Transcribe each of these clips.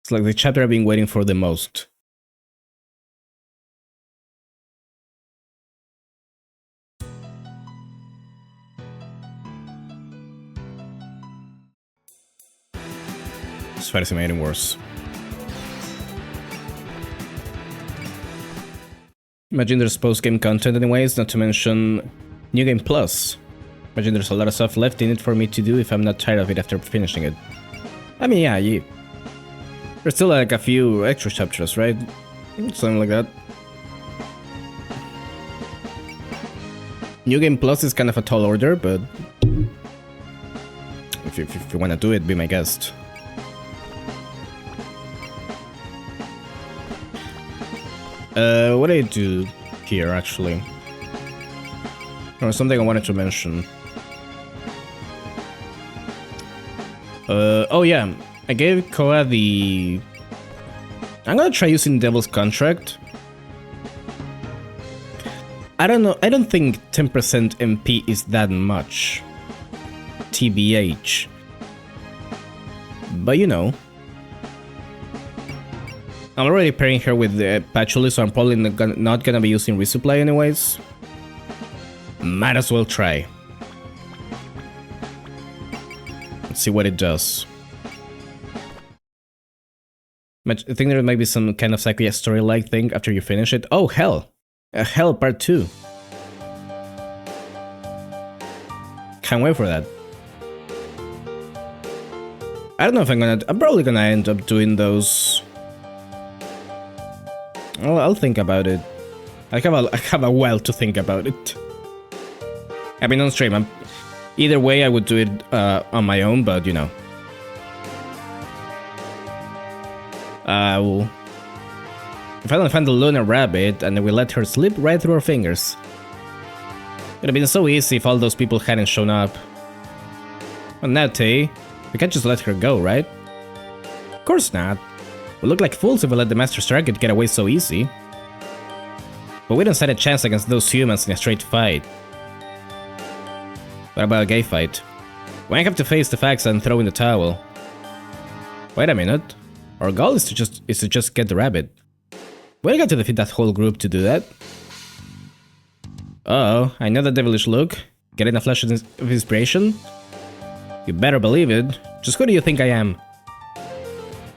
It's like the chapter I've been waiting for the most. It's fascinating worse. Imagine there's post-game content anyways, not to mention New Game Plus. Imagine there's a lot of stuff left in it for me to do if I'm not tired of it after finishing it. I mean, yeah, there's still like a few extra chapters, right? Something like that. New Game Plus is kind of a tall order, but if you want to do it, be my guest. What did I do here, actually? There was something I wanted to mention. Oh yeah, I gave Koa the... I'm gonna try using Devil's Contract. I don't know, I don't think 10% MP is that much. TBH. But you know. I'm already pairing her with the Patchouli, so I'm probably not gonna be using resupply anyways. Might as well try. Let's see what it does. I think there might be some kind of Sakuya story-like thing after you finish it. Oh, hell! Hell Part 2. Can't wait for that. I don't know if I'm probably gonna end up doing those. Well, I'll think about it. I have a while to think about it. I mean, on stream, either way I would do it on my own, but you know. If I don't find the Lunar Rabbit and we let her slip right through our fingers. It'd have been so easy if all those people hadn't shown up. But now, Tay, we can't just let her go, right? Of course not. We look like fools if we let the Master Target get away so easy. But we don't stand a chance against those humans in a straight fight. What about a gay fight? When I have to face the facts and throw in the towel. Wait a minute. Our goal is to just get the rabbit. We got to defeat that whole group to do that. Uh-oh, I know that devilish look. Getting a flash of inspiration? You better believe it. Just who do you think I am?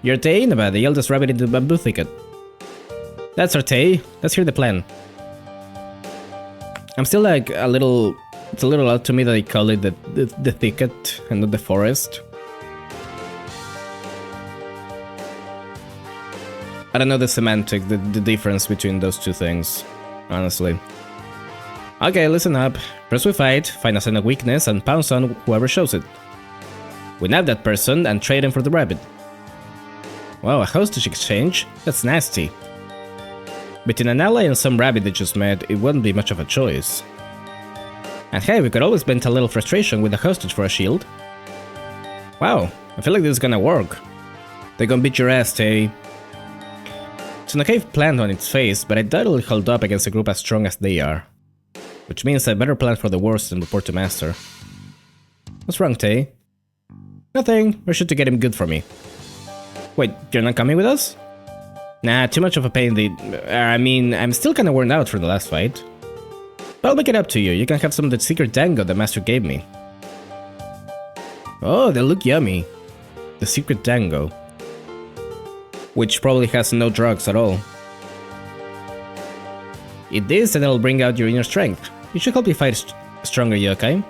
You're Tay, the eldest rabbit in the bamboo thicket. That's our Tay. Let's hear the plan. I'm still like a little... It's a little odd to me that they call it the thicket and not the forest. I don't know the semantic, the difference between those two things, honestly. Okay, listen up. First we fight, find a sign of weakness, and pounce on whoever shows it. We nab that person and trade him for the rabbit. Wow, a hostage exchange? That's nasty. Between an ally and some rabbit they just met, it wouldn't be much of a choice. And hey, we could always vent a little frustration with a hostage for a shield. Wow, I feel like this is gonna work. They're gonna beat your ass, Tay. It's an okay plan on its face, but I doubt it'll hold up against a group as strong as they are. Which means I better plan for the worst and report to Master. What's wrong, Tay? Nothing, we're sure to get him good for me. Wait, you're not coming with us? Nah, too much of a pain I mean, I'm still kinda worn out from the last fight. But I'll make it up to you, you can have some of the secret dango the Master gave me. Oh, they look yummy. The secret dango. Which probably has no drugs at all. Eat this and it'll bring out your inner strength. It should help you fight stronger, yokai.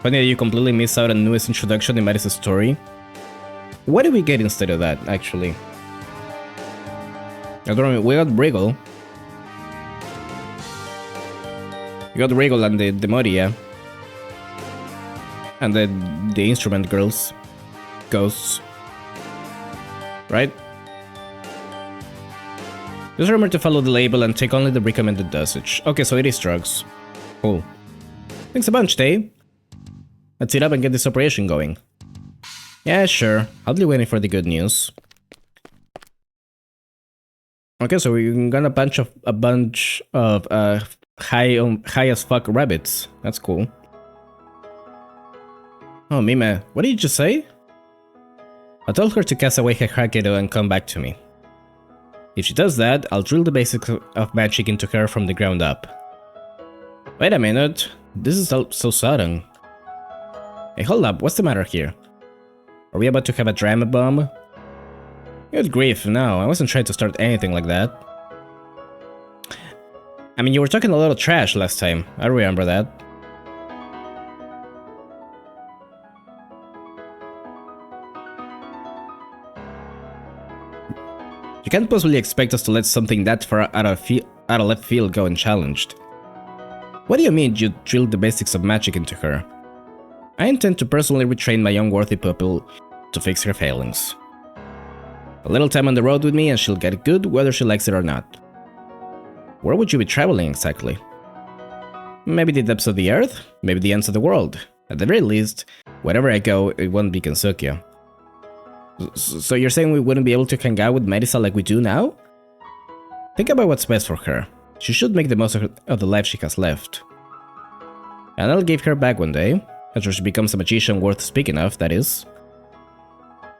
Funny that you completely miss out on the newest introduction in Maid's story. What did we get instead of that, actually? I don't know, we got Wriggle. We got Wriggle and the Moria. And the instrument girls. Ghosts. Right? Just remember to follow the label and take only the recommended dosage. Okay, so it is drugs. Cool. Thanks a bunch, Tay. Let's sit up and get this operation going. Yeah, sure. I'll be waiting for the good news. Okay, so we got a bunch of high as fuck rabbits. That's cool. Oh, Mime, what did you just say? I told her to cast away her Hakido and come back to me. If she does that, I'll drill the basics of magic into her from the ground up. Wait a minute, this is all so sudden. Hey, hold up, what's the matter here? Are we about to have a drama bomb? Good grief, no, I wasn't trying to start anything like that. I mean, you were talking a lot of trash last time, I remember that. You can't possibly expect us to let something that far out of left field go unchallenged. What do you mean you drilled the basics of magic into her? I intend to personally retrain my young worthy pupil to fix her failings. A little time on the road with me and she'll get good whether she likes it or not. Where would you be traveling exactly? Maybe the depths of the earth? Maybe the ends of the world. At the very least, wherever I go, it won't be Kensuke. So you're saying we wouldn't be able to hang out with Marisa like we do now? Think about what's best for her. She should make the most of the life she has left. And I'll give her back one day, after she becomes a magician worth speaking of, that is.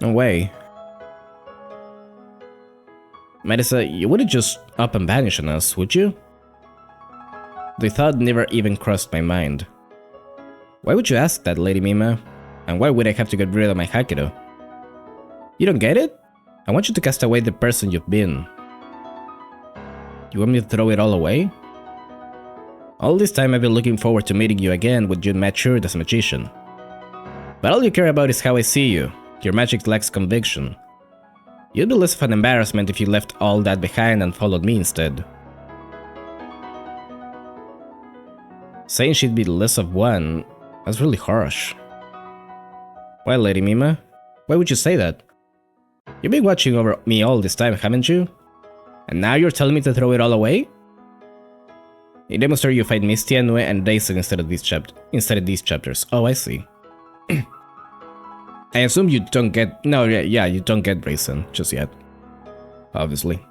No way. Marisa, you wouldn't just up and vanish on us, would you? The thought never even crossed my mind. Why would you ask that, Lady Mima? And why would I have to get rid of my Hakido? You don't get it? I want you to cast away the person you've been. You want me to throw it all away? All this time I've been looking forward to meeting you again when you matured as a magician. But all you care about is how I see you. Your magic lacks conviction. You'd be less of an embarrassment if you left all that behind and followed me instead. Saying she'd be less of one, that's really harsh. Why, Lady Mima? Why would you say that? You've been watching over me all this time, haven't you? And now you're telling me to throw it all away? In Demon Story you fight Misty, Anue, and Daisen instead of these chapters. Oh, I see. I assume you don't get... No, yeah, you don't get Daisen just yet. Obviously.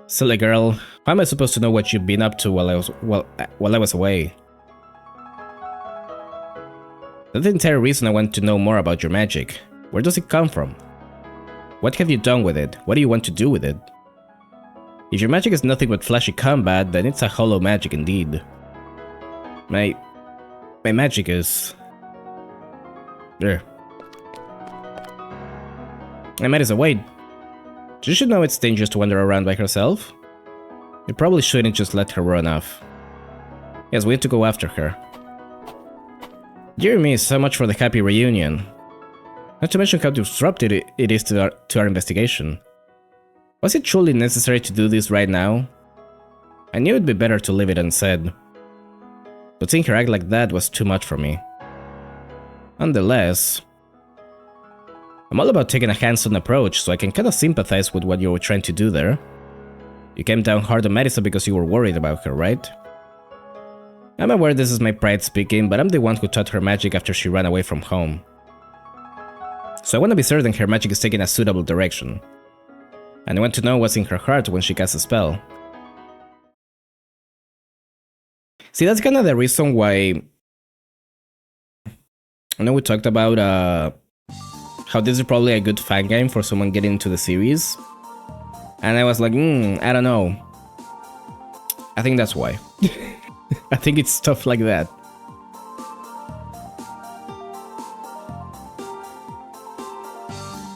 Silly girl, how am I supposed to know what you've been up to while I was away? That's the entire reason I want to know more about your magic. Where does it come from? What have you done with it? What do you want to do with it? If your magic is nothing but flashy combat, then it's a hollow magic indeed. My magic is... there. I might as well wait. You should know it's dangerous to wander around by herself. You probably shouldn't just let her run off. Yes, we have to go after her. Dear me, so much for the happy reunion. Not to mention how disruptive it is to our investigation. Was it truly necessary to do this right now? I knew it'd be better to leave it unsaid. But seeing her act like that was too much for me. Nonetheless, I'm all about taking a hands-on approach, so I can kinda sympathize with what you were trying to do there. You came down hard on Marisa because you were worried about her, right? I'm aware this is my pride speaking, but I'm the one who taught her magic after she ran away from home. So I want to be certain her magic is taking a suitable direction. And I want to know what's in her heart when she casts a spell. See, that's kind of the reason why... I know we talked about how this is probably a good fan game for someone getting into the series. And I was like, I don't know. I think that's why. I think it's stuff like that.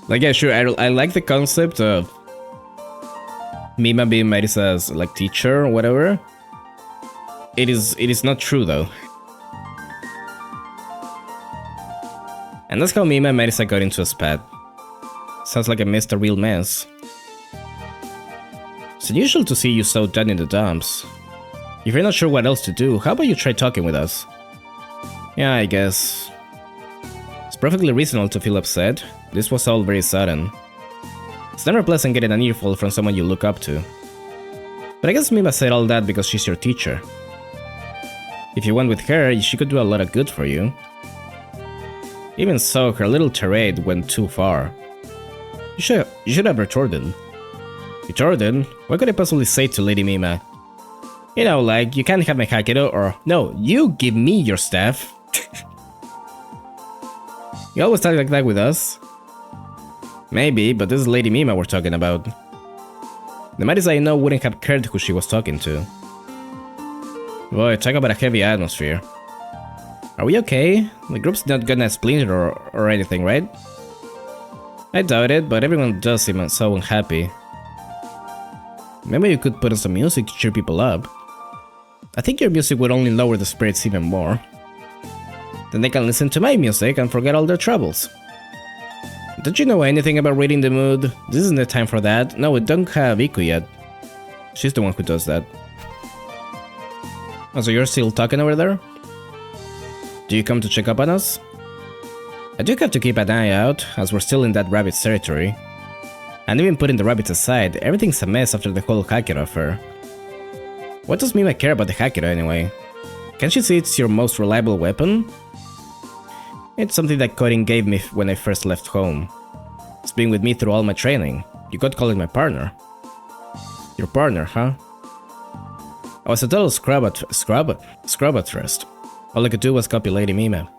Like, yeah, sure, I like the concept of Mima being Marisa's, like, teacher or whatever. It is not true, though. And that's how Mima and Marisa got into a spat. Sounds like I missed a real mess. It's unusual to see you so down in the dumps. If you're not sure what else to do, how about you try talking with us? Yeah, I guess. It's perfectly reasonable to feel upset. This was all very sudden. It's never pleasant getting an earful from someone you look up to. But I guess Mima said all that because she's your teacher. If you went with her, she could do a lot of good for you. Even so, her little tirade went too far. You should have retorted. Retorted? What could I possibly say to Lady Mima? You know, like, you can't have my Hakido, or no, you give me your staff. You always talk like that with us. Maybe, but this is Lady Mima we're talking about. The Marisa I know wouldn't have cared who she was talking to. Boy, talk about a heavy atmosphere. Are we okay? The group's not gonna splinter or anything, right? I doubt it, but everyone does seem so unhappy. Maybe you could put on some music to cheer people up. I think your music would only lower the spirits even more. Then they can listen to my music and forget all their troubles. Don't you know anything about reading the mood? This isn't the time for that. No, we don't have Iku yet. She's the one who does that. Oh, so you're still talking over there? Do you come to check up on us? I do have to keep an eye out, as we're still in that rabbit's territory. And even putting the rabbits aside, everything's a mess after the whole Hakira affair. What does Mima care about the Hakira anyway? Can't she see it's your most reliable weapon? It's something that Coding gave me when I first left home. It's been with me through all my training. You could call it my partner. Your partner, huh? I was a total scrub at first. All I could do was copy Lady Mima.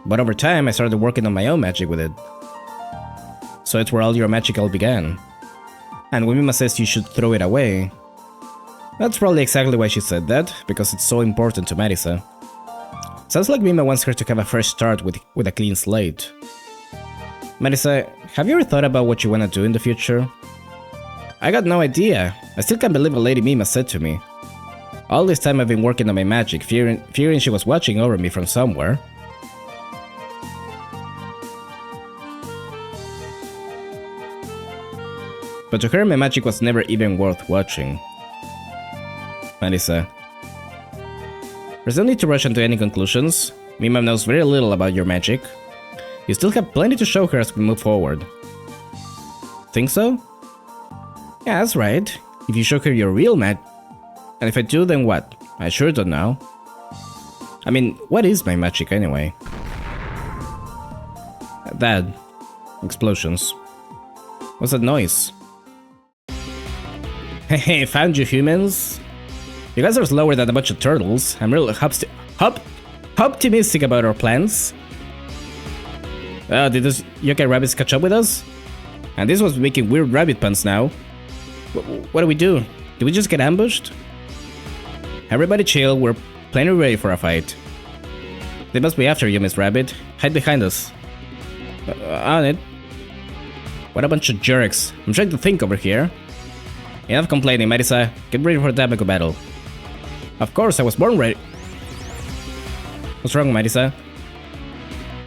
But over time, I started working on my own magic with it. So it's where all your magic all began. And when Mima says you should throw it away, that's probably exactly why she said that, because it's so important to Marisa. Sounds like Mima wants her to have a fresh start with a clean slate. Marisa, have you ever thought about what you want to do in the future? I got no idea. I still can't believe what Lady Mima said to me. All this time I've been working on my magic, fearing she was watching over me from somewhere. But to her, my magic was never even worth watching. Marisa, there's no need to rush into any conclusions. Mima knows very little about your magic. You still have plenty to show her as we move forward. Think so? Yeah, that's right. If you show her your real magic. And if I do, then what? I sure don't know. I mean, what is my magic anyway? That. Explosions. What's that noise? Hey, found you humans. You guys are slower than a bunch of turtles. I'm really optimistic about our plans. Did those yokai rabbits catch up with us? And this was making weird rabbit puns now. What do we do? Did we just get ambushed? Everybody chill, we're plenty ready for a fight. They must be after you, Miss Rabbit. Hide behind us. On it. What a bunch of jerks. I'm trying to think over here. Enough complaining, Marisa. Get ready for the Tamako battle. Of course, I was born ready. What's wrong, Marisa?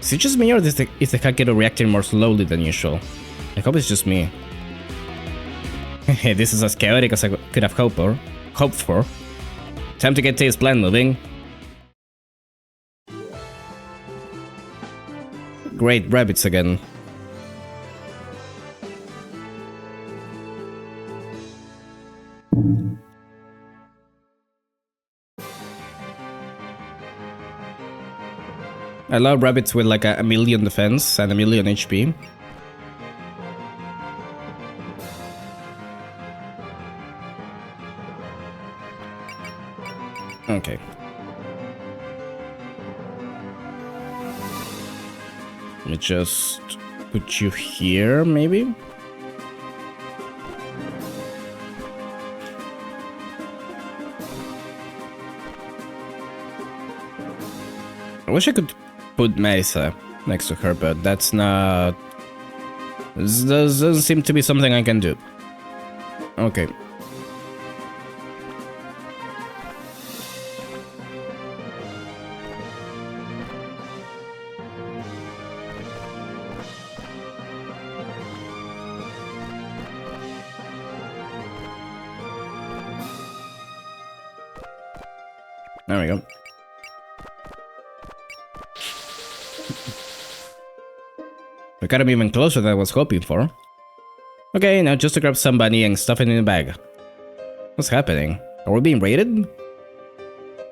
Is it just me, or is the Hakero reacting more slowly than usual? I hope it's just me. This is as chaotic as I could have hoped for. Time to get Tay's plan moving. Great, rabbits again. I love rabbits with like a million defense and a million HP. Okay. Let me just put you here, maybe? I wish I could put Marisa next to her, but that's not... This doesn't seem to be something I can do. Okay. There we go. We got him even closer than I was hoping for. Okay, now just to grab somebody and stuff it in the bag. What's happening? Are we being raided?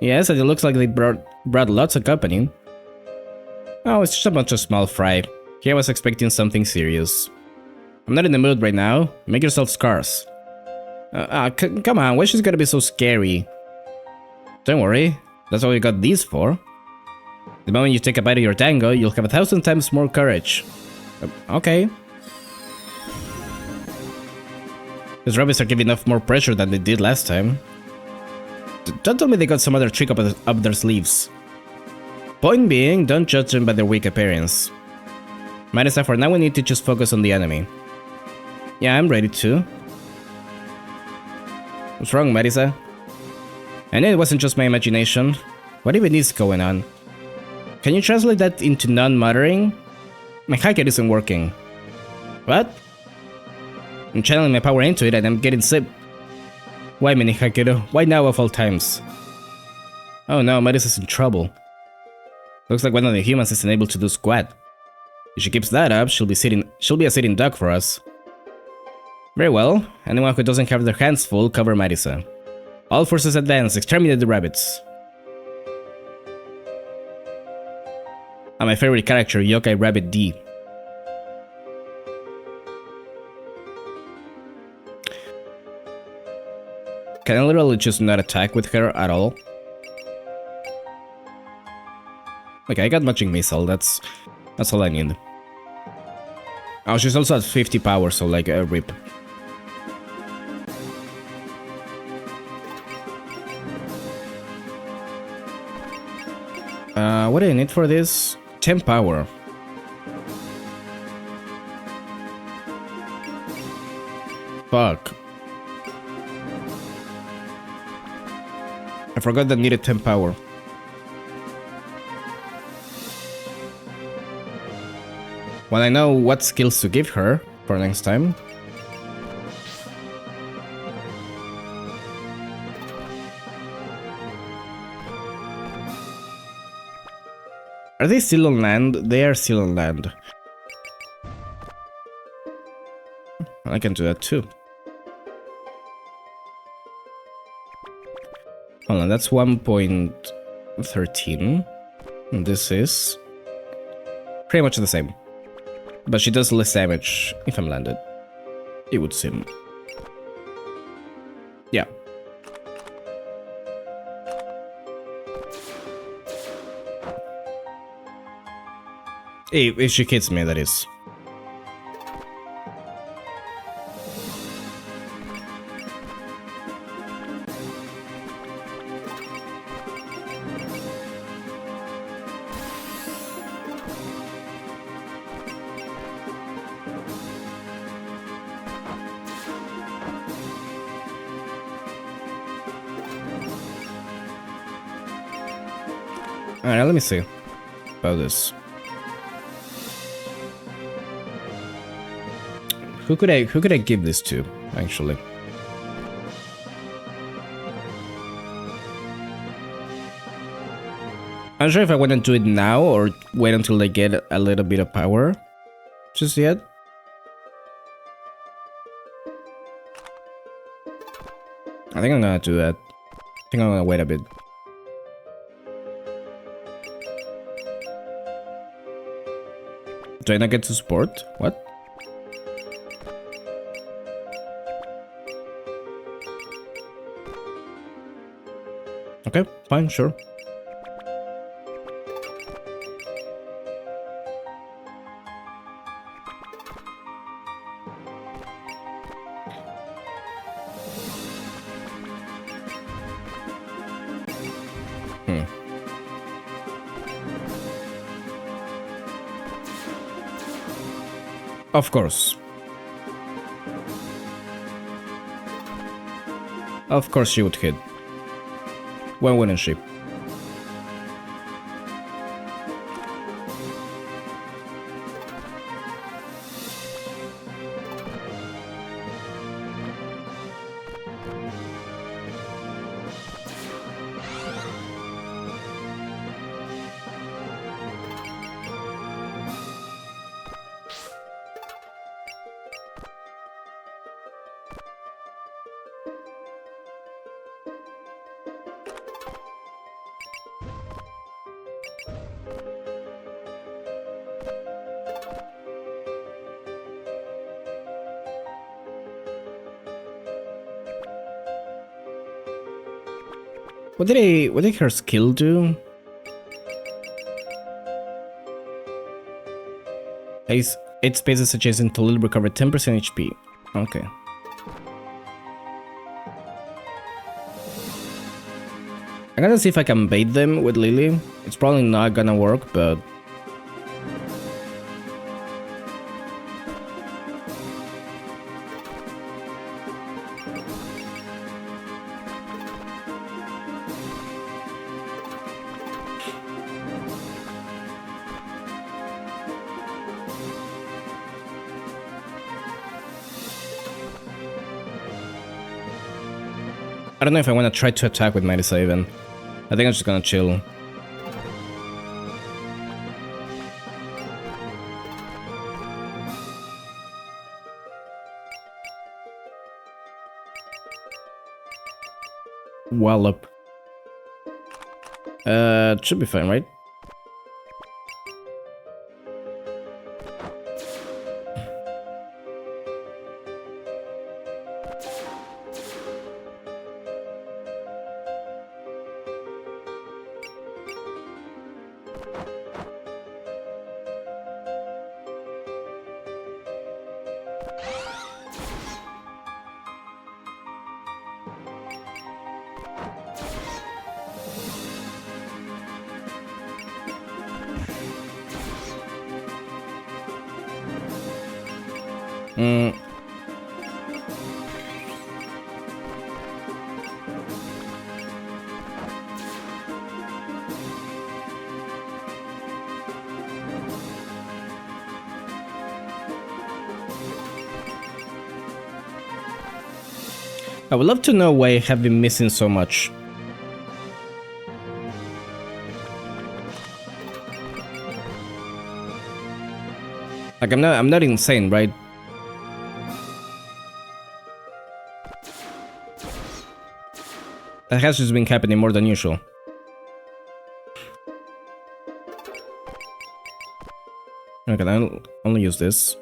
Yes, and it looks like they brought lots of company. Oh, it's just a bunch of small fry. Here I was expecting something serious. I'm not in the mood right now. Make yourself scarce. Come on, why is she gonna be so scary? Don't worry, that's what we got these for. The moment you take a bite of your dango, you'll have 1,000 times more courage. Okay. These rabbits are giving off more pressure than they did last time. Don't tell me they got some other trick up their sleeves. Point being, don't judge them by their weak appearance. Marisa, for now we need to just focus on the enemy. Yeah, I'm ready to. What's wrong, Marisa? I know it wasn't just my imagination. What even is going on? Can you translate that into non-muttering? My Hake isn't working. What? I'm channeling my power into it and I'm getting sick. Why, Mini Hakido? Why now of all times? Oh no, Marisa's in trouble. Looks like one of the humans isn't able to do squat. If she keeps that up, she'll be a sitting duck for us. Very well. Anyone who doesn't have their hands full, cover Marisa. All forces advance, exterminate the rabbits. And my favorite character, Yokai Rabbit D. Can I literally just not attack with her at all? Okay, I got Magic Missile, that's all I need. Oh, she's also at 50 power, so like a rip. What do I need for this? 10 power. Fuck. I forgot that needed 10 power. Well, I know what skills to give her for next time. Are they still on land? They are still on land. I can do that too. Hold on, that's 1.13. This is pretty much the same. But she does less damage if I'm landed, it would seem. Yeah. If she hits me, that is. Alright, let me see about this. Who could I give this to, actually? I'm not sure if I want to do it now or wait until they get a little bit of power. Just yet. I think I'm gonna do that. I think I'm gonna wait a bit. Do I not get to support? What? Okay, fine, sure. Of course. Of course she would hit. Why wouldn't she? What did her skill do? 8 spaces adjacent to Lily recover 10% HP. Okay. I'm gonna see if I can bait them with Lily. It's probably not gonna work, but... I don't know if I want to try to attack with Maiden even. I think I'm just gonna chill. Wallop. Should be fine, right? I would love to know why I have been missing so much. Like I'm not insane, right? That has just been happening more than usual. Okay, I'll only use this.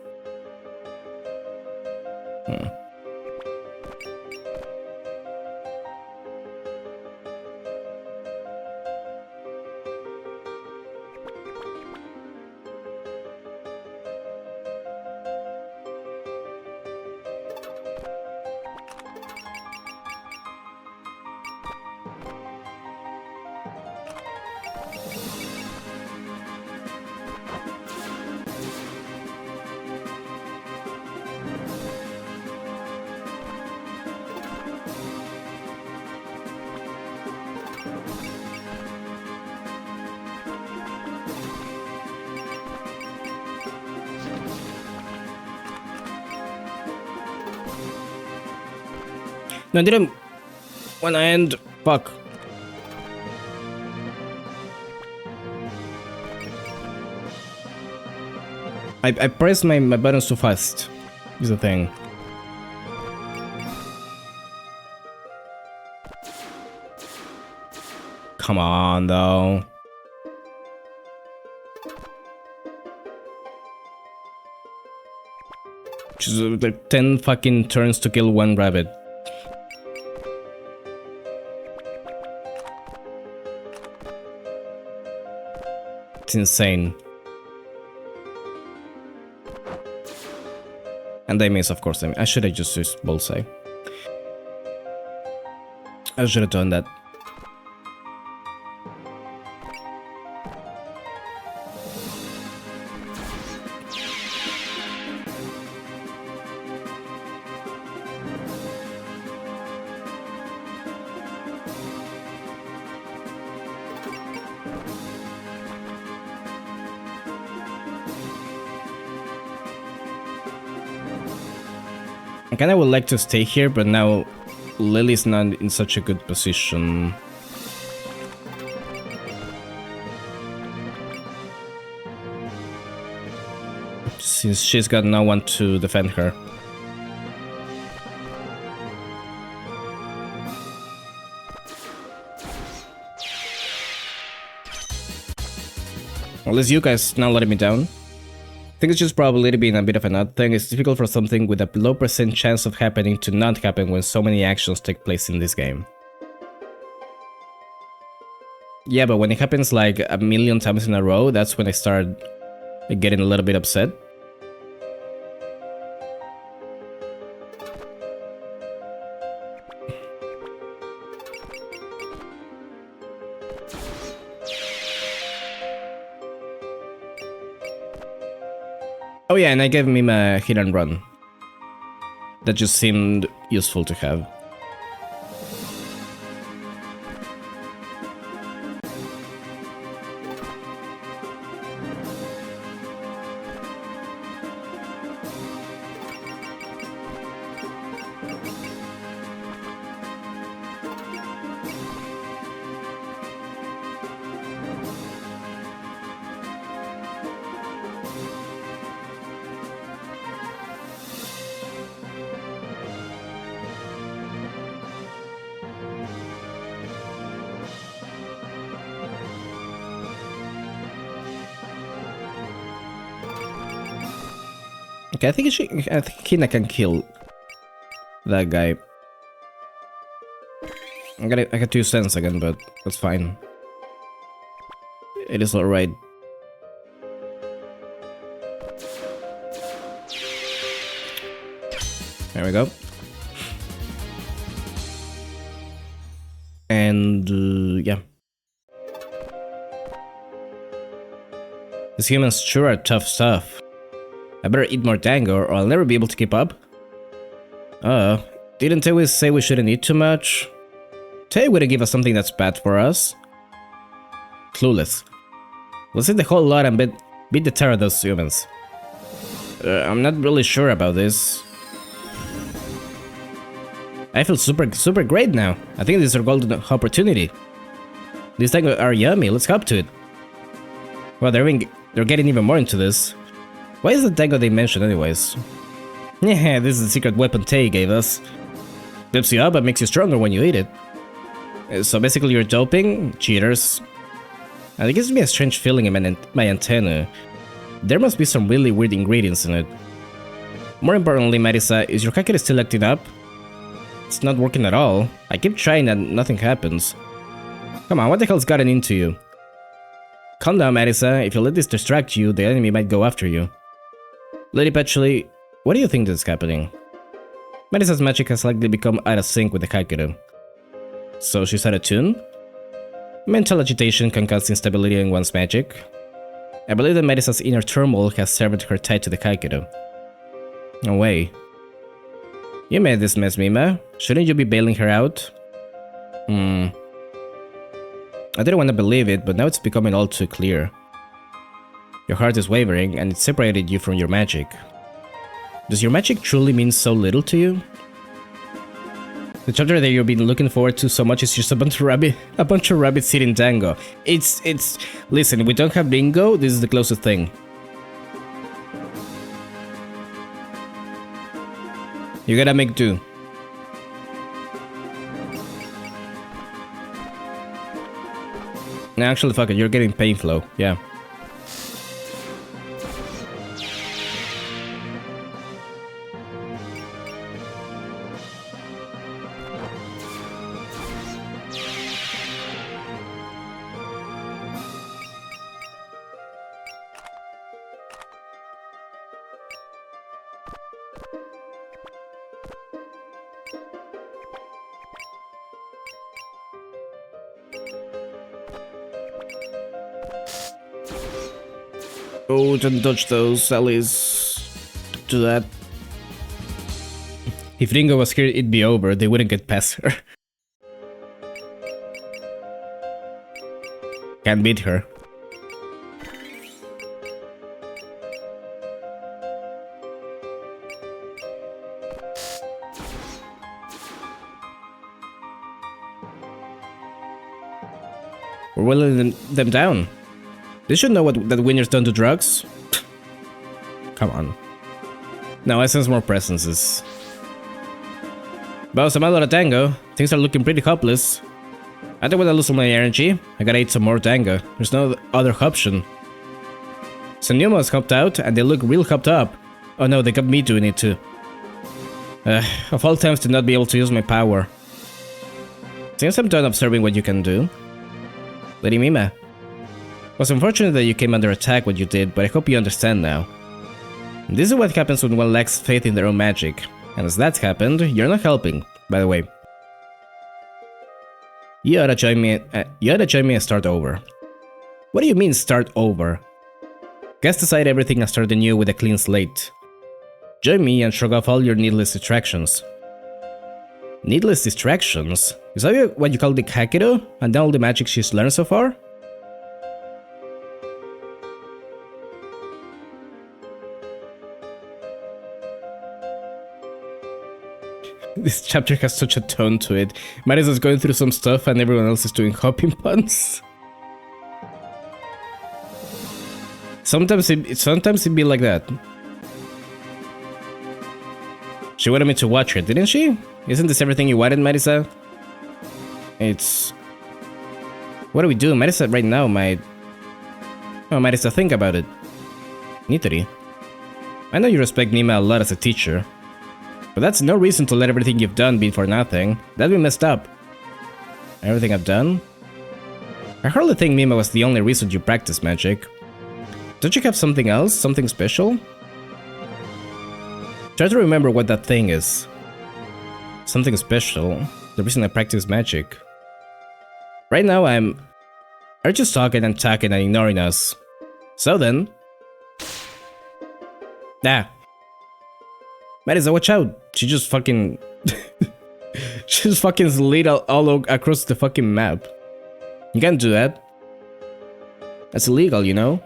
No, I didn't want to end. Fuck. I pressed my buttons too fast. Is the thing. Come on, though. Just like 10 fucking turns to kill one rabbit. It's insane. And they miss, of course. I should have just used bullseye. I should have done that. I kinda would like to stay here, but now Lily's not in such a good position. Since she's got no one to defend her. Unless you guys now letting me down. I think it's just probability being a bit of an odd thing. It's difficult for something with a low percent chance of happening to not happen when so many actions take place in this game. Yeah, but when it happens like a million times in a row, that's when I start getting a little bit upset. Oh yeah, and I gave him a hit and run. That just seemed useful to have. Okay, I think Hina can kill that guy. I got 2 cents again, but that's fine. It is alright. There we go. And yeah. These humans sure are tough stuff. I better eat more dango or I'll never be able to keep up. Didn't Tae say we shouldn't eat too much? Tae wouldn't give us something that's bad for us. Clueless. Let's eat the whole lot and beat the terror of those humans. I'm not really sure about this. I feel super great now. I think this is our golden opportunity. These dango are yummy, let's hop to it. Well, they're getting even more into this. Why is the dango they mentioned anyways? Yeah, this is the secret weapon Tae gave us. Lifts you up but makes you stronger when you eat it. So basically you're doping? Cheaters. And it gives me a strange feeling in my antenna. There must be some really weird ingredients in it. More importantly, Marisa, is your kakiri still acting up? It's not working at all. I keep trying and nothing happens. Come on, what the hell's gotten into you? Calm down, Marisa. If you let this distract you, the enemy might go after you. Lady Petully, what do you think is happening? Marisa's magic has likely become out of sync with the Kakeru. So she's out of tune? Mental agitation can cause instability in one's magic. I believe that Marisa's inner turmoil has severed her tie to the Kakeru. No way. You made this mess, Mima. Shouldn't you be bailing her out? I didn't want to believe it, but now it's becoming all too clear. Your heart is wavering, and it separated you from your magic. Does your magic truly mean so little to you? The chapter that you've been looking forward to so much is just a bunch of rabbits eating dango. Listen, we don't have bingo, this is the closest thing. You gotta make do. No, actually, fuck it, you're getting pain flow, yeah. Oh, don't touch those, Sally's. Do that. If Ringo was here, it'd be over. They wouldn't get past her. Can't beat her. We're whittling them down. They should know that winners don't do drugs. Come on. Now I sense more presences. Boss, I'm out of dango. Things are looking pretty hopeless. I don't want to lose all my energy. I gotta eat some more dango. There's no other option. Senyuma's hopped out and they look real hopped up. Oh no, they got me doing it too. Of all times to not be able to use my power. Seems I'm done observing what you can do. Lady Mima. It was unfortunate that you came under attack when you did, but I hope you understand now. This is what happens when one lacks faith in their own magic. And as that's happened, you're not helping, by the way. You oughta join me and start over. What do you mean start over? Cast aside everything and start anew with a clean slate. Join me and shrug off all your needless distractions. Needless distractions? Is that what you call the Kakiro? And then all the magic she's learned so far? This chapter has such a tone to it. Marisa's going through some stuff and everyone else is doing hopping puns. Sometimes it'd be like that. She wanted me to watch her, didn't she? Isn't this everything you wanted, Marisa? It's... What do we do? Marisa right now might... Oh, Marisa, think about it. Nitori. I know you respect Mima a lot as a teacher, but that's no reason to let everything you've done be for nothing. That'd be messed up. Everything I've done? I hardly think Mima was the only reason you practice magic. Don't you have something else? Something special? Try to remember what that thing is. Something special. The reason I practice magic. Right now I'm just talking and talking and ignoring us. So then... Ah. Marisa, watch out! She just fucking... she just fucking slid all across the fucking map. You can't do that. That's illegal, you know?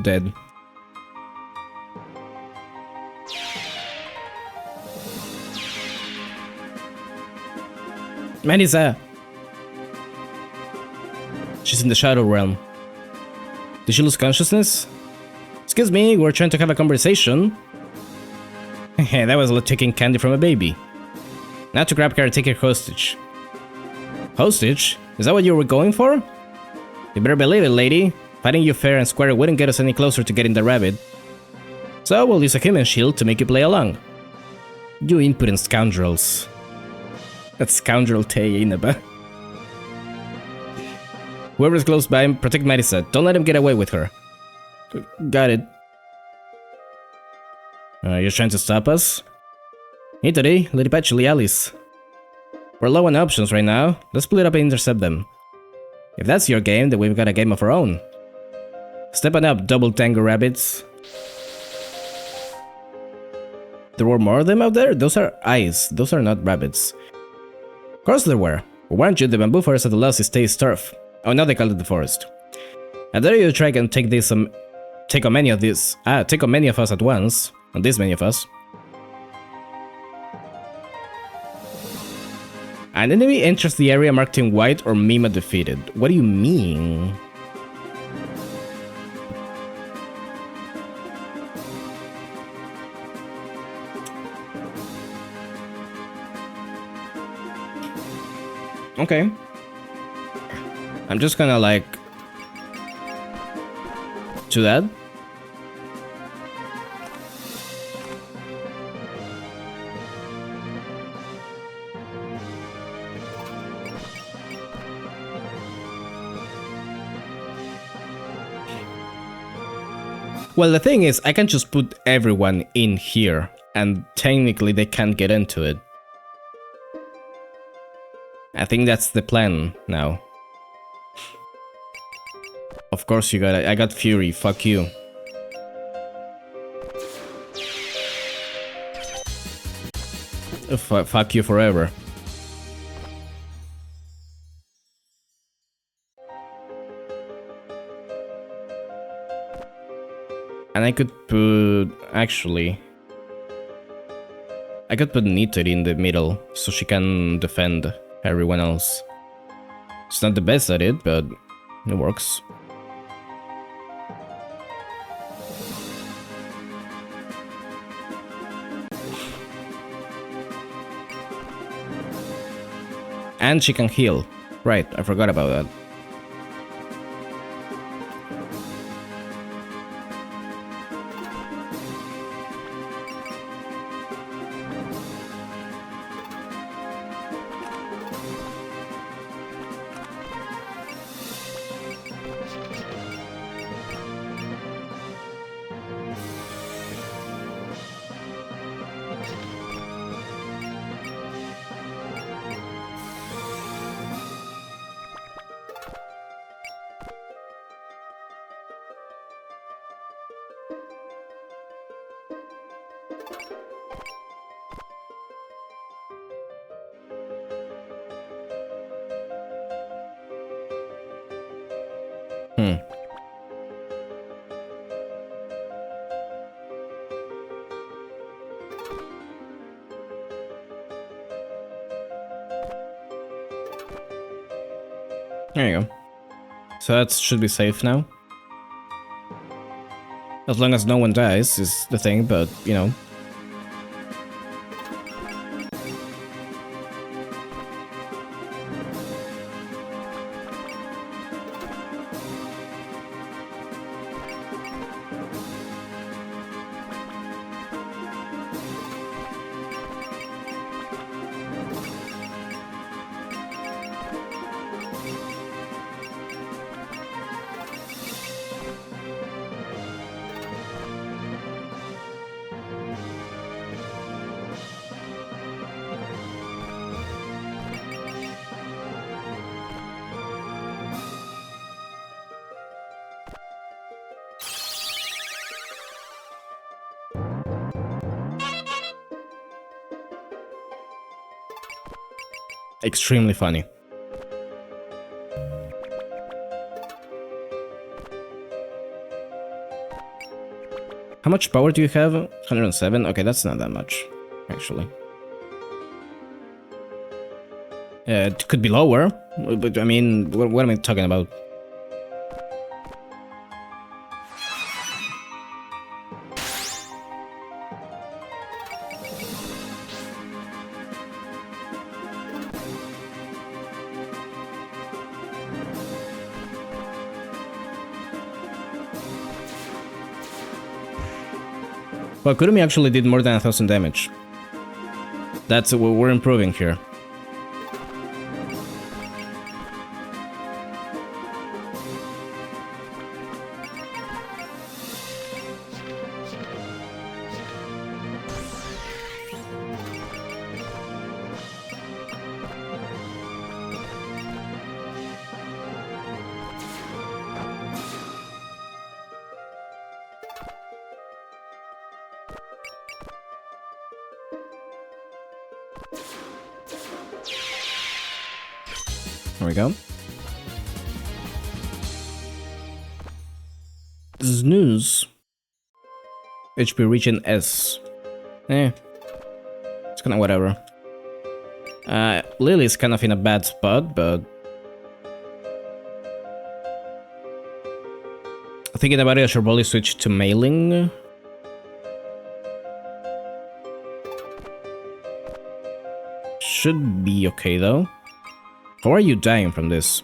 Dead. Marisa! She's in the shadow realm. Did she lose consciousness? Excuse me, we're trying to have a conversation. That was like taking candy from a baby. Now to grab her and take her hostage. Hostage? Is that what you were going for? You better believe it, lady. Fighting you fair and square wouldn't get us any closer to getting the rabbit. So we'll use a human shield to make you play along. You impudent scoundrels. That scoundrel Tei Inaba. Whoever's close by him, protect Marisa. Don't let him get away with her. Got it. You're trying to stop us? Nitori, Lady Patchouli, Alice. We're low on options right now. Let's split up and intercept them. If that's your game, then we've got a game of our own. Step on up, double tango rabbits. There were more of them out there? Those are eyes. Those are not rabbits. Of course there were. We warned you, the bamboo forest of the lost stays turf. Oh, now they call it the forest. I dare you to try and take on many of us at once. On this many of us. An enemy enters the area marked in white or Mima defeated. What do you mean? Okay. I'm just gonna like... do that. Well, the thing is, I can just put everyone in here, and technically they can't get into it. I think that's the plan now. Of course you got it. I got Fury. Fuck you. Fuck you forever. And I could put... actually... I could put Nitori in the middle, so she can defend everyone else. It's not the best at it, but it works. And she can heal. Right, I forgot about that. Hmm. There you go. So that should be safe now. As long as no one dies is the thing, but, you know. Extremely funny. How much power do you have? 107? Okay, that's not that much, actually. It could be lower, but I mean, what am I talking about? Well, Kurumi actually did more than 1000 damage. That's what we're improving here. There we go. Snooze. HP region S. It's kinda whatever. Lily's kind of in a bad spot, but... thinking about it, I should probably switch to mailing. Should be okay though. How are you dying from this?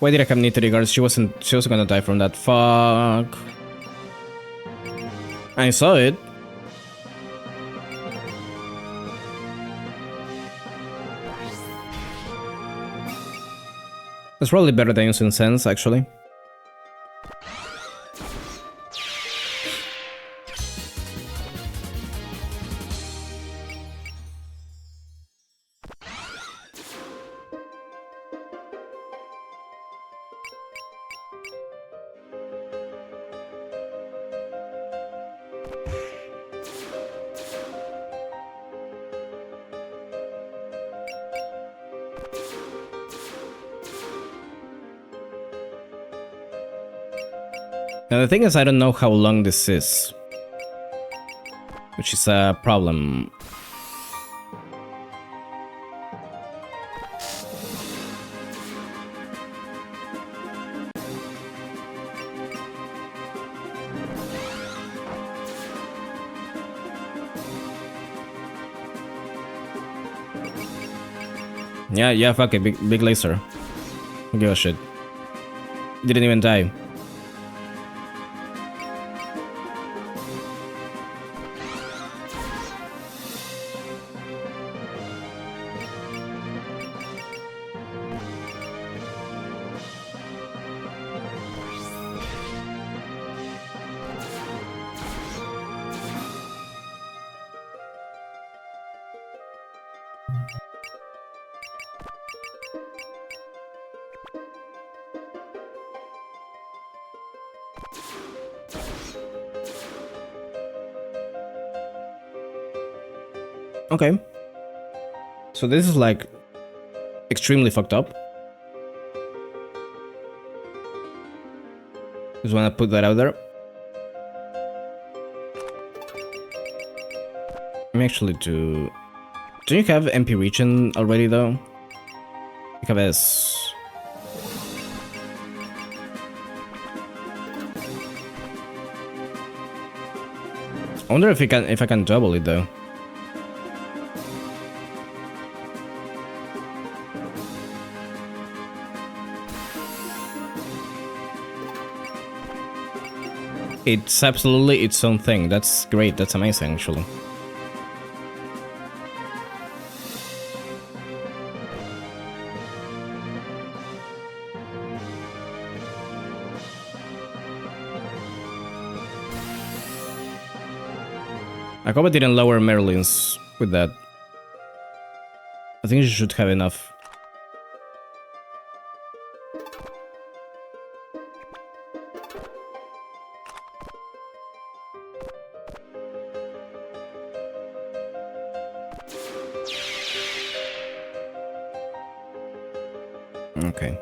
Why did I come near to the guards? She wasn't gonna die from that. Fuck. I saw it. That's probably better than using sense, actually. Now the thing is, I don't know how long this is, which is a problem. Yeah, fuck it, big laser. Who gives a shit? Didn't even die. Okay. So this is like extremely fucked up. Just wanna put that out there. Let me actually do... Do you have MP region already though? You have S. I wonder if I can double it though. It's absolutely its own thing. That's great. That's amazing, actually. I hope I didn't lower Merlin's with that. I think you should have enough. Okay.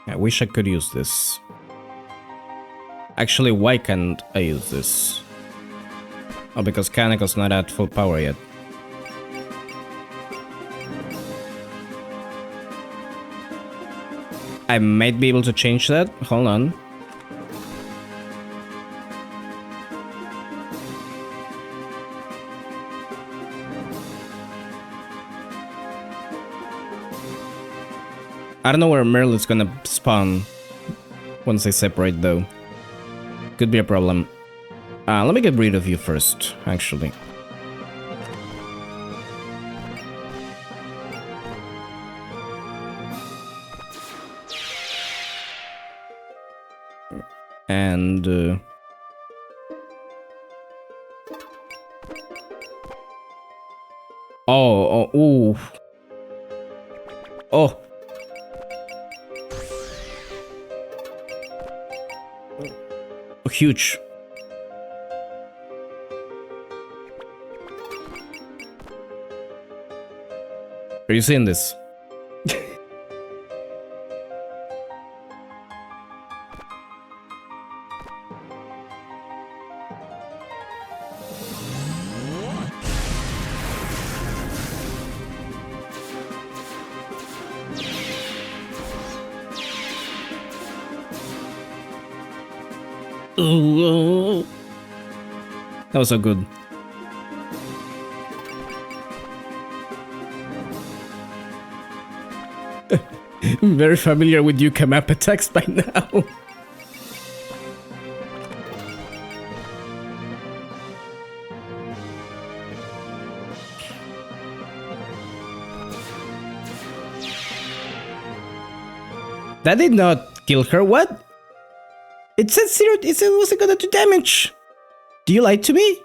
I wish I could use this. Actually, why can't I use this? Oh, because Kaneko's not at full power yet. I might be able to change that. Hold on. I don't know where Merlin's gonna spawn once they separate though. Could be a problem. Let me get rid of you first, actually. And... ooh. Oh! Huge. Are you seeing this? Ooh. That was so good. I'm very familiar with Yuka map attacks by now. That did not kill her, what? It said zero, it said it wasn't gonna do damage. Do you lie to me?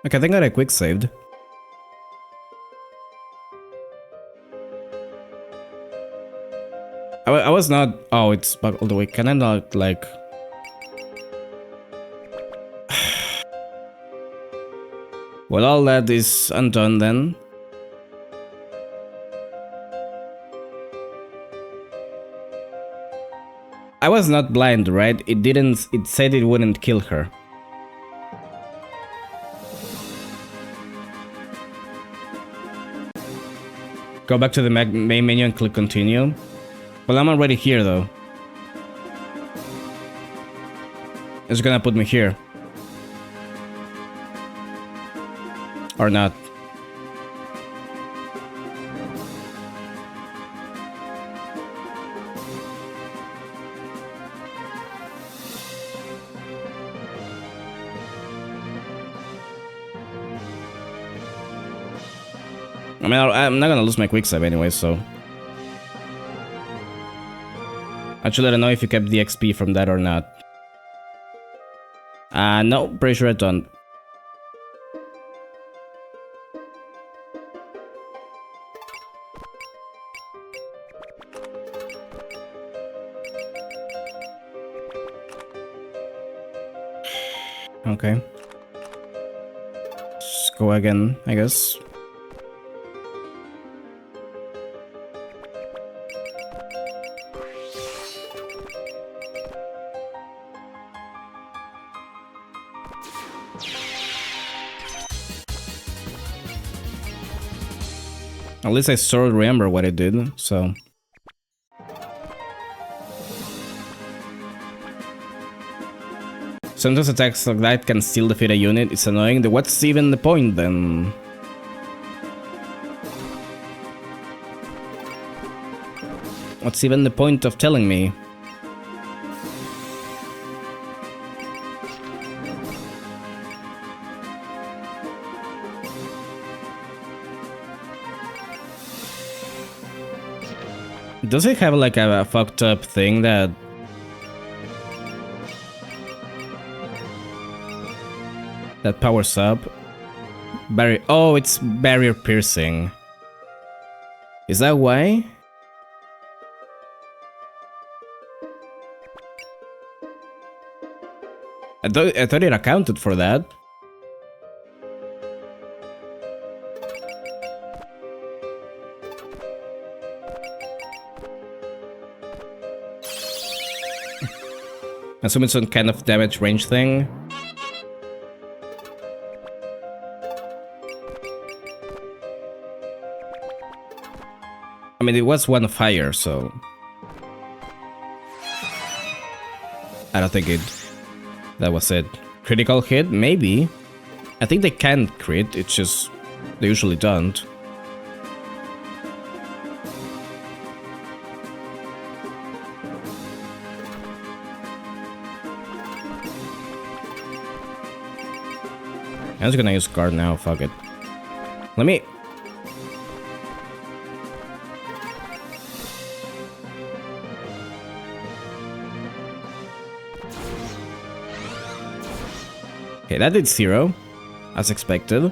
Okay, I think I quick saved. I was not... Oh, it's back all the way. Can I not, like... Well, all that is undone then. I was not blind, right? It didn't... It said it wouldn't kill her. Go back to the main menu and click continue. Well, I'm already here, though. It's gonna put me here. Or not. I mean, I'm not gonna lose my quick save anyway, so... Actually, I don't know if you kept the XP from that or not. No, pretty sure I don't. Okay. Let's go again, I guess. At least I sort of remember what I did, so... Sometimes attacks like that can still defeat a unit. It's annoying. What's even the point then? What's even the point of telling me? Does it have like a fucked up thing that... that powers up? Oh, it's barrier piercing. Is that why? I thought it accounted for that. I assume it's some kind of damage range thing. I mean, it was one fire, so... I don't think that was it. Critical hit? Maybe. I think they can crit, it's just... they usually don't. I'm just gonna use guard now, fuck it. Let me... Okay, that did 0, as expected.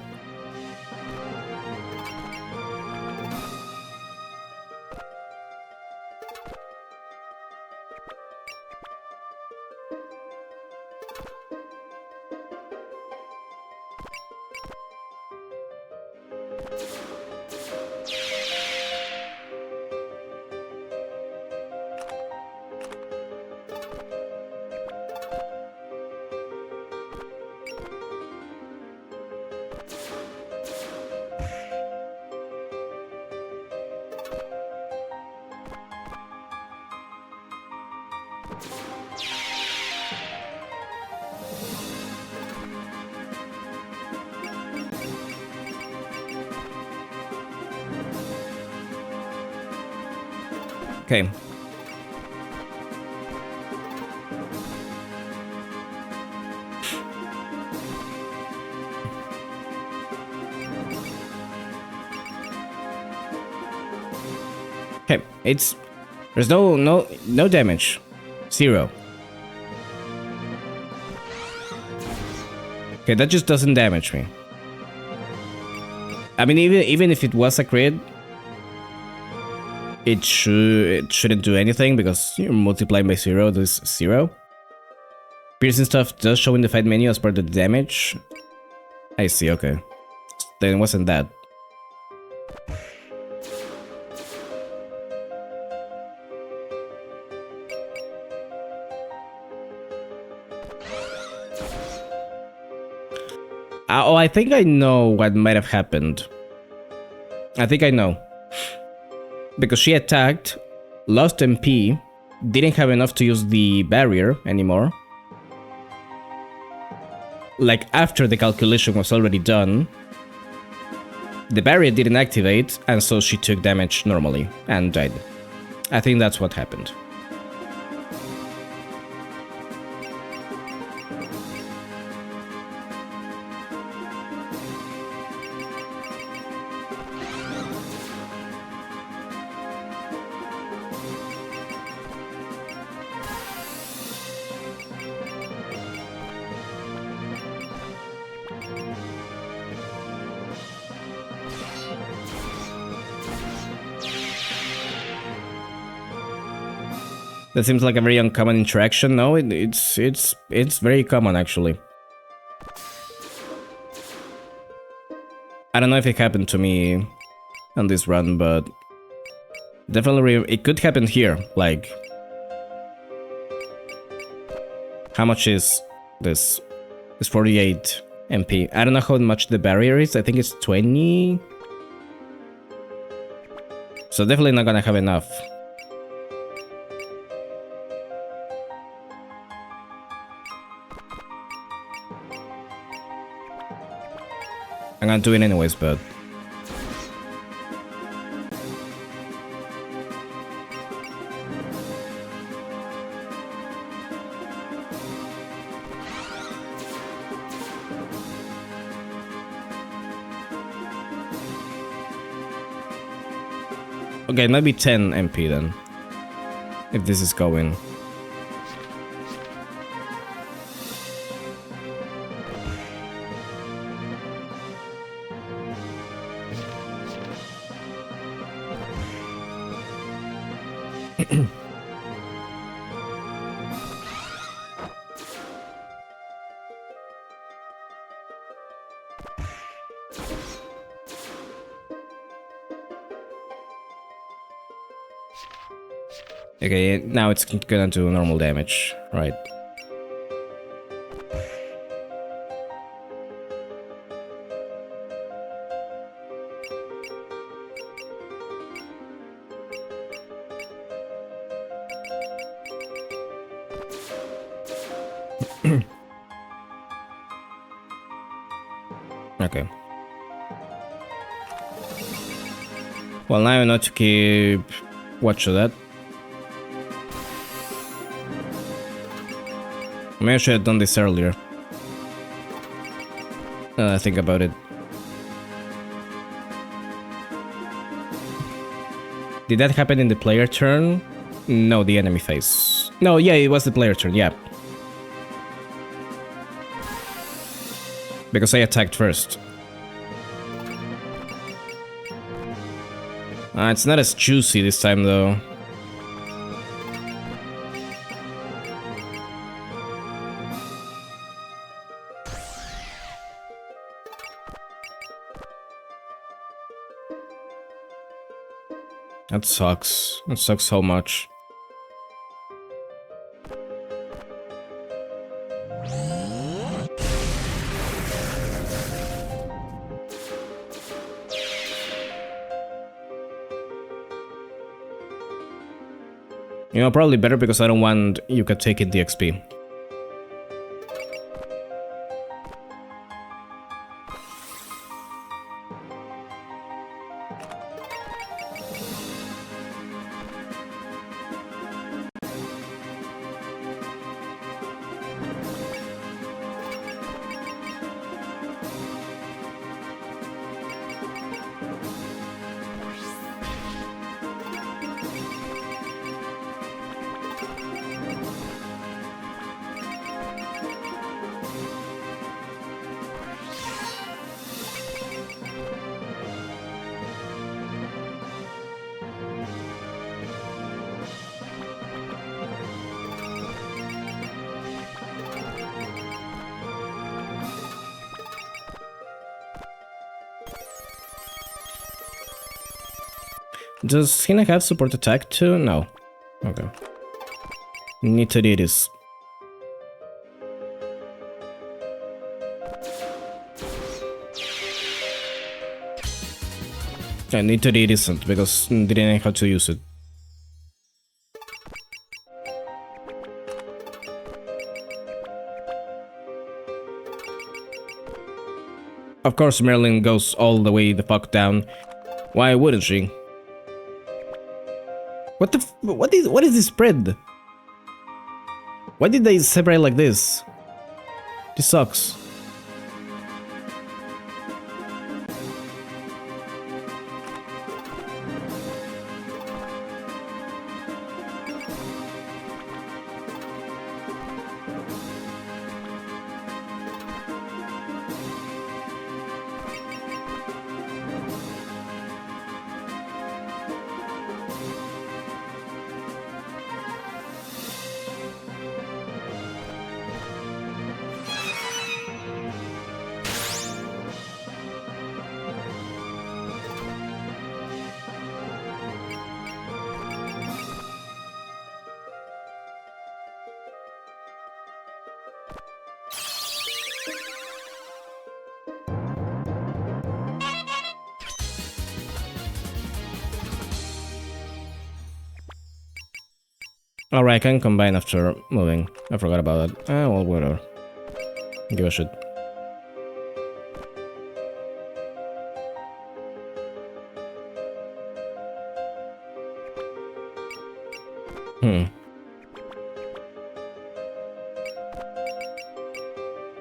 Okay. Okay, there's no damage. 0. Okay, that just doesn't damage me. I mean, even if it was a crit, it shouldn't do anything because you're multiplying by 0, this is 0. Piercing stuff does show in the fight menu as part of the damage. I see, okay. Then it wasn't that. Oh, I think I know what might have happened. I think I know. Because she attacked, lost MP, didn't have enough to use the barrier anymore. Like, after the calculation was already done, the barrier didn't activate, and so she took damage normally and died. I think that's what happened. That seems like a very uncommon interaction. No, it's very common actually. I don't know if it happened to me on this run, but definitely it could happen here. Like, how much is this? It's 48 MP. I don't know how much the barrier is. I think it's 20. So definitely not gonna have enough. I'm gonna do it anyways, but... Okay, maybe 10 MP then. If this is going. Okay, now it's gonna do normal damage, right? Okay. Well, now I know to keep watch of that. Maybe I should have done this earlier. I think about it. Did that happen in the player turn? No, the enemy phase. No, yeah, it was the player turn, yeah. Because I attacked first. It's not as juicy this time though. That sucks. It sucks so much. You know, probably better because I don't want Yuka taking the XP. Does Hina have support attack too? No. Okay. Nitariris. Yeah, Nitariris isn't because didn't know how to use it. Of course Merlin goes all the way the fuck down. Why wouldn't she? What is this spread? Why did they separate like this? This sucks. Alright, I can combine after moving. I forgot about that. Well, whatever. Give a shit.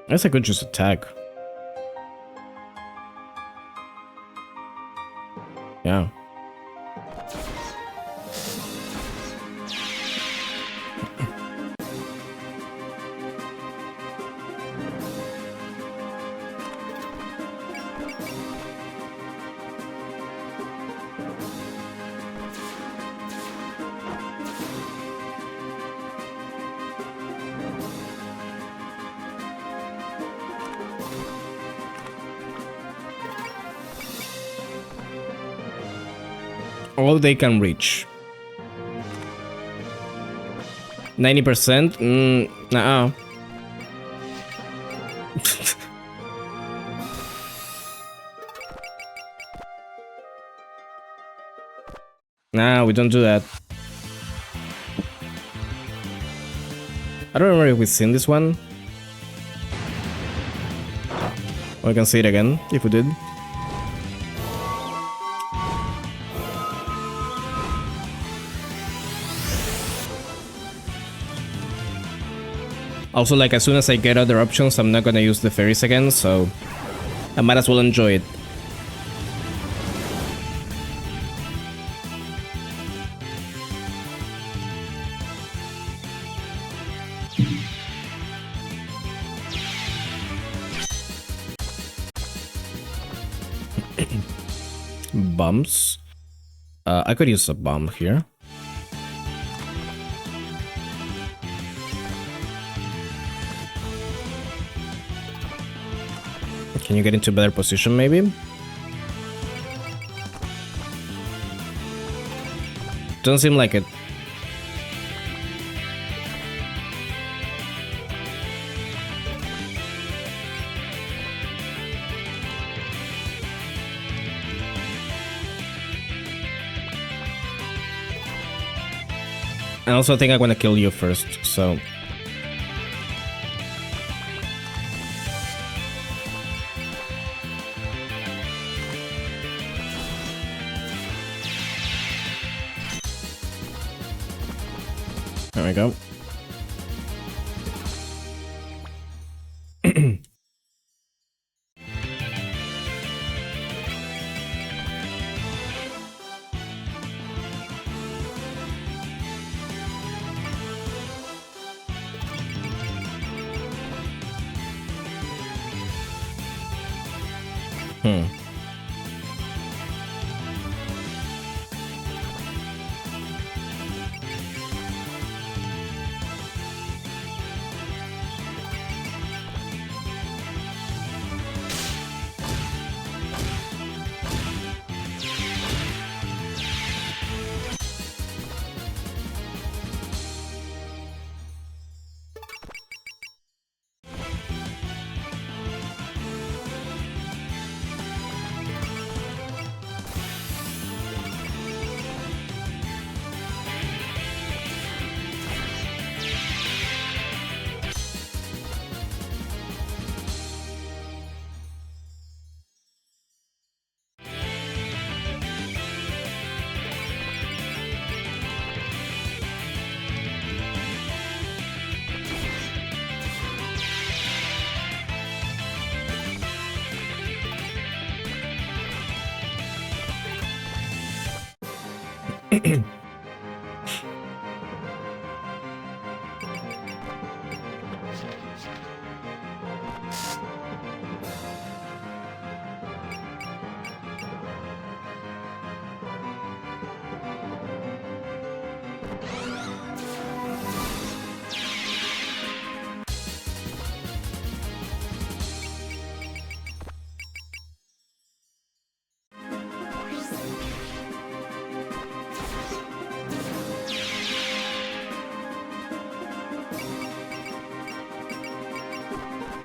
I guess I could just attack. Yeah. All they can reach. 90%? Nuh-uh. Nah, we don't do that. I don't remember if we've seen this one. Or we can see it again, if we did. Also, like, as soon as I get other options, I'm not gonna use the fairies again, so I might as well enjoy it. Bombs. I could use a bomb here. Can you get into a better position, maybe? Doesn't seem like it. I also think I want to kill you first, so... There we go.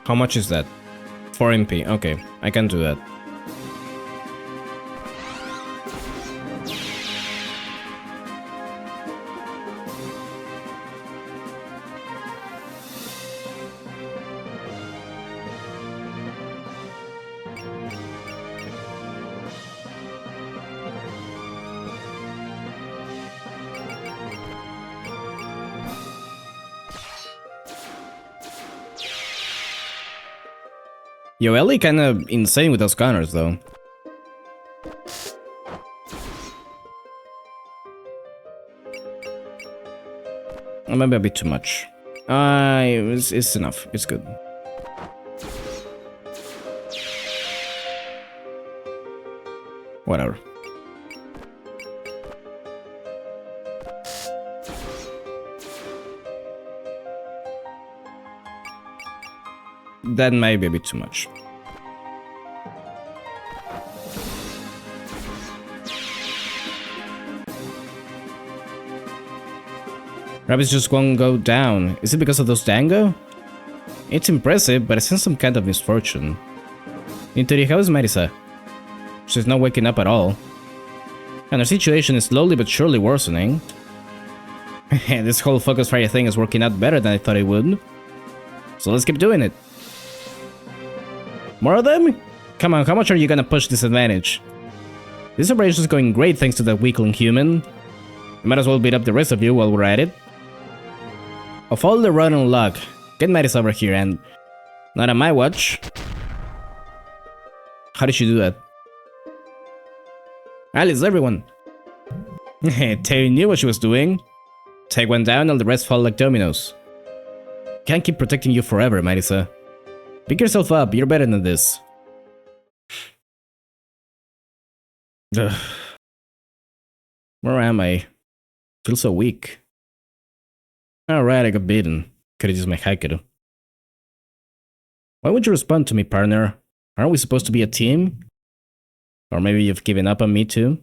How much is that? 4 MP. Okay, I can do that. Yo, Ellie kinda insane with those counters, though. Or maybe a bit too much. It's enough. It's good. Whatever. That might be a bit too much. Rabbits just won't go down. Is it because of those dango? It's impressive, but I sense some kind of misfortune. Intori, how is Marisa? She's not waking up at all. And her situation is slowly but surely worsening. This whole focus fire thing is working out better than I thought it would. So let's keep doing it. More of them? Come on, how much are you gonna push this advantage? This operation is going great thanks to that weakling human. We might as well beat up the rest of you while we're at it. Of all the rotten luck, get Maris over here and... Not on my watch. How did she do that? Alice, everyone! Terry knew what she was doing. Take one down and the rest fall like dominoes. Can't keep protecting you forever, Marisa. Pick yourself up, you're better than this. Ugh. Where am I? Feel so weak. Alright, I got beaten. Could've used my Haikido. Why would you respond to me, partner? Aren't we supposed to be a team? Or maybe you've given up on me too?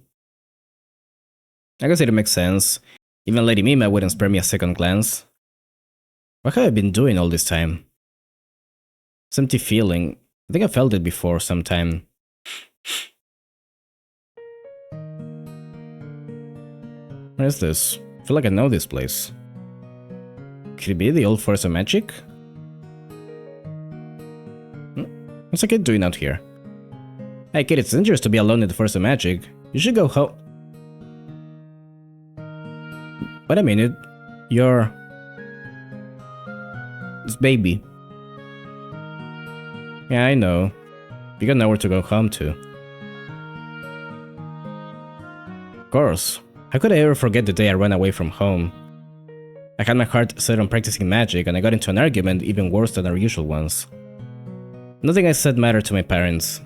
I guess it makes sense. Even Lady Mima wouldn't spare me a second glance. What have I been doing all this time? This empty feeling. I think I felt it before sometime. Where is this? I feel like I know this place. Could it be the old Forest of Magic? What's a kid doing out here? Hey kid, it's dangerous to be alone in the Forest of Magic. You should go home. Wait a minute. You're... This baby. Yeah, I know. You got nowhere to go home to. Of course. How could I ever forget the day I ran away from home? I had my heart set on practicing magic and I got into an argument even worse than our usual ones. Nothing I said mattered to my parents.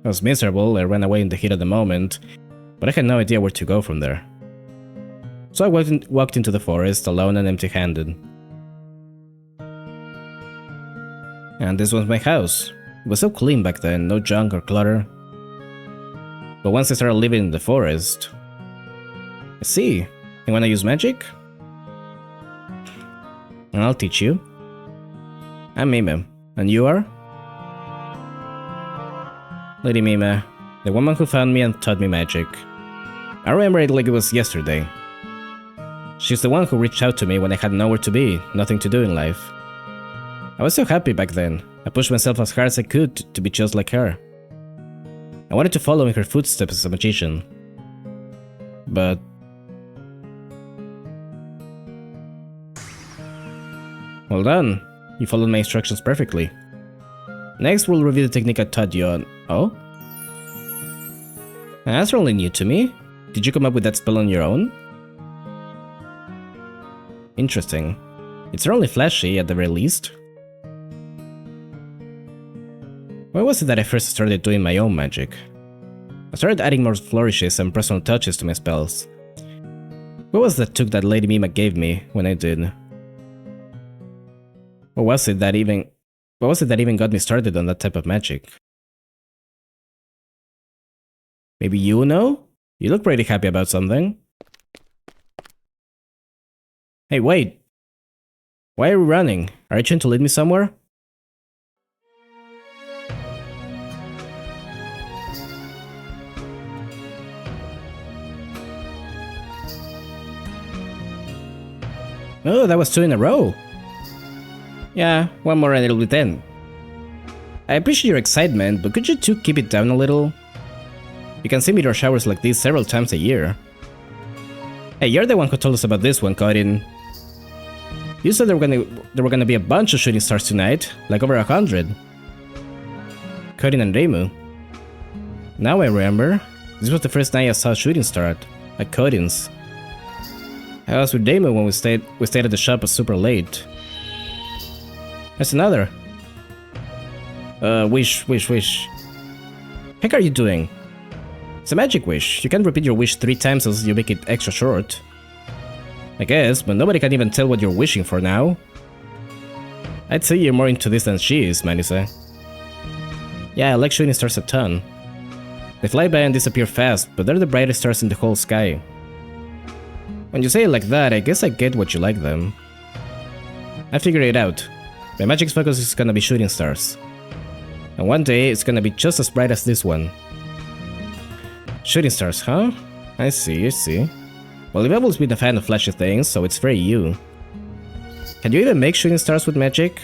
I was miserable, I ran away in the heat of the moment, but I had no idea where to go from there. So I walked into the forest alone and empty-handed. And this was my house. It was so clean back then, no junk or clutter. But once I started living in the forest... I see. You wanna use magic? And I'll teach you. I'm Mima. And you are? Lady Mima, the woman who found me and taught me magic. I remember it like it was yesterday. She's the one who reached out to me when I had nowhere to be, nothing to do in life. I was so happy back then. I pushed myself as hard as I could to be just like her. I wanted to follow in her footsteps as a magician. But... well done. You followed my instructions perfectly. Next, we'll review the technique I taught you on... Oh? That's only new to me. Did you come up with that spell on your own? Interesting. It's only flashy, at the very least. When was it that I first started doing my own magic? I started adding more flourishes and personal touches to my spells. What was that took that Lady Mima gave me when I did? What was it that even got me started on that type of magic? Maybe you know? You look pretty happy about something. Hey, wait! Why are we running? Are you trying to lead me somewhere? Oh, that was 2 in a row! Yeah, one more and it'll be 10. I appreciate your excitement, but could you two keep it down a little? You can see meteor showers like these several times a year. Hey, you're the one who told us about this one, Corin. You said there were gonna be a bunch of shooting stars tonight, like over 100. Codin and Reimu. Now I remember. This was the first night I saw a shooting star at Codin's. I was with Reimu when we stayed at the shop super late. There's another. Wish. Heck are you doing? It's a magic wish. You can't repeat your wish 3 times as you make it extra short. I guess, but nobody can even tell what you're wishing for now. I'd say you're more into this than she is, Manisa. Yeah, I like shooting stars a ton. They fly by and disappear fast, but they're the brightest stars in the whole sky. When you say it like that, I guess I get what you like them. I figured it out. My magic's focus is gonna be shooting stars. And one day, it's gonna be just as bright as this one. Shooting stars, huh? I see. Well, you've always been a fan of flashy things, so it's very you. Can you even make shooting stars with magic?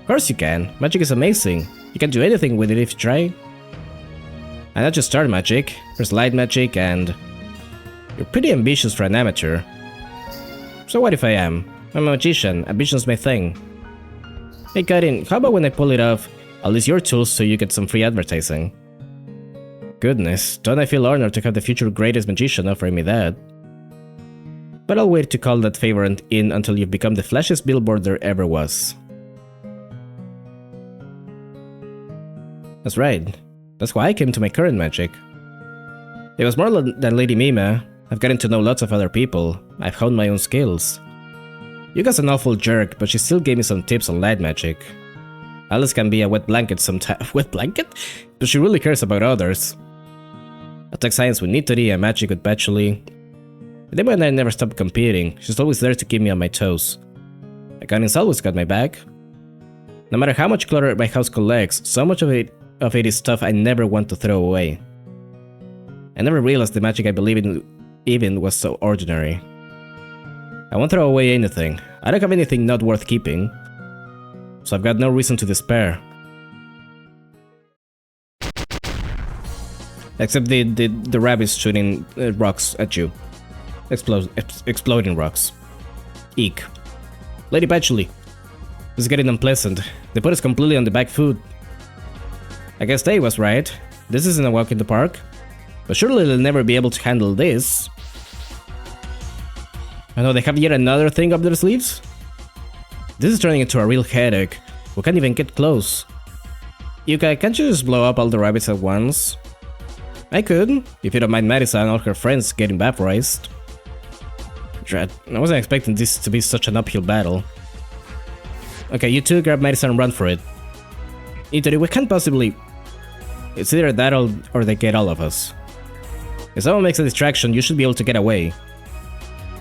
Of course you can. Magic is amazing. You can do anything with it if you try. And not just star magic, there's light magic and... You're pretty ambitious for an amateur. So what if I am? I'm a magician, ambition's my thing. Hey Karin, how about when I pull it off, I'll use your tools so you get some free advertising. Goodness, don't I feel honored to have the future greatest magician offering me that. But I'll wait to call that favor in until you've become the flashiest billboard there ever was. That's right. That's why I came to my current magic. It was more than Lady Mima. I've gotten to know lots of other people. I've honed my own skills. Yuka's an awful jerk, but she still gave me some tips on light magic. Alice can be a wet blanket sometimes. Wet blanket? But she really cares about others. Attack science with Nitori and magic with Patchouli. Demo and I never stopped competing. She's always there to keep me on my toes. Akanin's always got my back. No matter how much clutter my house collects, so much of it is stuff I never want to throw away. I never realized the magic I believe in even was so ordinary. I won't throw away anything. I don't have anything not worth keeping. So I've got no reason to despair. Except the rabbits shooting rocks at you. Exploding rocks. Eek. Lady Patchouli. This is getting unpleasant. They put us completely on the back foot. I guess Tay was right. This isn't a walk in the park. But surely they'll never be able to handle this. I know they have yet another thing up their sleeves? This is turning into a real headache. We can't even get close. Yuka, can't you just blow up all the rabbits at once? I could, if you don't mind Marisa and all her friends getting vaporized. Dread, I wasn't expecting this to be such an uphill battle. Okay, you two grab Marisa and run for it. Itori, we can't possibly... It's either that or they get all of us. If someone makes a distraction, you should be able to get away.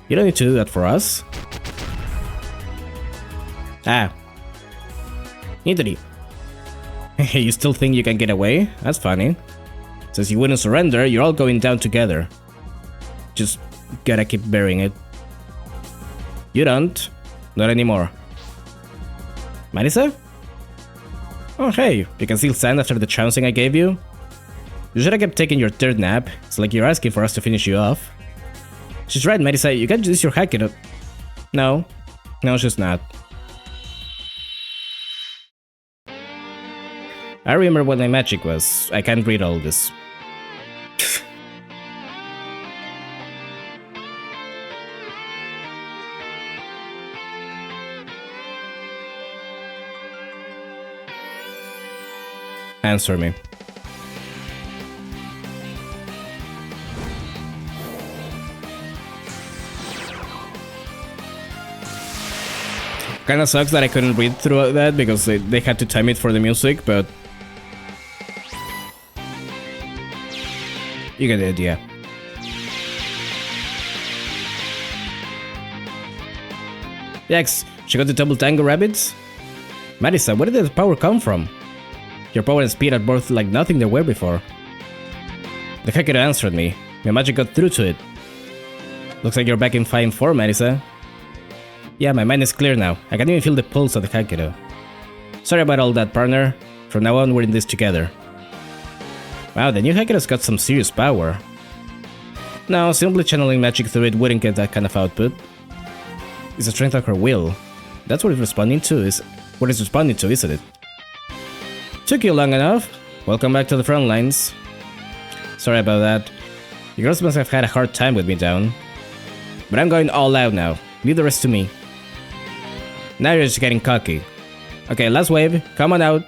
You don't need to do that for us. Ah. Itori. You still think you can get away? That's funny. Since you wouldn't surrender, you're all going down together. Just gotta keep bearing it. You don't. Not anymore. Marisa? Oh hey, you can still stand after the trouncing I gave you? You should have kept taking your third nap. It's like you're asking for us to finish you off. She's right, Marisa, you can't use your Hakido. No. No, she's not. I remember what my magic was. I can't read all this. Answer me. Kinda sucks that I couldn't read through that because they had to time it for the music, but... You get the idea. Yikes, she got the double tango rabbits? Marisa, where did the power come from? Your power and speed are both like nothing they were before. The Hakido answered me. My magic got through to it. Looks like you're back in fine form, Marisa. Yeah, my mind is clear now. I can even feel the pulse of the Hakido. Sorry about all that, partner. From now on, we're in this together. Wow, the new Hakido's got some serious power. No, simply channeling magic through it wouldn't get that kind of output. It's the strength of her will. That's what it's responding to, isn't it? Took you long enough. Welcome back to the front lines. Sorry about that. You girls must have had a hard time with me down. But I'm going all out now. Leave the rest to me. Now you're just getting cocky. Okay, last wave. Come on out.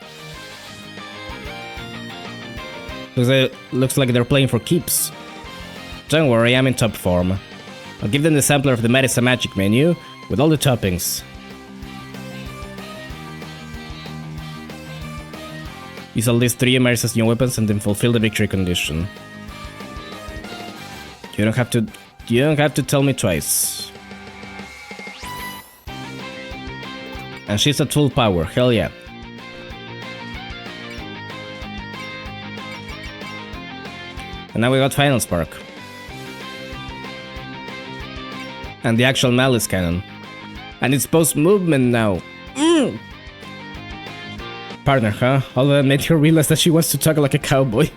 Looks like they're playing for keeps. Don't worry, I'm in top form. I'll give them the sampler of the Medicine Magic menu with all the toppings. Use at least 3 Emeris's new weapons and then fulfill the victory condition. You don't have to tell me twice. And she's at full power, hell yeah. And now we got Final Spark. And the actual Malice Cannon. And it's post-movement now. Partner, huh? All that made her realize that she wants to talk like a cowboy.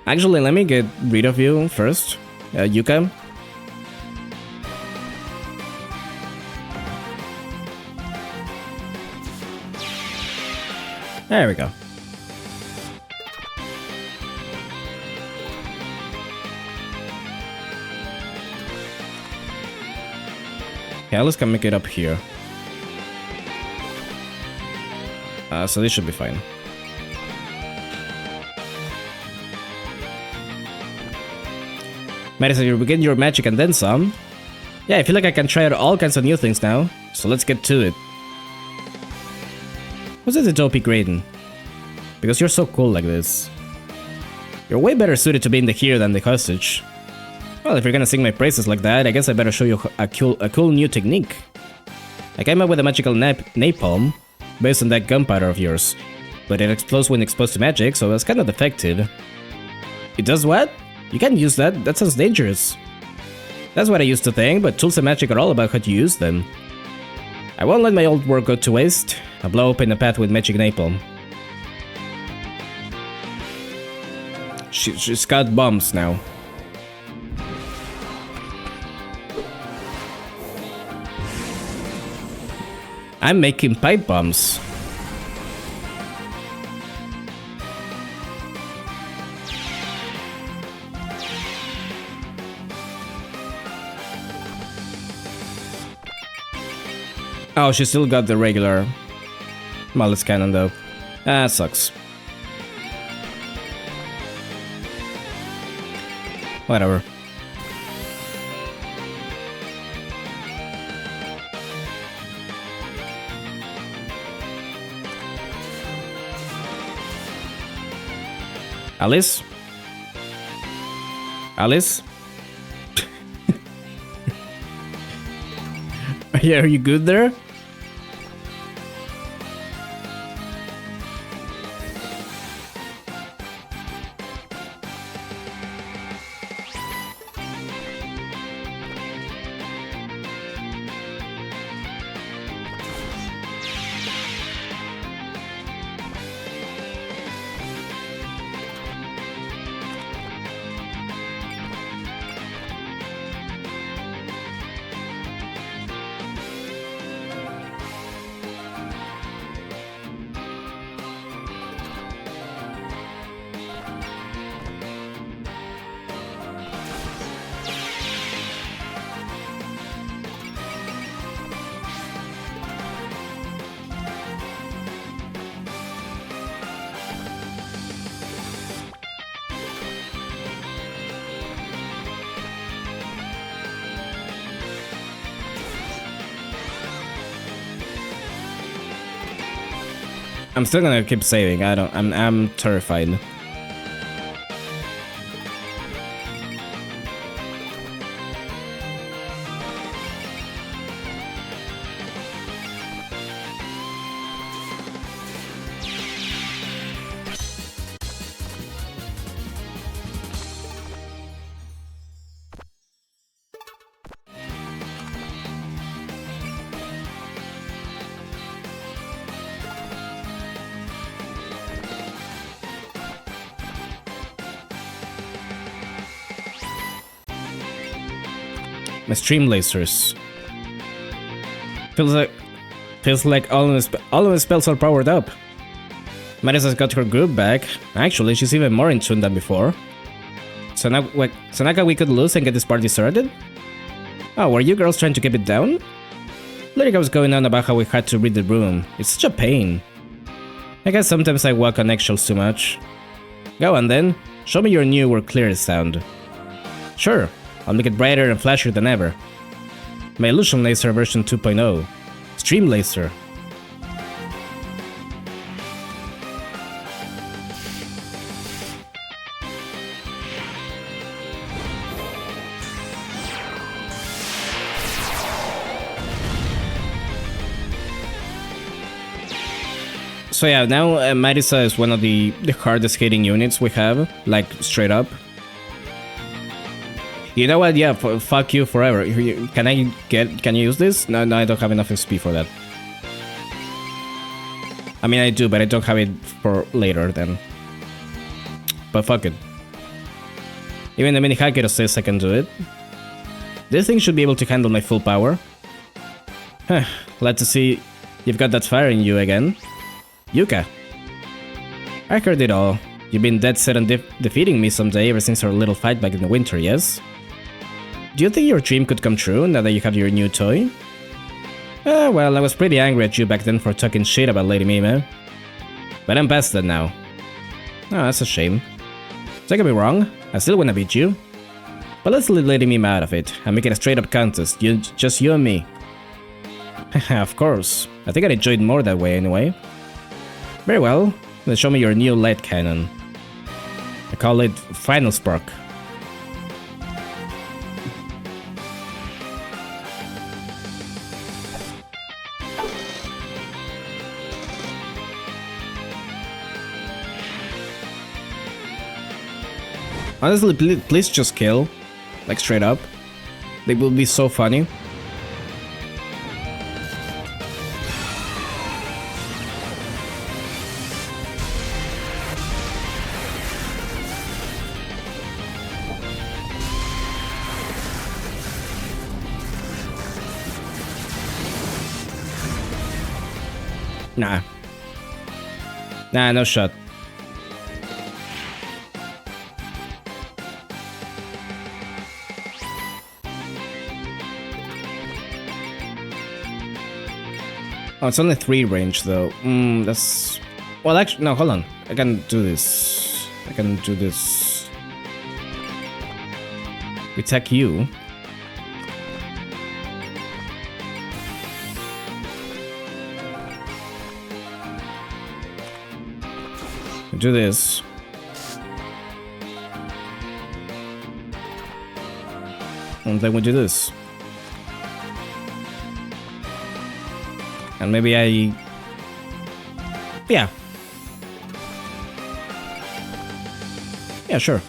Actually, let me get rid of you first. Yuka. There we go. Yeah, let's come make it up here. So this should be fine. Maiden said you begin your magic and then some. Yeah, I feel like I can try out all kinds of new things now, so let's get to it. What's it the OP grading? Because you're so cool like this. You're way better suited to being the hero than the hostage. Well, if you're gonna sing my praises like that, I guess I better show you a cool new technique. I came up with a magical napalm, based on that gunpowder of yours. But it explodes when exposed to magic, so it's kind of effective. It does what? You can't use that, that sounds dangerous. That's what I used to think, but tools and magic are all about how to use them. I won't let my old work go to waste. I'll blow open a path with magic napalm. She's got bombs now. I'm making pipe bombs. Oh, she still got the regular Malice Cannon though. Ah, sucks. Whatever. Alice? Alice? Yeah, are you good there? I'm still gonna keep saving. I'm terrified. My stream lasers. Feels like all of the spells are powered up. Marisa's got her groove back. Actually, she's even more in tune than before. So now, we could lose and get this party started? Oh, were you girls trying to keep it down? Lyrica was going on about how we had to read the room. It's such a pain. I guess sometimes I walk on eggshells too much. Go on then, show me your new or clear sound. Sure, I'll make it brighter and flashier than ever. My Illusion Laser version 2.0. Stream Laser. So yeah, now Marisa is one of the hardest hitting units we have, like straight up. You know what? Yeah, fuck you forever. Can you use this? No, I don't have enough XP for that. I mean, I do, but I don't have it for later then. But fuck it. Even the mini Hakero says I can do it. This thing should be able to handle my full power. Huh, glad to see you've got that fire in you again. Yuka. I heard it all. You've been dead set on defeating me someday ever since our little fight back in the winter, yes? Do you think your dream could come true now that you have your new toy? Well, I was pretty angry at you back then for talking shit about Lady Mime. But I'm past that now. Oh, that's a shame. Don't get me wrong, I still wanna beat you. But let's leave Lady Mime out of it and make it a straight up contest, just you and me. Of course, I think I'd enjoy it more that way anyway. Very well, then show me your new light cannon. I call it Final Spark. Honestly, please just kill. Like straight up. They will be so funny. Nah, no shot. Oh, it's only 3 range though. That's... Well, actually, no, hold on. I can do this. We attack you. Do this. And then we do this. And maybe yeah. Yeah, sure.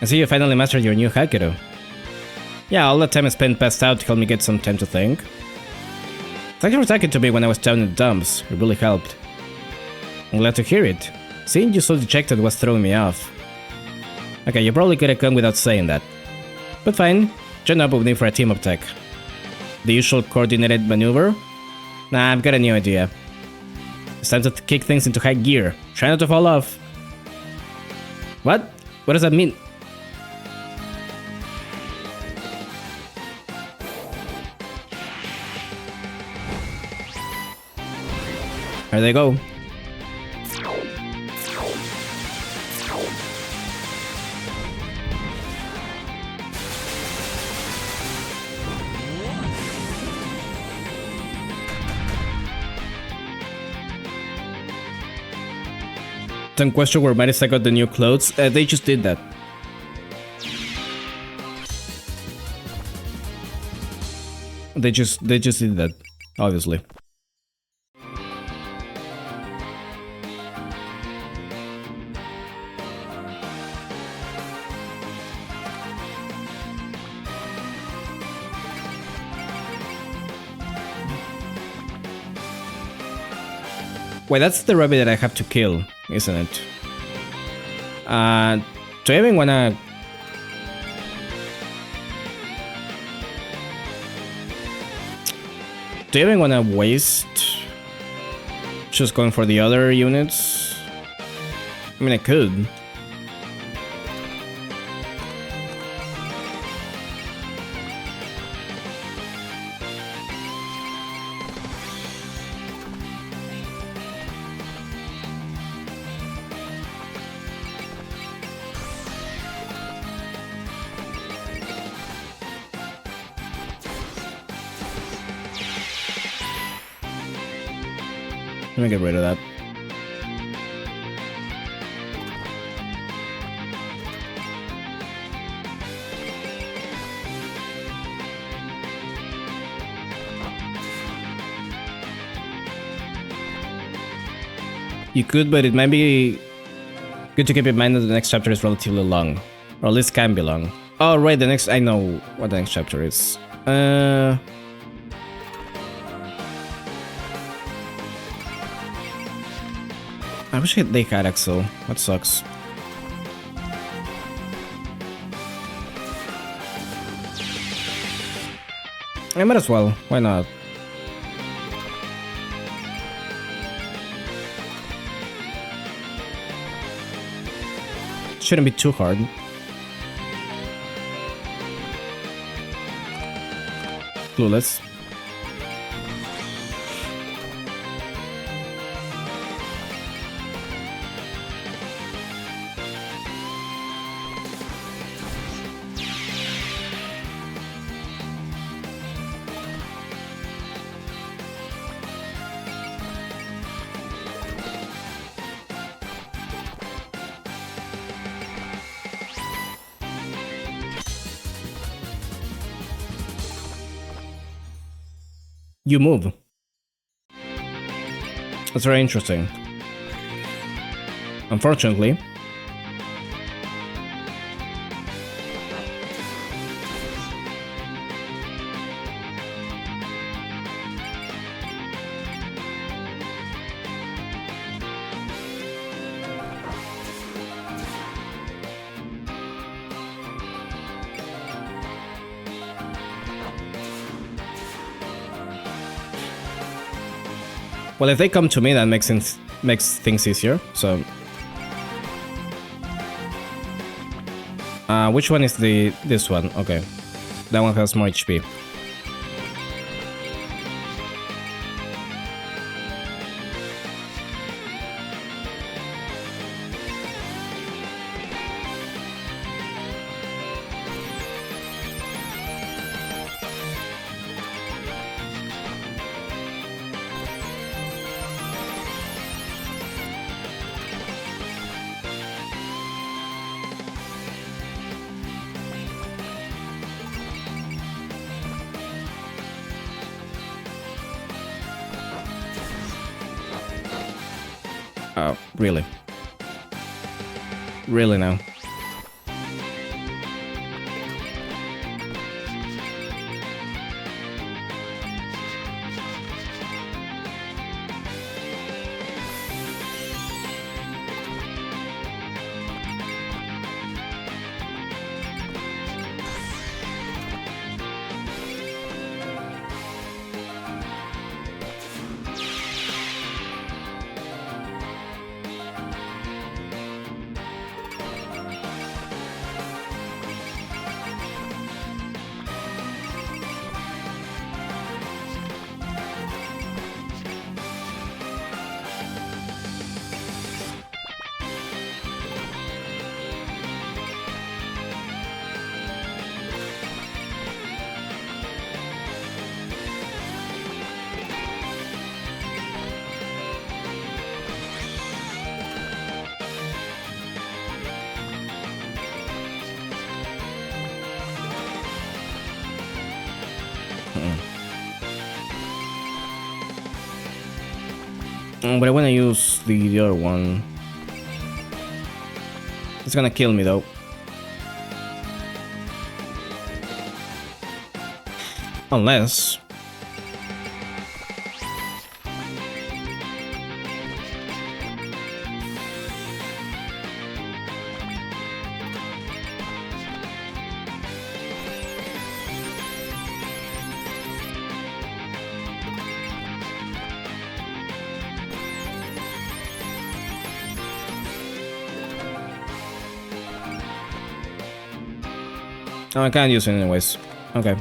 I see you finally mastered your new Hakero. Yeah, all that time I spent passed out helped me get some time to think. Thank you for talking to me when I was down in the dumps, it really helped. I'm glad to hear it. Seeing you so dejected was throwing me off. Okay, you probably could have come without saying that. But fine, join up with me for a team attack. The usual coordinated maneuver? Nah, I've got a new idea. It's time to kick things into high gear. Try not to fall off. What? What does that mean? There they go. Don't question where Marisa got the new clothes. They just did that. They just did that, obviously. Wait, that's the rabbit that I have to kill, isn't it? Do I even wanna... Do you even want to waste just going for the other units? I mean, I could. Let me get rid of that. You could, but it might be good to keep in mind that the next chapter is relatively long. Or at least can be long. Oh, right, the next... I know what the next chapter is. I wish they had Axel. That sucks. I might as well. Why not? Shouldn't be too hard. Clueless. You move. That's very interesting. Unfortunately, well, if they come to me, that makes things easier. So, which one is this one? Okay, that one has more HP. Really? Really now? But I want to use the other one. It's gonna kill me though. Unless... Oh, I can't use it anyways. Okay.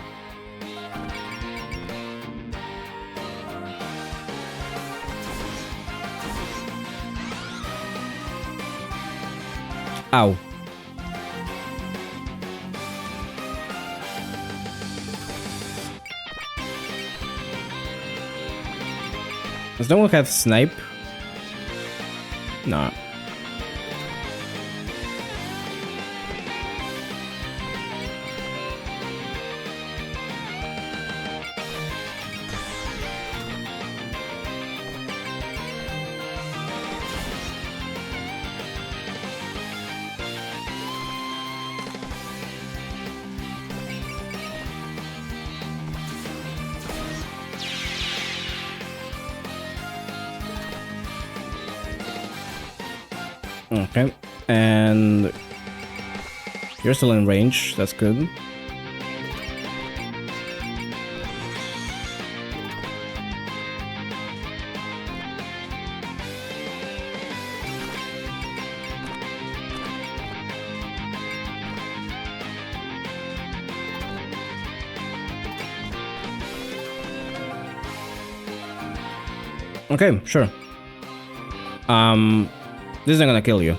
Ow. Does no one have snipe? No. Okay, and you're still in range, that's good. Okay, sure. This isn't gonna kill you.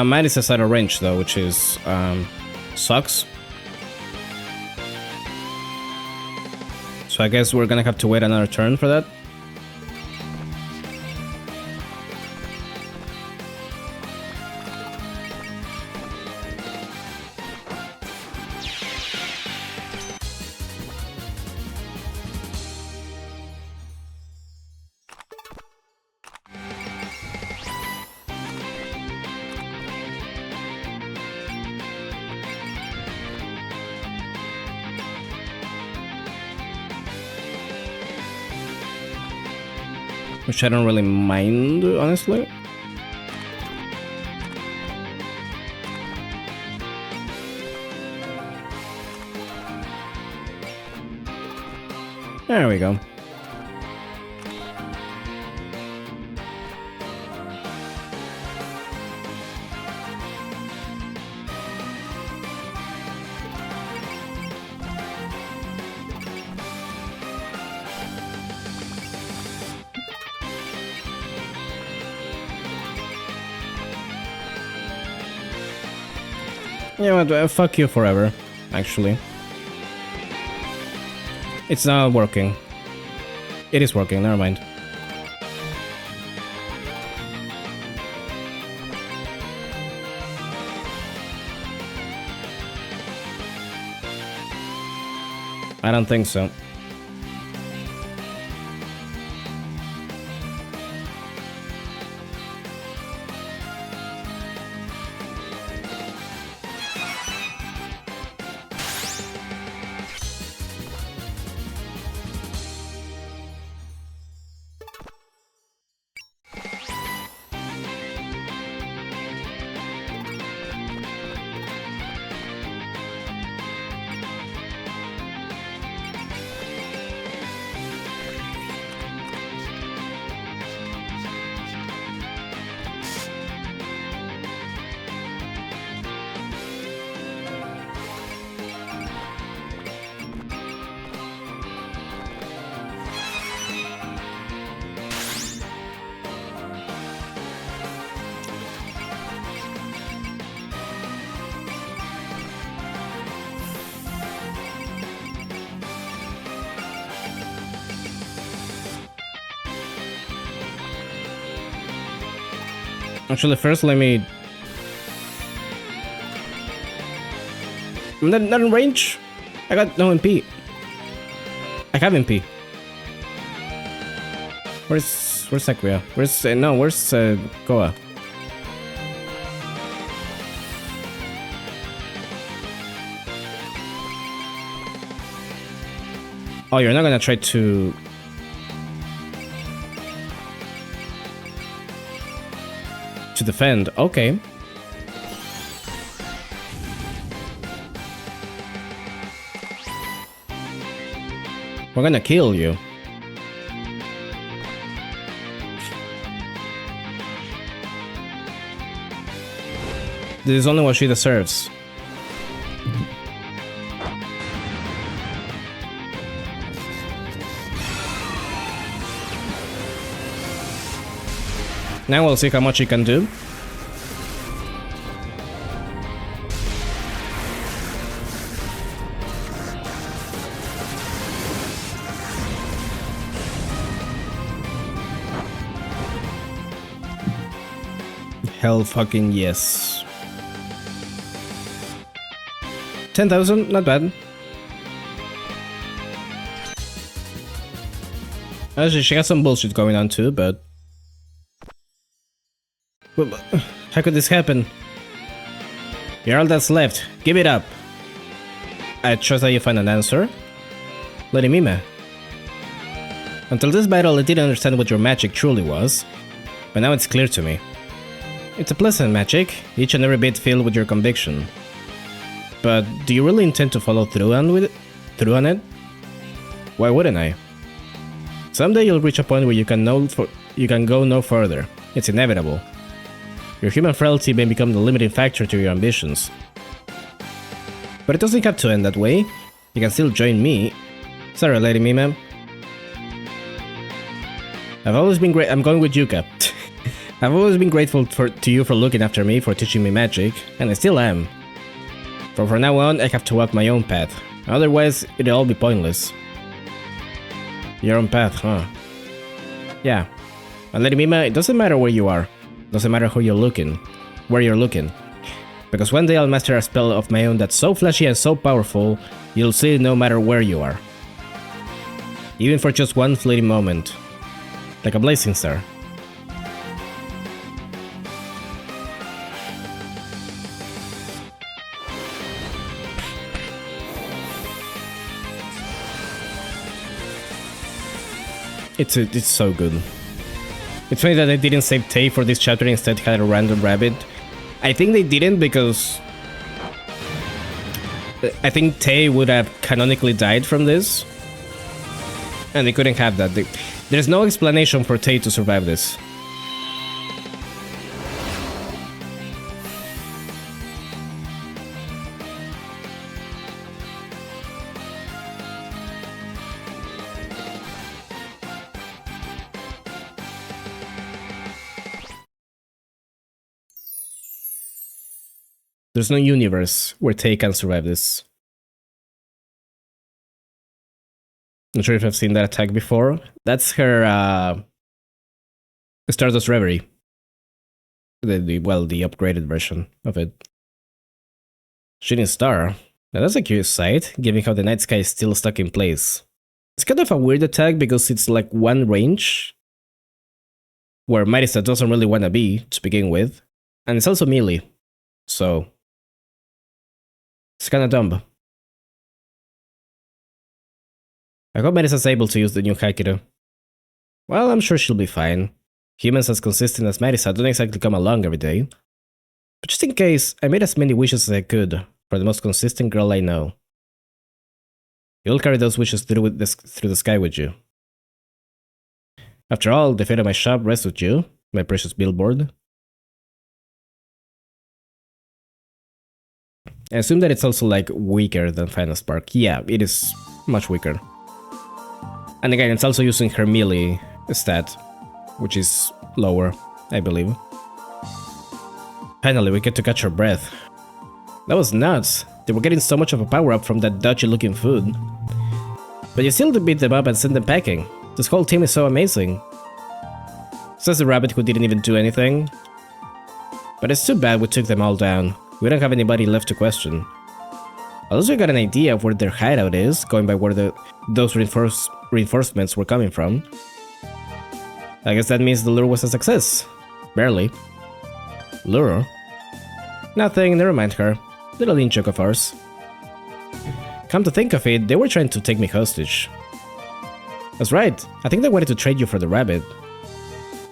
Mine is outside of range though, which is sucks. So I guess we're gonna have to wait another turn for that. Which I don't really mind, honestly. There we go. You know what, fuck you forever, actually. It's not working. It is working, never mind. I don't think so. Actually, first let me... I'm not in range. I got no MP. I have MP. Where's Sakuya? Where's Goa? Oh, you're not gonna try to... to defend. Okay. We're gonna kill you. This is only what she deserves. Now we'll see how much he can do. Hell fucking yes. 10,000, not bad. Actually, she has some bullshit going on too, but... How could this happen? You're all that's left. Give it up. I trust that you find an answer. Lady Mime. Until this battle, I didn't understand what your magic truly was, but now it's clear to me. It's a pleasant magic, each and every bit filled with your conviction. But do you really intend to follow through on it? Why wouldn't I? Someday you'll reach a point where you can go no further. It's inevitable. Your human frailty may become the limiting factor to your ambitions. But it doesn't have to end that way. You can still join me. Sorry, Lady Mime. I've always been great. I'm going with Yuka. I've always been grateful to you for looking after me, for teaching me magic, and I still am. From now on, I have to walk my own path. Otherwise, it'll all be pointless. Your own path, huh? Yeah. And Lady Mime, it doesn't matter where you are. Doesn't matter where you're looking. Because one day I'll master a spell of my own that's so flashy and so powerful, you'll see it no matter where you are. Even for just one fleeting moment. Like a blazing star. It's so good. It's funny that they didn't save Tay for this chapter, instead had a random rabbit. I think they didn't because... I think Tay would have canonically died from this. And they couldn't have that. There's no explanation for Tay to survive this. There's no universe where Tay can survive this. Not sure if I've seen that attack before. That's her Stardust Reverie. The upgraded version of it. Shooting Star. Now that's a curious sight, given how the night sky is still stuck in place. It's kind of a weird attack because it's like one range, where Marisa doesn't really want to be to begin with, and it's also melee, so it's kind of dumb. I hope Marisa's able to use the new Hakiru. Well, I'm sure she'll be fine. Humans as consistent as Marisa don't exactly come along every day. But just in case, I made as many wishes as I could for the most consistent girl I know. You'll carry those wishes through the sky with you. After all, the fate of my shop rests with you, my precious billboard. I assume that it's also like weaker than Final Spark. Yeah, it is much weaker. And again, it's also using her melee stat, which is lower, I believe. Finally, we get to catch our breath. That was nuts. They were getting so much of a power up from that dodgy looking food. But you still beat them up and send them packing. This whole team is so amazing. Says the rabbit who didn't even do anything. But it's too bad we took them all down. We don't have anybody left to question. Unless we got an idea of where their hideout is, going by where those reinforcements were coming from. I guess that means the lure was a success. Barely. Lure? Nothing, never mind her. Little in-joke of ours. Come to think of it, they were trying to take me hostage. That's right, I think they wanted to trade you for the rabbit.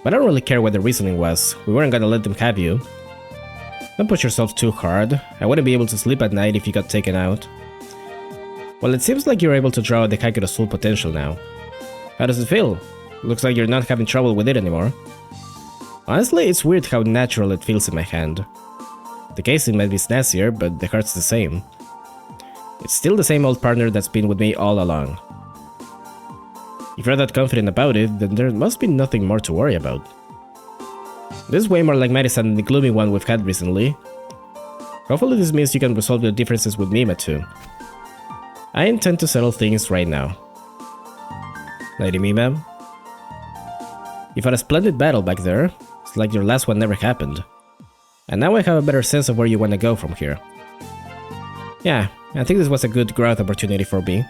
But I don't really care what the reasoning was, we weren't gonna let them have you. Don't push yourself too hard, I wouldn't be able to sleep at night if you got taken out. Well, it seems like you're able to draw the Kakero's full potential now. How does it feel? Looks like you're not having trouble with it anymore. Honestly, it's weird how natural it feels in my hand. The casing might be snazzier, but the heart's the same. It's still the same old partner that's been with me all along. If you're that confident about it, then there must be nothing more to worry about. This is way more like Maiden than the gloomy one we've had recently. Hopefully this means you can resolve your differences with Mima too. I intend to settle things right now. Lady Mima, you've had a splendid battle back there. It's like your last one never happened. And now I have a better sense of where you want to go from here. Yeah, I think this was a good growth opportunity for me.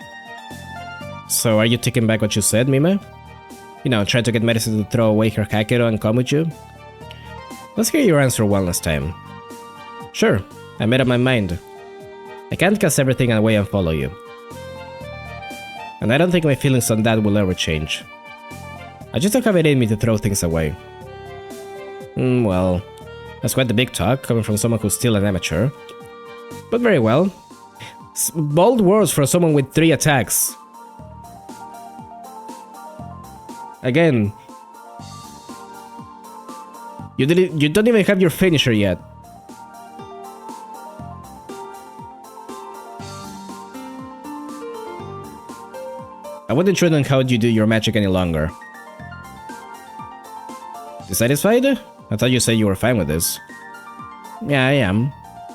So are you taking back what you said, Mima? You know, trying to get Medicine to throw away her Kakero and come with you? Let's hear your answer one last time. Sure, I made up my mind. I can't cast everything away and follow you. And I don't think my feelings on that will ever change. I just don't have it in me to throw things away. Well, that's quite the big talk, coming from someone who's still an amateur. But very well. Bold words for someone with 3 attacks. Again. You don't even have your finisher yet. I wouldn't intrude on how you do your magic any longer. You satisfied? I thought you said you were fine with this. Yeah, I am.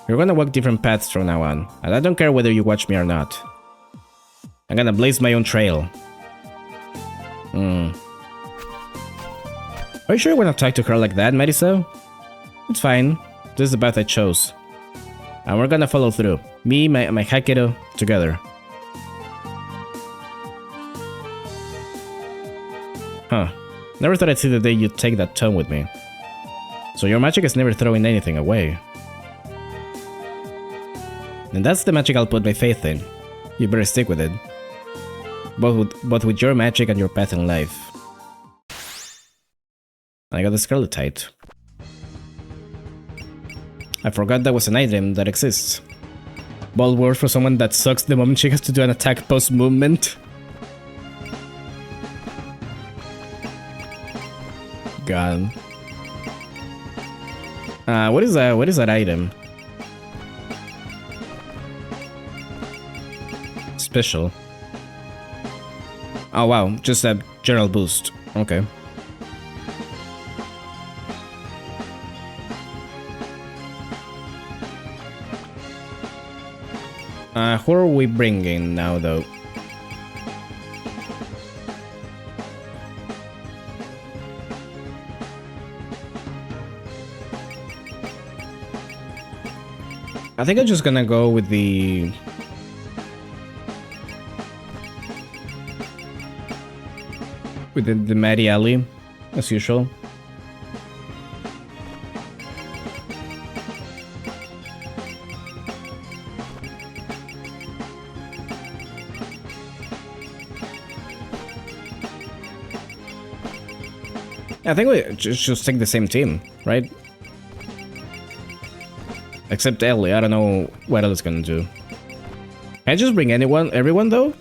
You're gonna walk different paths from now on, and I don't care whether you watch me or not. I'm gonna blaze my own trail. Are you sure you wanna talk to her like that, Mariso? It's fine. This is the path I chose. And we're gonna follow through. Me, my Hakero, together. Huh. Never thought I'd see the day you'd take that tone with me. So your magic is never throwing anything away. And that's the magic I'll put my faith in. You better stick with it. Both with your magic and your path in life. I got the Skeletite. I forgot that was an item that exists. Bold word for someone that sucks the moment she has to do an attack post-movement. God. What is that? What is that item? Special. Oh wow, just a general boost. Okay. Who are we bringing now, though? I think I'm just gonna go with the... the Maddie Alley, as usual. I think we just take the same team, right? Except Ellie, I don't know what Ellie's gonna do. Can I just bring everyone though?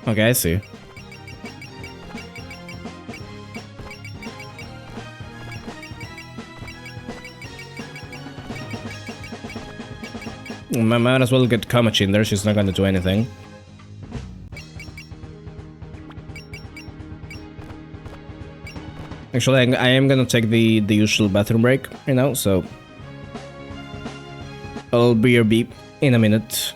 Okay, I see. Might as well get Kamachi in there, she's not gonna do anything. Actually, I am gonna take the usual bathroom break right now, so I'll be your beep in a minute.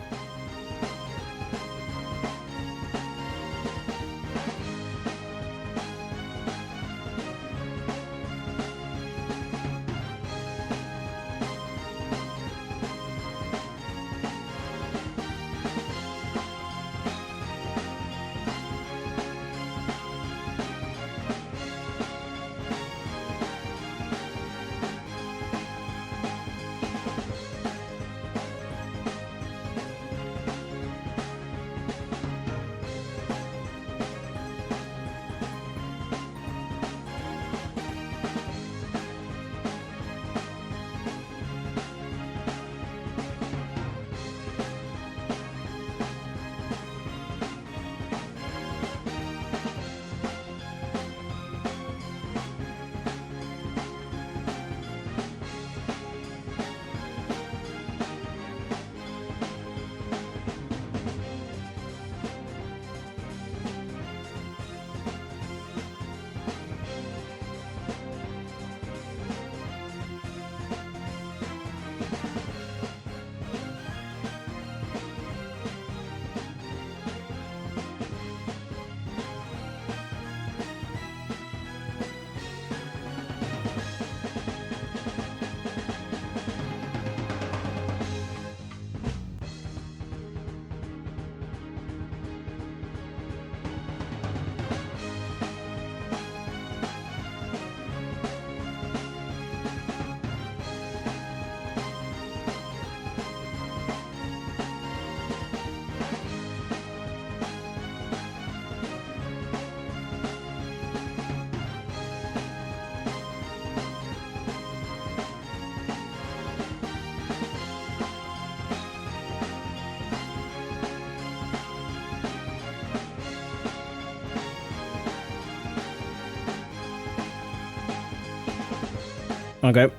Okay.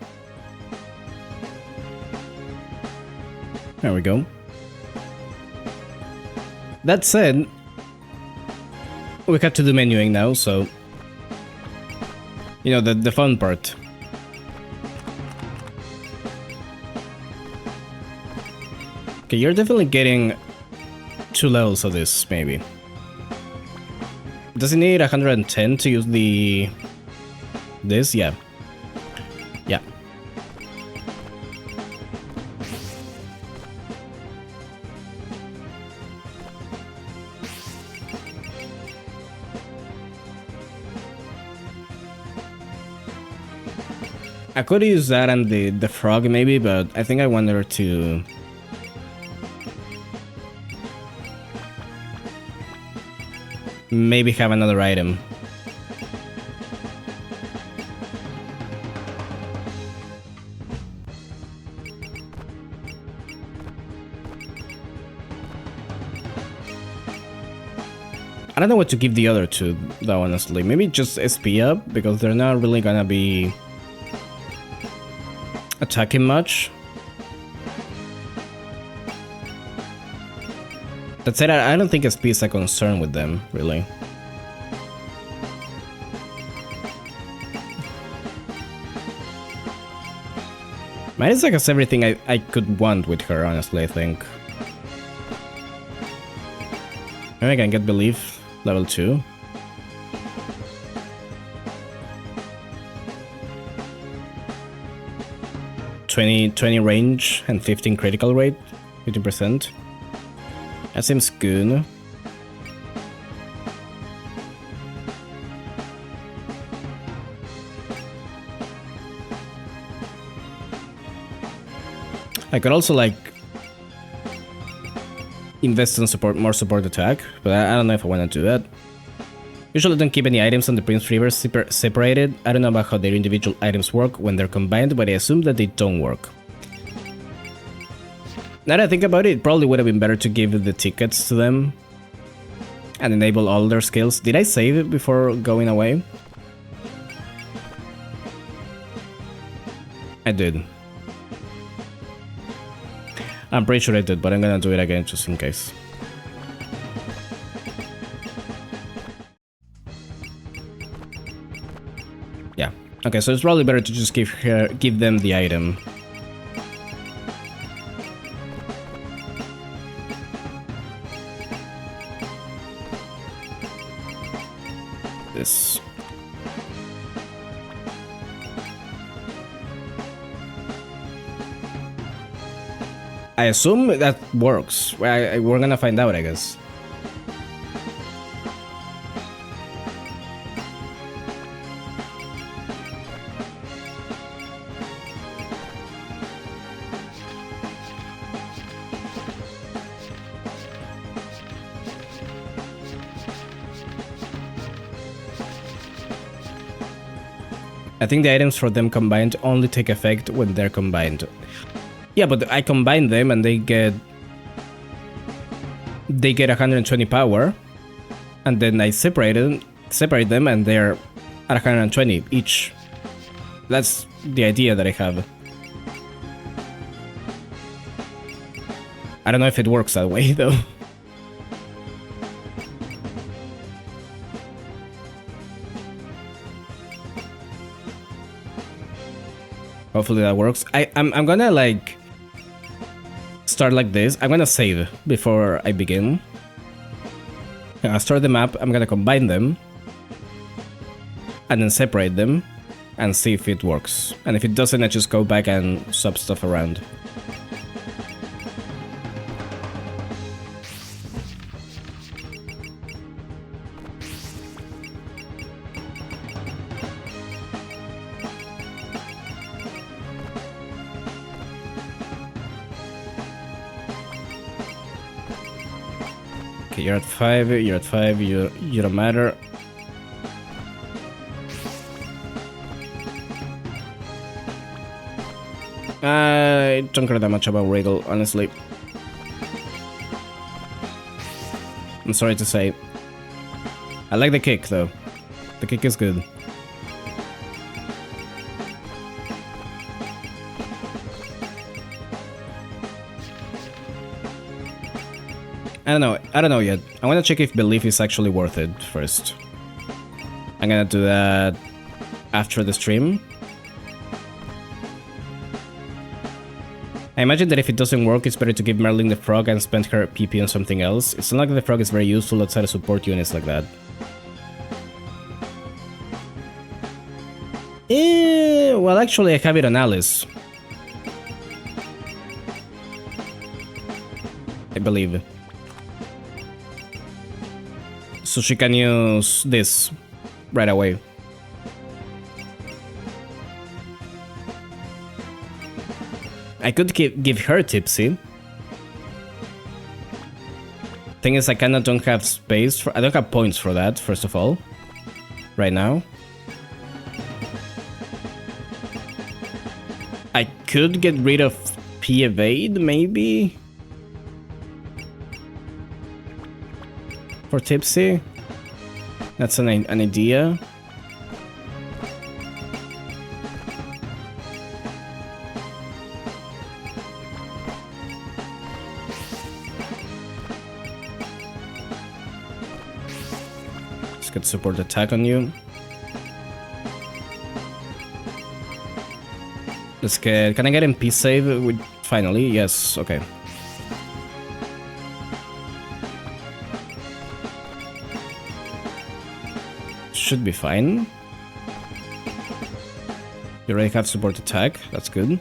There we go. That said, we got to do menuing now, so... You know, the fun part. Okay, you're definitely getting 2 levels of this, maybe. Does it need 110 to use the... this? Yeah. Yeah. I could use that and the frog maybe, but I think I want her to... maybe have another item. I don't know what to give the other two, though, honestly. Maybe just SP up, because they're not really gonna be attacking much. That said, I don't think SP is a concern with them, really. Maiden like has everything I could want with her, honestly, I think. Maybe I can get Belief, level 2. $20 range and 15 critical rate, 50%. That seems good. I could also like invest in more support attack, but I don't know if I want to do that. Usually don't keep any items on the Prince River separated. I don't know about how their individual items work when they're combined, but I assume that they don't work. Now that I think about it, it probably would have been better to give the tickets to them and enable all their skills. Did I save it before going away? I did. I'm pretty sure I did, but I'm gonna do it again just in case. Yeah. Okay, so it's probably better to just give them the item. This. I assume that works. We're gonna find out, I guess. I think the items for them combined only take effect when they're combined. Yeah, but I combine them and they get 120 power, and then I separate them and they're at 120 each. That's the idea that I have. I don't know if it works that way though. Hopefully that works. I'm gonna like start like this. I'm gonna save before I begin. I'll start the map, I'm gonna combine them and then separate them and see if it works. And if it doesn't, I just go back and swap stuff around. Okay, you're at 5, you don't matter. I don't care that much about Regal, honestly. I'm sorry to say. I like the kick, though. The kick is good. I don't know yet. I want to check if belief is actually worth it first. I'm gonna do that after the stream. I imagine that if it doesn't work, it's better to give Merlin the frog and spend her PP on something else. It's not like the frog is very useful outside of support units like that. Well, actually, I have it on Alice. I believe. So she can use this right away. I could give her Tipsy. Thing is, I kinda don't have space for. I don't have points for that, first of all. Right now. I could get rid of P evade, maybe? For Tipsy? That's an idea. Let's get support attack on you. Let's get... Can I get MP save with... Finally? Yes, okay. Should be fine. You already have support attack, that's good.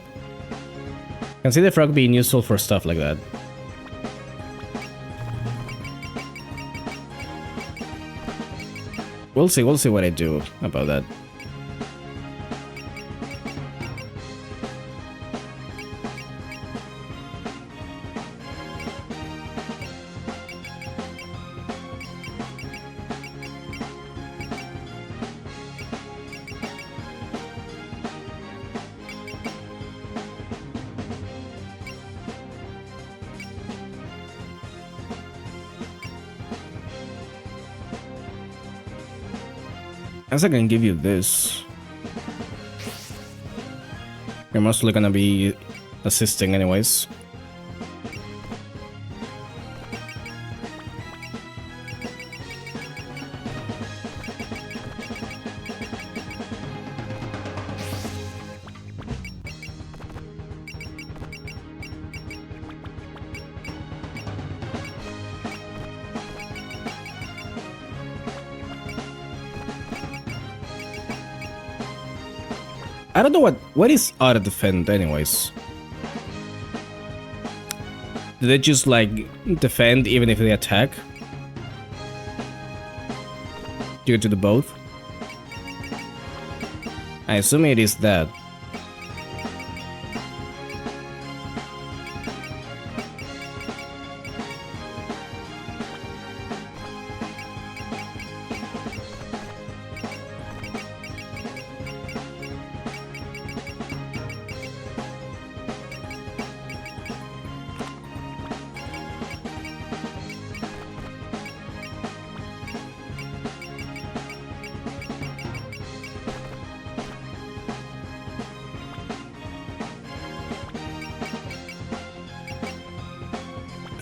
Can see the frog being useful for stuff like that. We'll see what I do about that. As I can give you this. You're mostly gonna be assisting anyways. I don't know what is auto defend anyways. Do they just like defend even if they attack? Do you do the both? I assume it is that.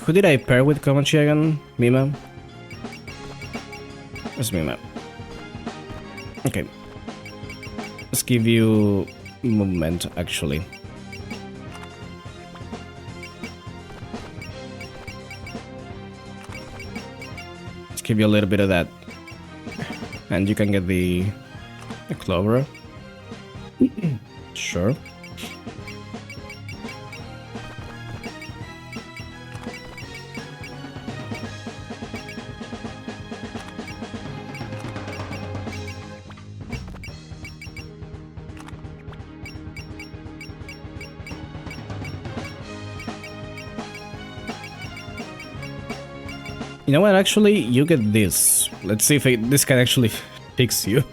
Who did I pair with Comanche again? Mima? Where's Mima? Okay. Let's give you movement, actually. Let's give you a little bit of that. And you can get the clover. Sure. You know what, actually, you get this. Let's see if this can actually fix you.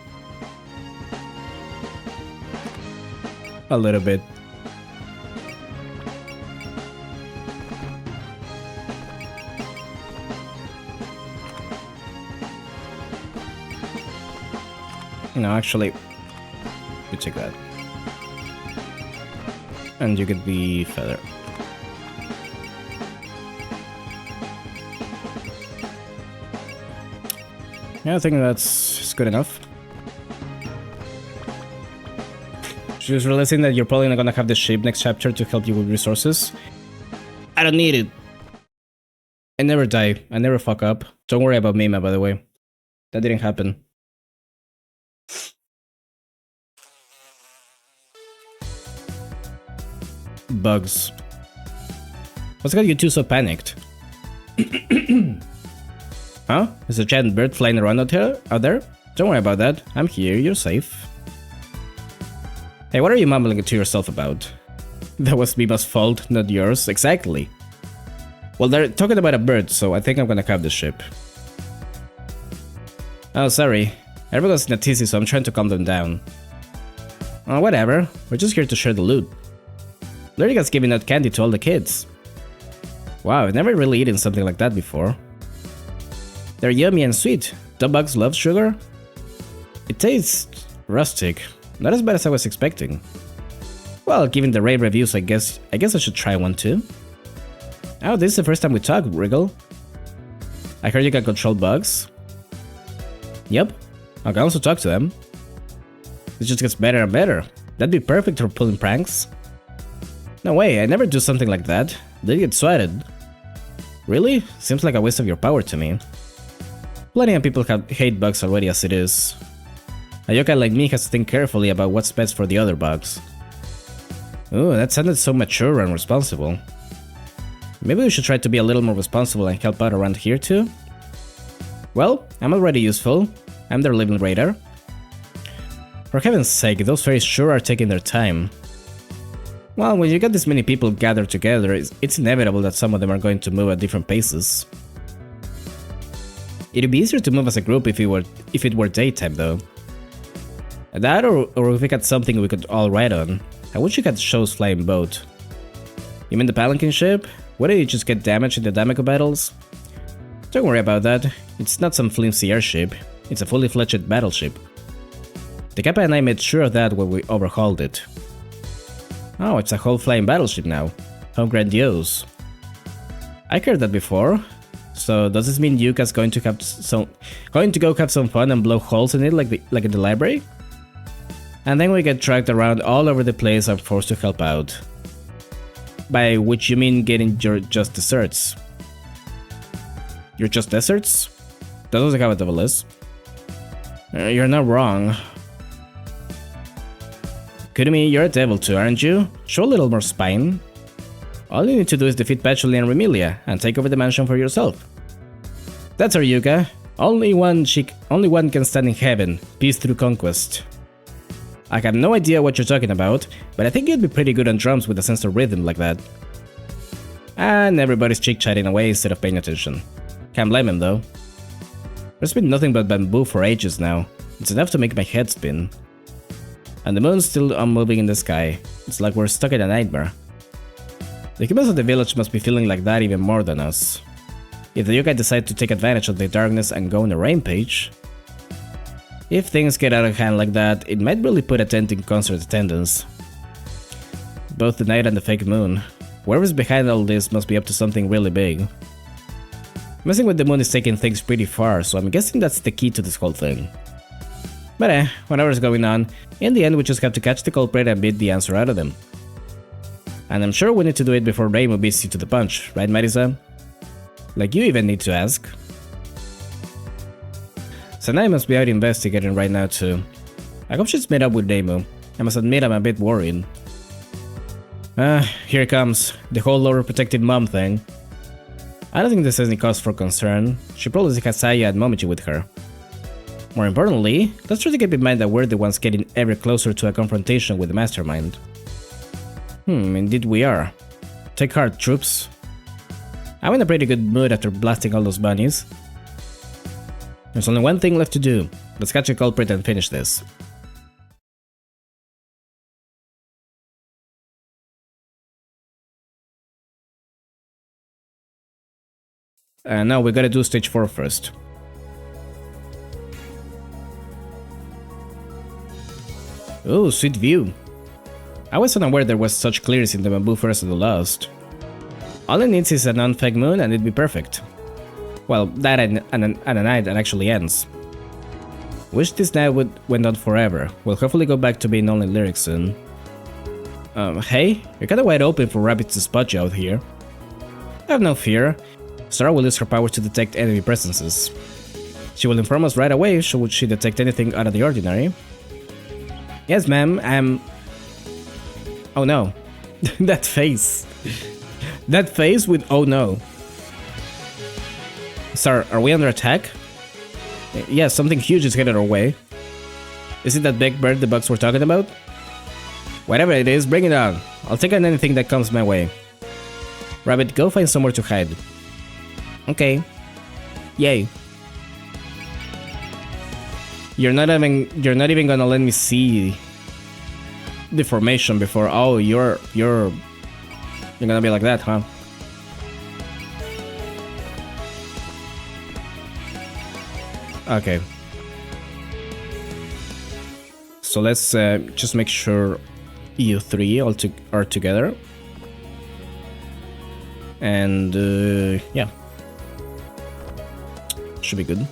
A little bit. No, actually, you take that. And you get the feather. Yeah, I think that's good enough. Just realizing that you're probably not gonna have the ship next chapter to help you with resources. I don't need it. I never die. I never fuck up. Don't worry about Mima, by the way. That didn't happen. Bugs. What's got you two so panicked? Huh? Is a giant bird flying around out there? Don't worry about that. I'm here, you're safe. Hey, what are you mumbling to yourself about? That was Mima's fault, not yours. Exactly. Well, they're talking about a bird, so I think I'm gonna have the ship. Oh, sorry. Everyone's in a tizzy, so I'm trying to calm them down. Oh, whatever. We're just here to share the loot. Lyrica's giving out candy to all the kids. Wow, I've never really eaten something like that before. They're yummy and sweet. The bugs love sugar. It tastes rustic. Not as bad as I was expecting. Well, given the rave reviews, I guess I should try one too. Oh, this is the first time we talk, Wriggle. I heard you can control bugs. Yep, I can also talk to them. It just gets better and better. That'd be perfect for pulling pranks. No way, I never do something like that. They get swatted. Really? Seems like a waste of your power to me. Plenty of people hate bugs already as it is. A yokai like me has to think carefully about what's best for the other bugs. Ooh, that sounded so mature and responsible. Maybe we should try to be a little more responsible and help out around here too? Well, I'm already useful. I'm their living radar. For heaven's sake, those fairies sure are taking their time. Well, when you get this many people gathered together, it's inevitable that some of them are going to move at different paces. It'd be easier to move as a group if it were daytime though. That or if we had something we could all ride on. I wish you had Shou's flying boat. You mean the palanquin ship? Wouldn't it just get damaged in the Damako battles? Don't worry about that. It's not some flimsy airship. It's a fully fledged battleship. The Kappa and I made sure of that when we overhauled it. Oh, it's a whole flying battleship now. How grandiose. I heard that before. So does this mean Yuka's going to go have some fun and blow holes in it like in the library? And then we get dragged around all over the place and forced to help out. By which you mean getting your just desserts. Your just desserts? That doesn't have a double S. You're not wrong. Kurumi, you're a devil too, aren't you? Show a little more spine. All you need to do is defeat Patchouli and Remilia and take over the mansion for yourself. That's our Yuka. Only one can stand in heaven. Peace through conquest. I have no idea what you're talking about, but I think you'd be pretty good on drums with a sense of rhythm like that. And everybody's chit-chatting away instead of paying attention. Can't blame him though. There's been nothing but bamboo for ages now. It's enough to make my head spin. And the moon's still unmoving in the sky. It's like we're stuck in a nightmare. The humans of the village must be feeling like that even more than us. If the yokai decide to take advantage of the darkness and go on a rampage... If things get out of hand like that, it might really put a dent in concert attendance. Both the night and the fake moon. Whoever's behind all this must be up to something really big. Messing with the moon is taking things pretty far, so I'm guessing that's the key to this whole thing. But whatever's going on, in the end we just have to catch the culprit and beat the answer out of them. And I'm sure we need to do it before Reimu beats you to the punch, right Marisa? Like you even need to ask. Sanai must be out investigating right now too. I hope she's made up with Reimu. I must admit I'm a bit worried. Here it comes. The whole overprotected mom thing. I don't think there's any cause for concern. She probably has Saya and Momiji with her. More importantly, let's try to keep in mind that we're the ones getting ever closer to a confrontation with the mastermind. Indeed we are. Take heart, troops. I'm in a pretty good mood after blasting all those bunnies. There's only one thing left to do. Let's catch a culprit and finish this. Now we gotta do stage 4 first. Ooh, sweet view. I was unaware there was such clearness in the bamboo forest of the Lost. All it needs is a non-fake moon and it'd be perfect. Well, that and a night that actually ends. Wish this night went on forever. We'll hopefully go back to being only lyrics soon. Hey, you're kinda wide open for rabbits to spot you out here. Have no fear. Sora will use her powers to detect enemy presences. She will inform us right away should she detect anything out of the ordinary. Yes, ma'am, Oh no. That face. That face with oh no. Sir, are we under attack? Yes, something huge is headed our way. Is it that big bird the bugs were talking about? Whatever it is, bring it on. I'll take on anything that comes my way. Rabbit, go find somewhere to hide. Okay. Yay. You're not even gonna let me see the formation before. Oh, you're gonna be like that, huh? Okay. So let's just make sure you three are together. And yeah. Should be good.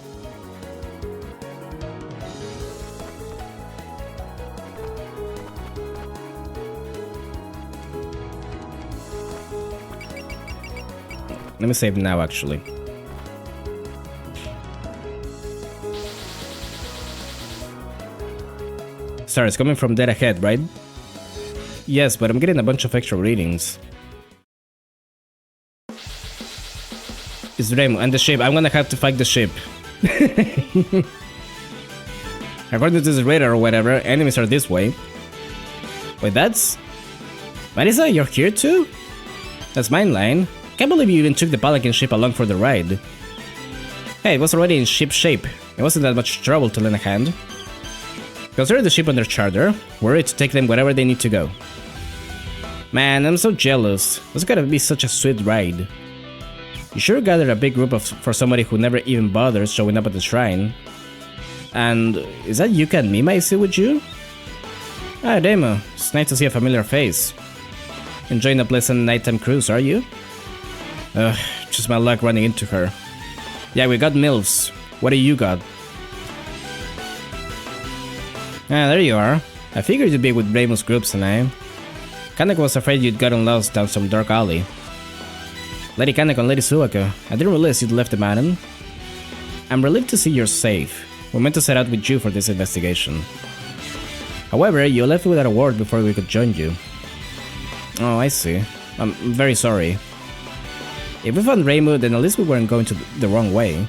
Let me save now, actually. Sorry, it's coming from dead ahead, right? Yes, but I'm getting a bunch of extra readings. It's Remo and the ship. I'm gonna have to fight the ship. According to this radar or whatever, enemies are this way. Wait, that's... Marisa, you're here too? That's mine line. Can't believe you even took the Pelican ship along for the ride. Hey, it was already in ship shape. It wasn't that much trouble to lend a hand. Consider the ship under charter. We're ready to take them wherever they need to go. Man, I'm so jealous. It's gotta be such a sweet ride. You sure gathered a big group for somebody who never even bothers showing up at the shrine. And is that Yuka and Mima I see with you? Ah, Demo. It's nice to see a familiar face. Enjoying a pleasant nighttime cruise, are you? Ugh, just my luck running into her. Yeah, we got MILFs. What do you got? Ah, there you are. I figured you'd be with Remus groups tonight. Kaneko was afraid you'd gotten lost down some dark alley. Lady Kaneko and Lady Suwako, I didn't realize you'd left the mountain. I'm relieved to see you're safe. We meant to set out with you for this investigation. However, you left without a word before we could join you. Oh, I see. I'm very sorry. If we found Reimu, then at least we weren't going the wrong way.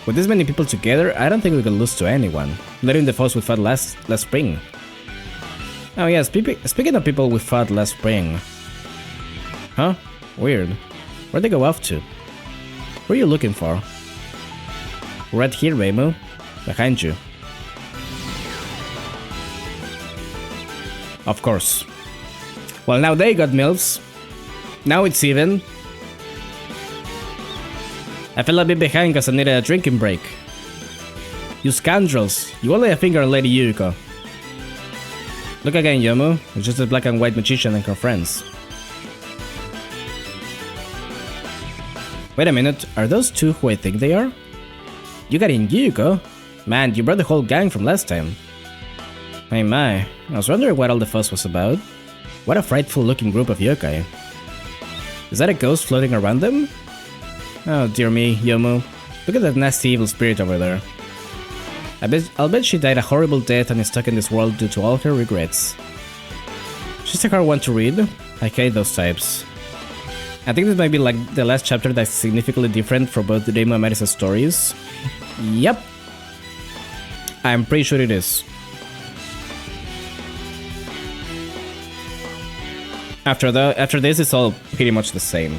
With this many people together, I don't think we could lose to anyone, including the foes we fought last spring. Oh yeah, speaking of people we fought last spring. Huh? Weird. Where'd they go off to? Who are you looking for? Right here, Reimu. Behind you. Of course. Well, now they got MILFs. Now it's even. I fell a bit behind because I needed a drinking break. You scoundrels. You only have a finger on Lady Yuko. Look again, Yomu. It's just a black and white magician and her friends. Wait a minute. Are those two who I think they are? You got in Yuko? Man, you brought the whole gang from last time. Hey my. I was wondering what all the fuss was about. What a frightful looking group of yokai. Is that a ghost floating around them? Oh dear me, Yomu. Look at that nasty evil spirit over there. I'll bet she died a horrible death and is stuck in this world due to all her regrets. She's a hard one to read. I hate those types. I think this might be like the last chapter that's significantly different for both the Demo and Marisa's stories. Yep. I'm pretty sure it is. After this, it's all pretty much the same.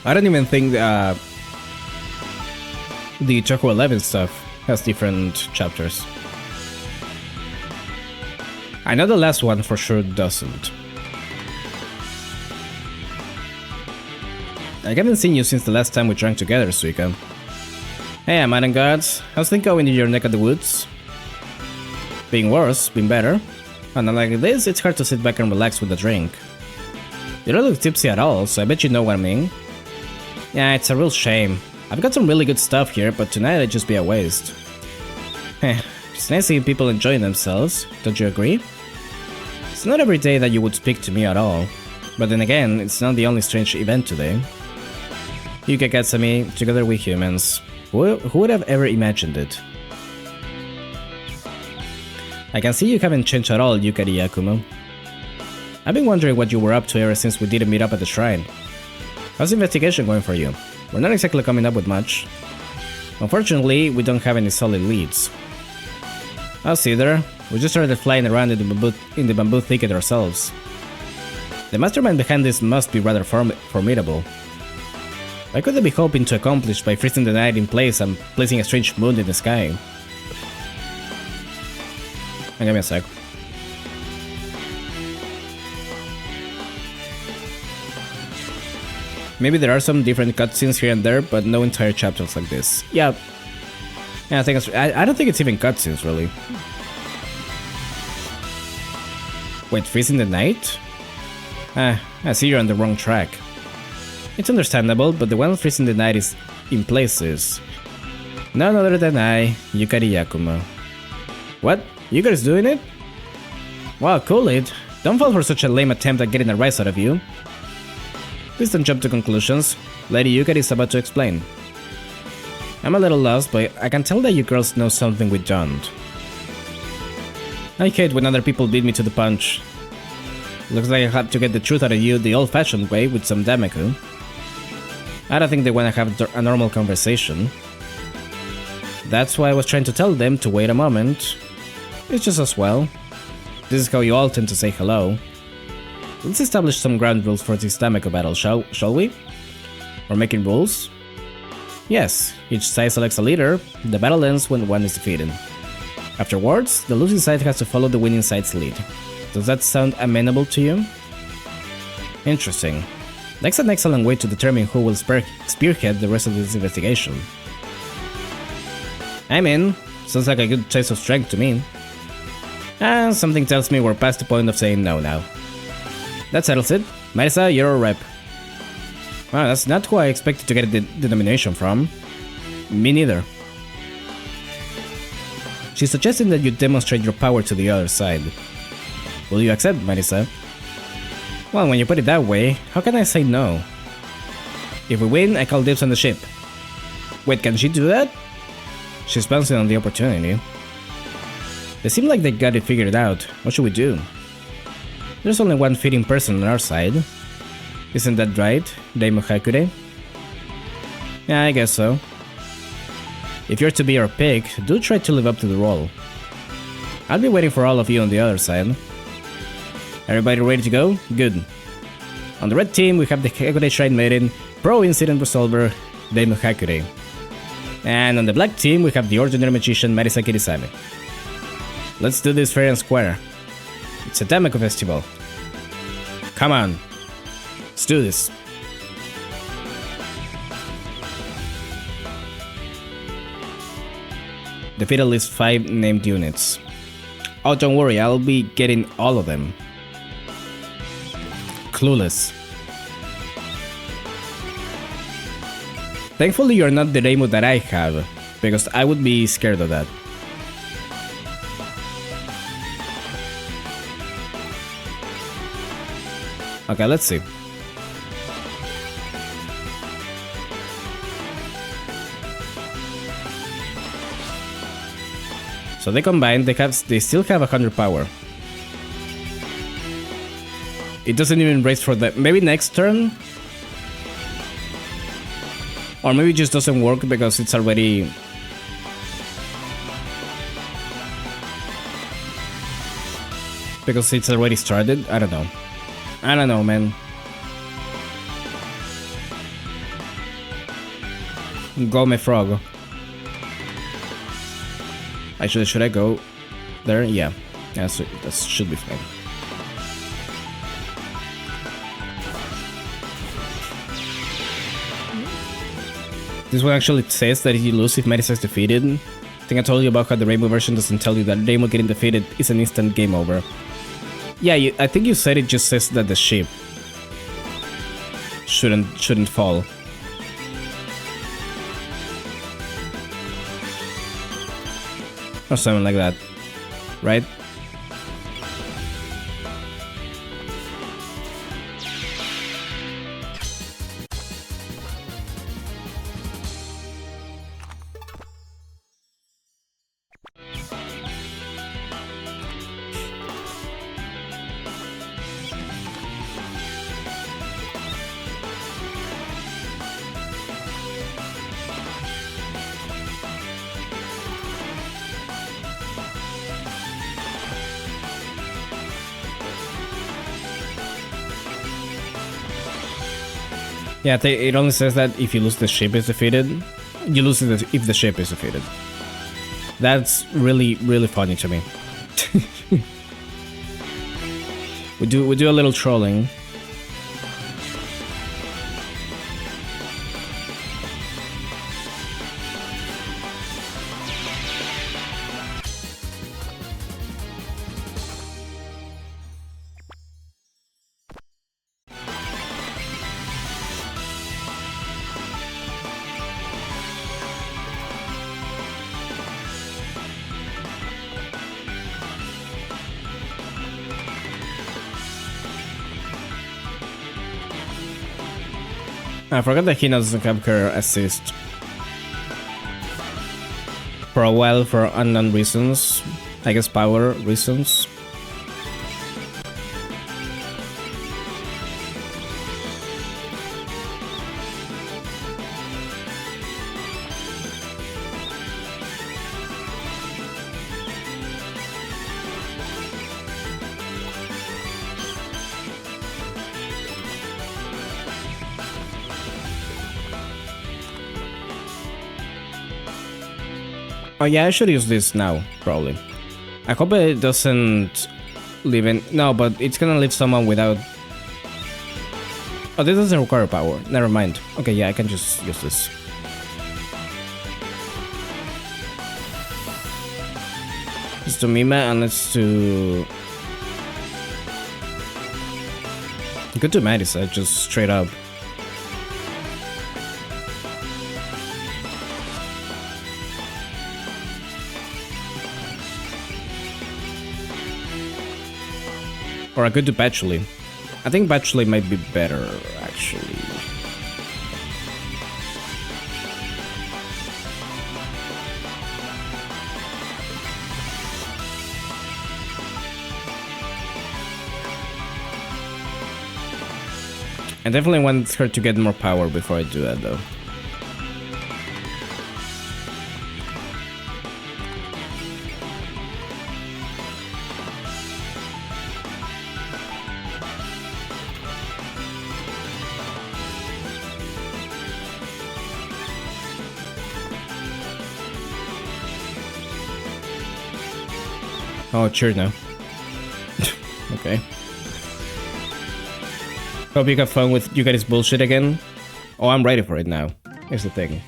I don't even think the touhou 11 stuff has different chapters. I know the last one for sure doesn't. I haven't seen you since the last time we drank together, Suika. Hey, Maiden gods, how's things going in your neck of the woods? Being worse, being better. And like this, it's hard to sit back and relax with a drink. You don't look tipsy at all, so I bet you know what I mean. Yeah, it's a real shame. I've got some really good stuff here, but tonight it'd just be a waste. Heh, it's nice seeing people enjoying themselves, don't you agree? It's not every day that you would speak to me at all. But then again, it's not the only strange event today. Yuka Katsumi, together with humans. Who would have ever imagined it? I can see you haven't changed at all, Yukari Yakumo. I've been wondering what you were up to ever since we didn't meet up at the shrine. How's the investigation going for you? We're not exactly coming up with much. Unfortunately, we don't have any solid leads. Us either. We just started flying around in the bamboo thicket ourselves. The mastermind behind this must be rather formidable. What could they be hoping to accomplish by freezing the night in place and placing a strange moon in the sky? Give me a sec. Maybe there are some different cutscenes here and there, but no entire chapters like this. Yeah. I think I don't think it's even cutscenes, really. Wait, freezing the night? I see you're on the wrong track. It's understandable, but the one freezing the night is in places. None other than I, Yukari Yakumo. What? Yukari's doing it? Wow, cool it. Don't fall for such a lame attempt at getting a rise out of you. Please don't jump to conclusions. Lady Yukari is about to explain. I'm a little lost, but I can tell that you girls know something we don't. I hate when other people beat me to the punch. Looks like I had to get the truth out of you the old-fashioned way with some Dameku. I don't think they want to have a normal conversation. That's why I was trying to tell them to wait a moment. It's just as well. This is how you all tend to say hello. Let's establish some ground rules for this Dameku battle, shall we? We're making rules? Yes, each side selects a leader. The battle ends when one is defeated. Afterwards, the losing side has to follow the winning side's lead. Does that sound amenable to you? Interesting. That's an excellent way to determine who will spearhead the rest of this investigation. I'm in. Sounds like a good choice of strength to me. And something tells me we're past the point of saying no now. That settles it. Marisa, you're a rep. Wow, that's not who I expected to get the nomination from. Me neither. She's suggesting that you demonstrate your power to the other side. Will you accept, Marisa? Well, when you put it that way, how can I say no? If we win, I call dibs on the ship. Wait, can she do that? She's bouncing on the opportunity. They seem like they got it figured out. What should we do? There's only one fitting person on our side. Isn't that right, Daimyo Hakure? Yeah, I guess so. If you're to be our pick, do try to live up to the role. I'll be waiting for all of you on the other side. Everybody ready to go? Good. On the red team, we have the Hakure Shrine Maiden, Pro Incident Resolver, Daimyo Hakure. And on the black team, we have the Ordinary Magician, Marisa Kirisame. Let's do this fair and square. It's a Dameku festival. Come on. Let's do this. Defeat at least 5 named units. Oh, don't worry, I'll be getting all of them. Clueless. Thankfully you're not the Reimu that I have, because I would be scared of that. Okay, let's see. So they combine, they still have 100 power. It doesn't even raise for them. Maybe next turn? Or maybe it just doesn't work because it's already... Because it's already started? I don't know. I don't know, man. Gome Frog. Actually, should I go there? Yeah. That should be fine. This one actually says that you lose if Marisa is defeated. I think I told you about how the Rainbow version doesn't tell you that Rainbow getting defeated is an instant game over. Yeah, I think you said it just says that the ship. shouldn't fall. Or something like that, right? Yeah, it only says that if you lose the ship is defeated, you lose it if the ship is defeated. That's really, really funny to me. we do a little trolling. I forgot that he doesn't capture assist. For a while, for unknown reasons. I guess power reasons. Oh yeah, I should use this now, probably. I hope it doesn't leave in... No, but it's gonna leave someone without... Oh, this doesn't require power. Never mind. Okay, yeah, I can just use this. Let's do Mima and let's do... You could do Madisa, just straight up. Or I could do Patchouli. I think Patchouli might be better, actually. I definitely want her to get more power before I do that, though. Oh, cheers now. Okay. Hope you got fun with you guys' bullshit again. Oh, I'm ready for it now. Here's the thing.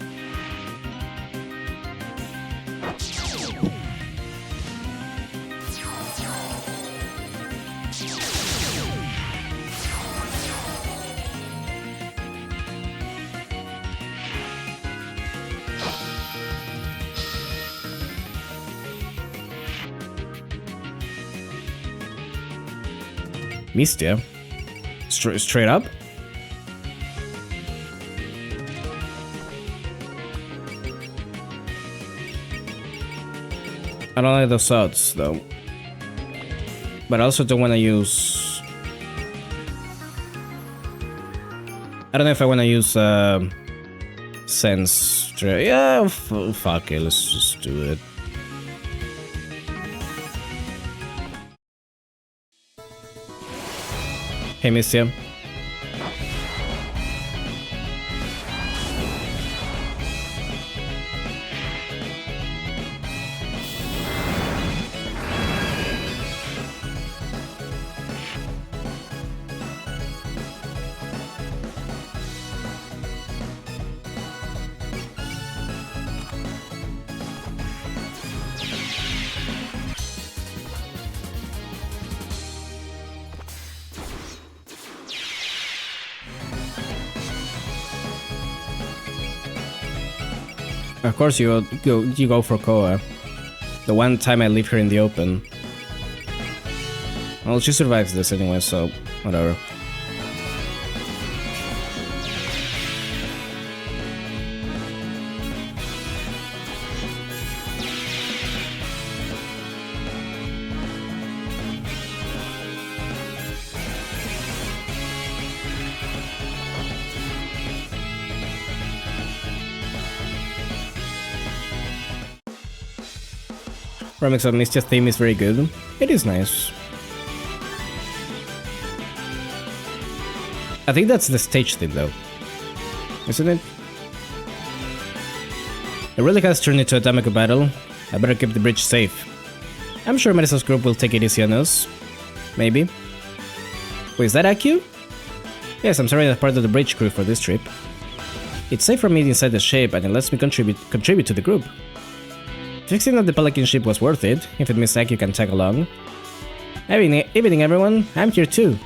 Mistia? Straight up? I don't like those odds though. But I also don't want to use... I don't know if I want to use Sense. Yeah, fuck it, let's just do it. Hey, Mistia. Of course you go for Koa. The one time I leave her in the open. Well, she survives this anyway, so whatever. Remix of Mystia's theme is very good. It is nice. I think that's the stage theme though. Isn't it? It really has turned into a Tamako battle. I better keep the bridge safe. I'm sure Medicine's group will take it easy on us. Maybe. Wait, is that Aku? Yes, I'm serving as part of the bridge crew for this trip. It's safe for me inside the shape and it lets me contribute to the group. Fixing up the Pelican ship was worth it. If it means Aku can tag along. Evening everyone, I'm here too.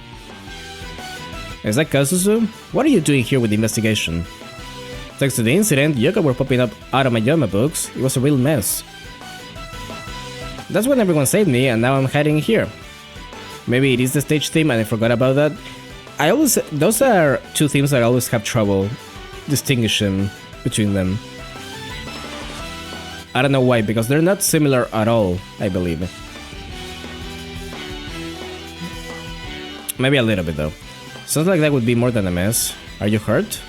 Is that Kazuzu? What are you doing here with the investigation? Thanks to the incident, yoga were popping up out of my Yoma books. It was a real mess. That's when everyone saved me and now I'm hiding here. Maybe it is the stage theme and I forgot about that. Those are two themes that I always have trouble distinguishing between them. I don't know why, because they're not similar at all, I believe. Maybe a little bit though. Sounds like that would be more than a mess. Are you hurt?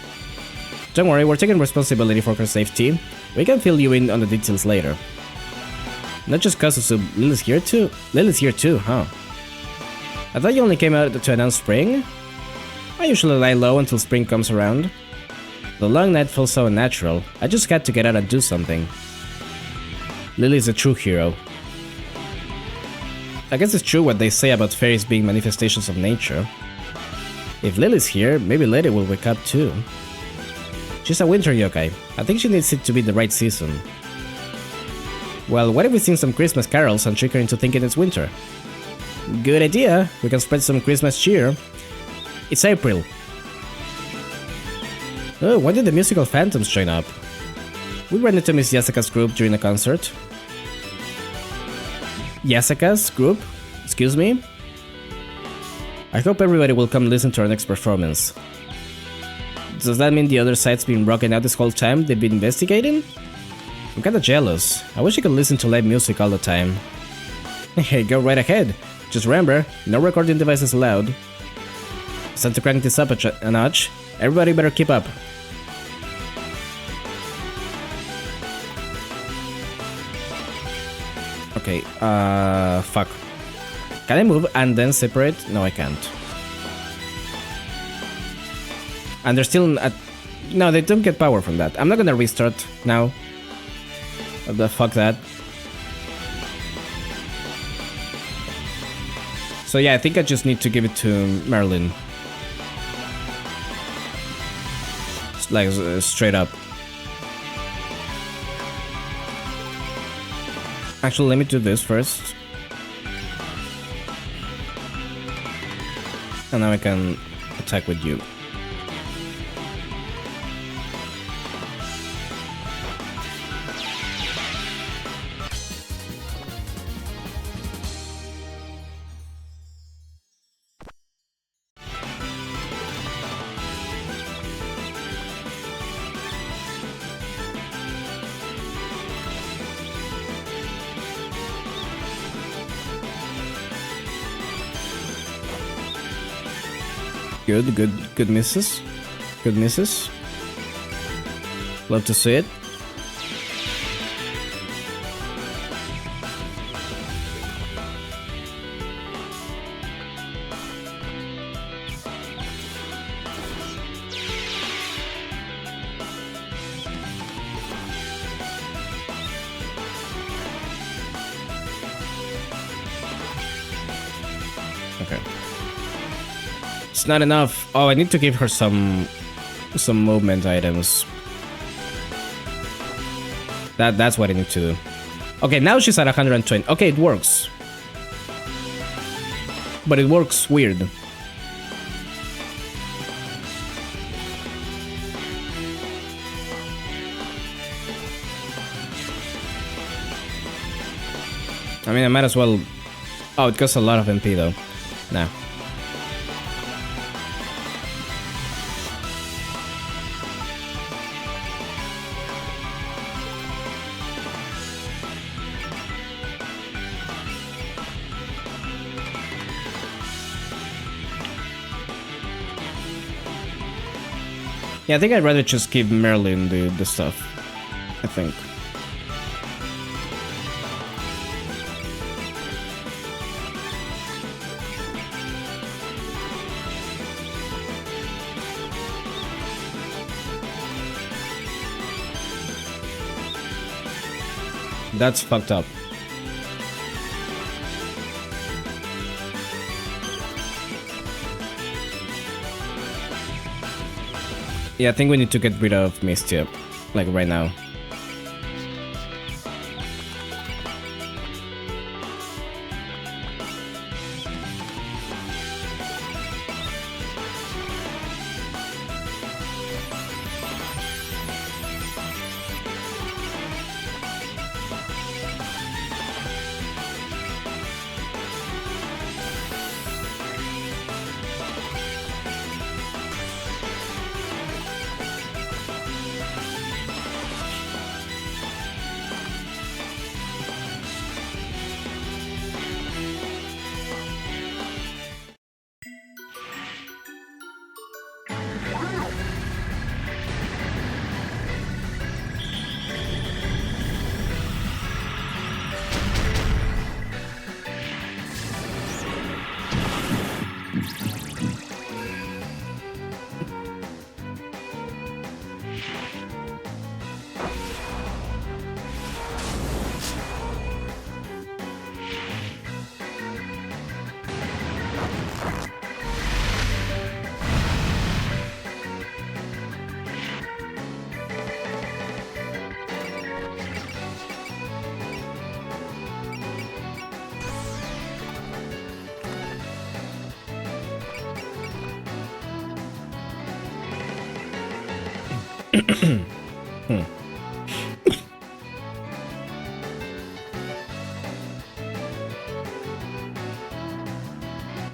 Don't worry, we're taking responsibility for her safety. We can fill you in on the details later. Not just Kazusu, Lily's here too? Lily's here too, huh? I thought you only came out to announce spring? I usually lie low until spring comes around. The long night feels so unnatural. I just had to get out and do something. Lily is a true hero. I guess it's true what they say about fairies being manifestations of nature. If Lily's here, maybe Lady will wake up too. She's a winter yokai. I think she needs it to be the right season. Well, what if we sing some Christmas carols and trick her into thinking it's winter? Good idea! We can spread some Christmas cheer. It's April. Oh, when did the musical phantoms join up? We ran into Miss Yasuka's group during a concert. Yasuka's group? Excuse me? I hope everybody will come listen to our next performance. Does that mean the other side's been rocking out this whole time they've been investigating? I'm kinda jealous. I wish I could listen to live music all the time. Hey, go right ahead. Just remember, no recording devices allowed. It's time to crank this up a notch. Everybody better keep up. Okay, fuck. Can I move and then separate? No, I can't. And they're still at... No, they don't get power from that. I'm not gonna restart now. Fuck that. So yeah, I think I just need to give it to Merlin. Like, straight up. Actually, let me do this first. And now I can attack with you. Good misses. Good misses. Love to see it. Okay. It's not enough. Oh, I need to give her some movement items. That's what I need to do. Okay, now she's at 120. Okay, it works. But it works weird. I mean, I might as well... Oh, it costs a lot of MP though. Nah. Yeah, I think I'd rather just give Merlin the stuff. I think. That's fucked up. Yeah, I think we need to get rid of Mistia, like right now.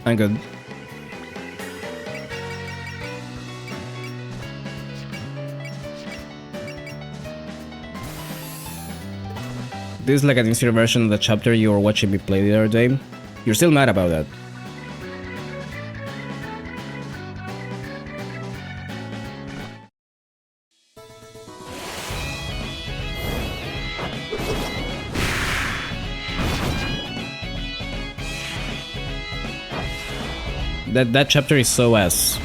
I'm good. This is like an easier version of the chapter you were watching me play the other day. You're still mad about that. That chapter is so ass.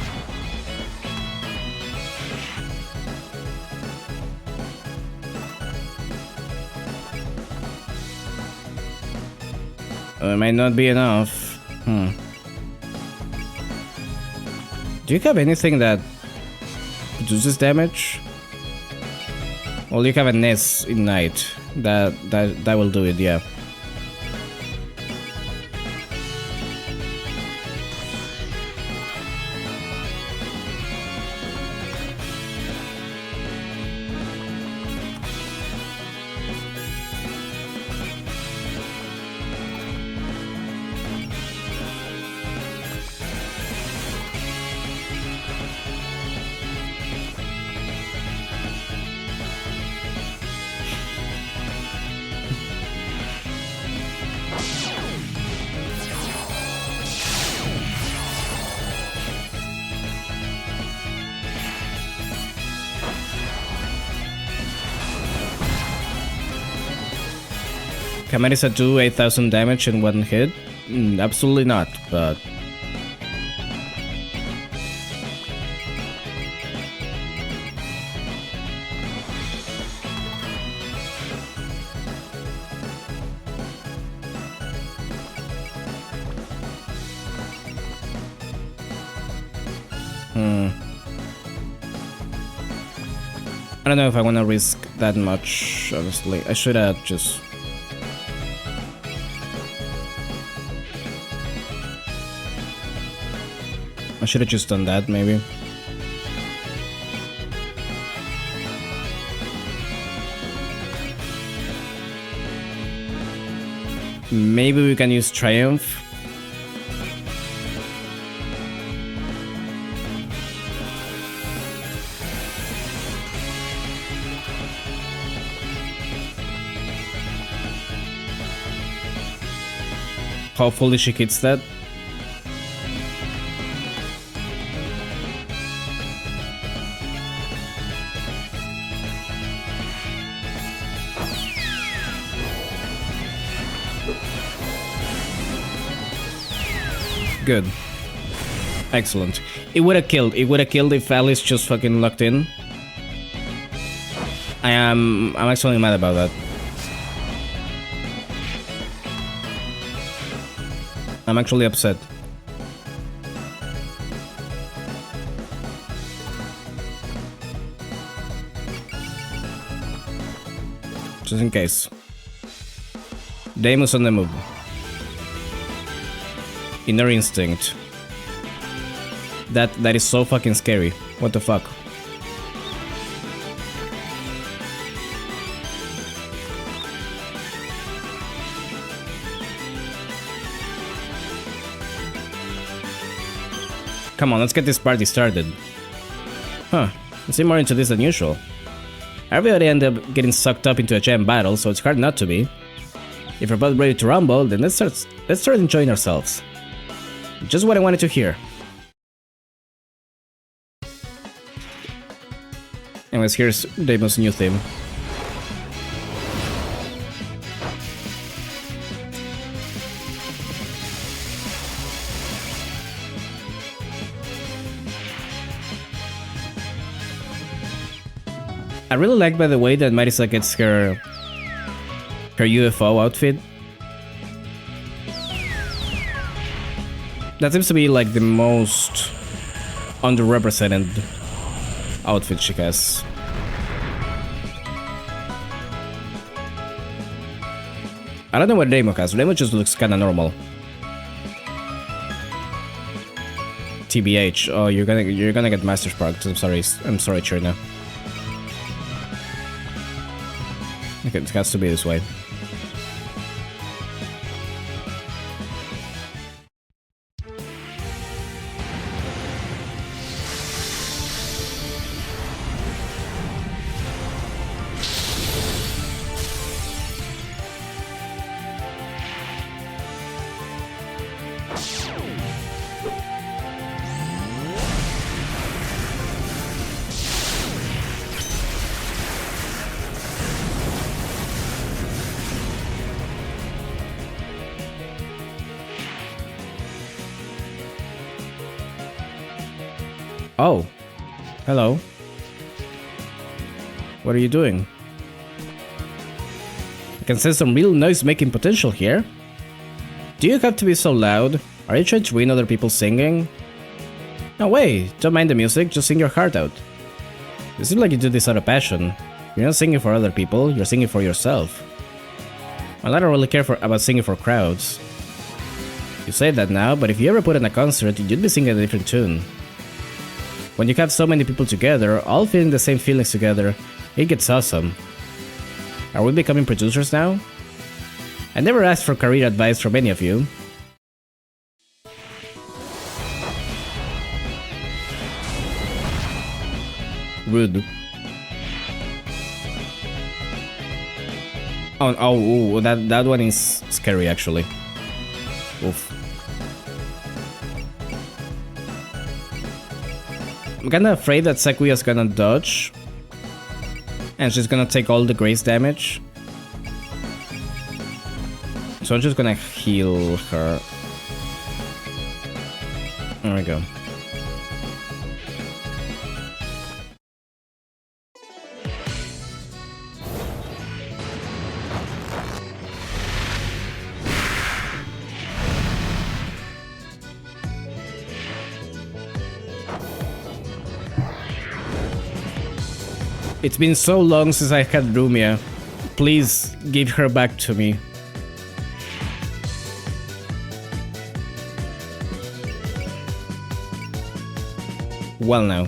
It might not be enough. Do you have anything that reduces damage? Well, you have a Ness Ignite. That will do it, yeah. Can Marisa do 8,000 damage in one hit? Absolutely not, but... I don't know if I want to risk that much, honestly. I should have just... I should have just done that, maybe. Maybe we can use Triumph. Hopefully she hits that. Good. Excellent. It would have killed. It would have killed if Alice just fucking locked in. I'm actually mad about that. I'm actually upset. Just in case. Deimos on the move. Inner Instinct. That is so fucking scary. What the fuck? Come on, let's get this party started. Huh, I seem more into this than usual. Everybody ended up getting sucked up into a giant battle, so it's hard not to be. If we're both ready to rumble, then let's start enjoying ourselves. Just what I wanted to hear. Anyways, here's Deimos' new theme. I really like, by the way, that Marisa gets her UFO outfit. That seems to be like the most underrepresented outfit she has. I don't know what Remo has. Remo just looks kinda normal. TBH. Oh, you're gonna get Master Sparked. I'm sorry, Cherna. Okay, it has to be this way. Oh, hello. What are you doing? I can sense some real noise-making potential here. Do you have to be so loud? Are you trying to ruin other people singing? No way, don't mind the music, just sing your heart out. You seem like you do this out of passion. You're not singing for other people, you're singing for yourself. Well, I don't really care about singing for crowds. You say that now, but if you ever put on a concert, you'd be singing a different tune. When you have so many people together, all feeling the same feelings together, it gets awesome. Are we becoming producers now? I never asked for career advice from any of you. Rude. Oh, that one is scary actually. Oof. I'm kinda afraid that Sakuya's gonna dodge. And she's gonna take all the grace damage. So I'm just gonna heal her. There we go. It's been so long since I had Rumia. Please give her back to me. Well now.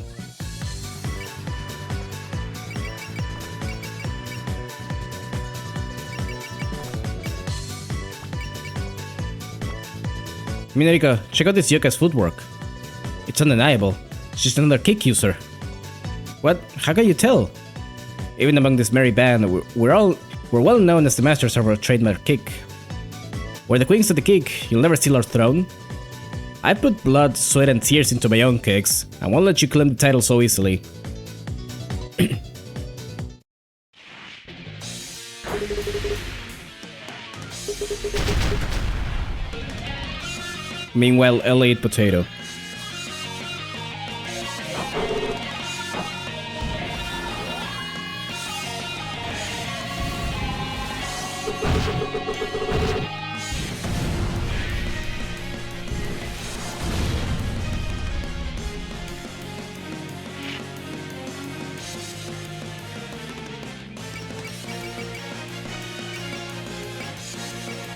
Minariko, check out this yoka's footwork. It's undeniable. She's another kick user. What? How can you tell? Even among this merry band, we're well known as the masters of our trademark kick. We're the queens of the kick. You'll never steal our throne. I put blood, sweat, and tears into my own kicks. I won't let you claim the title so easily. Meanwhile, LA ate potato.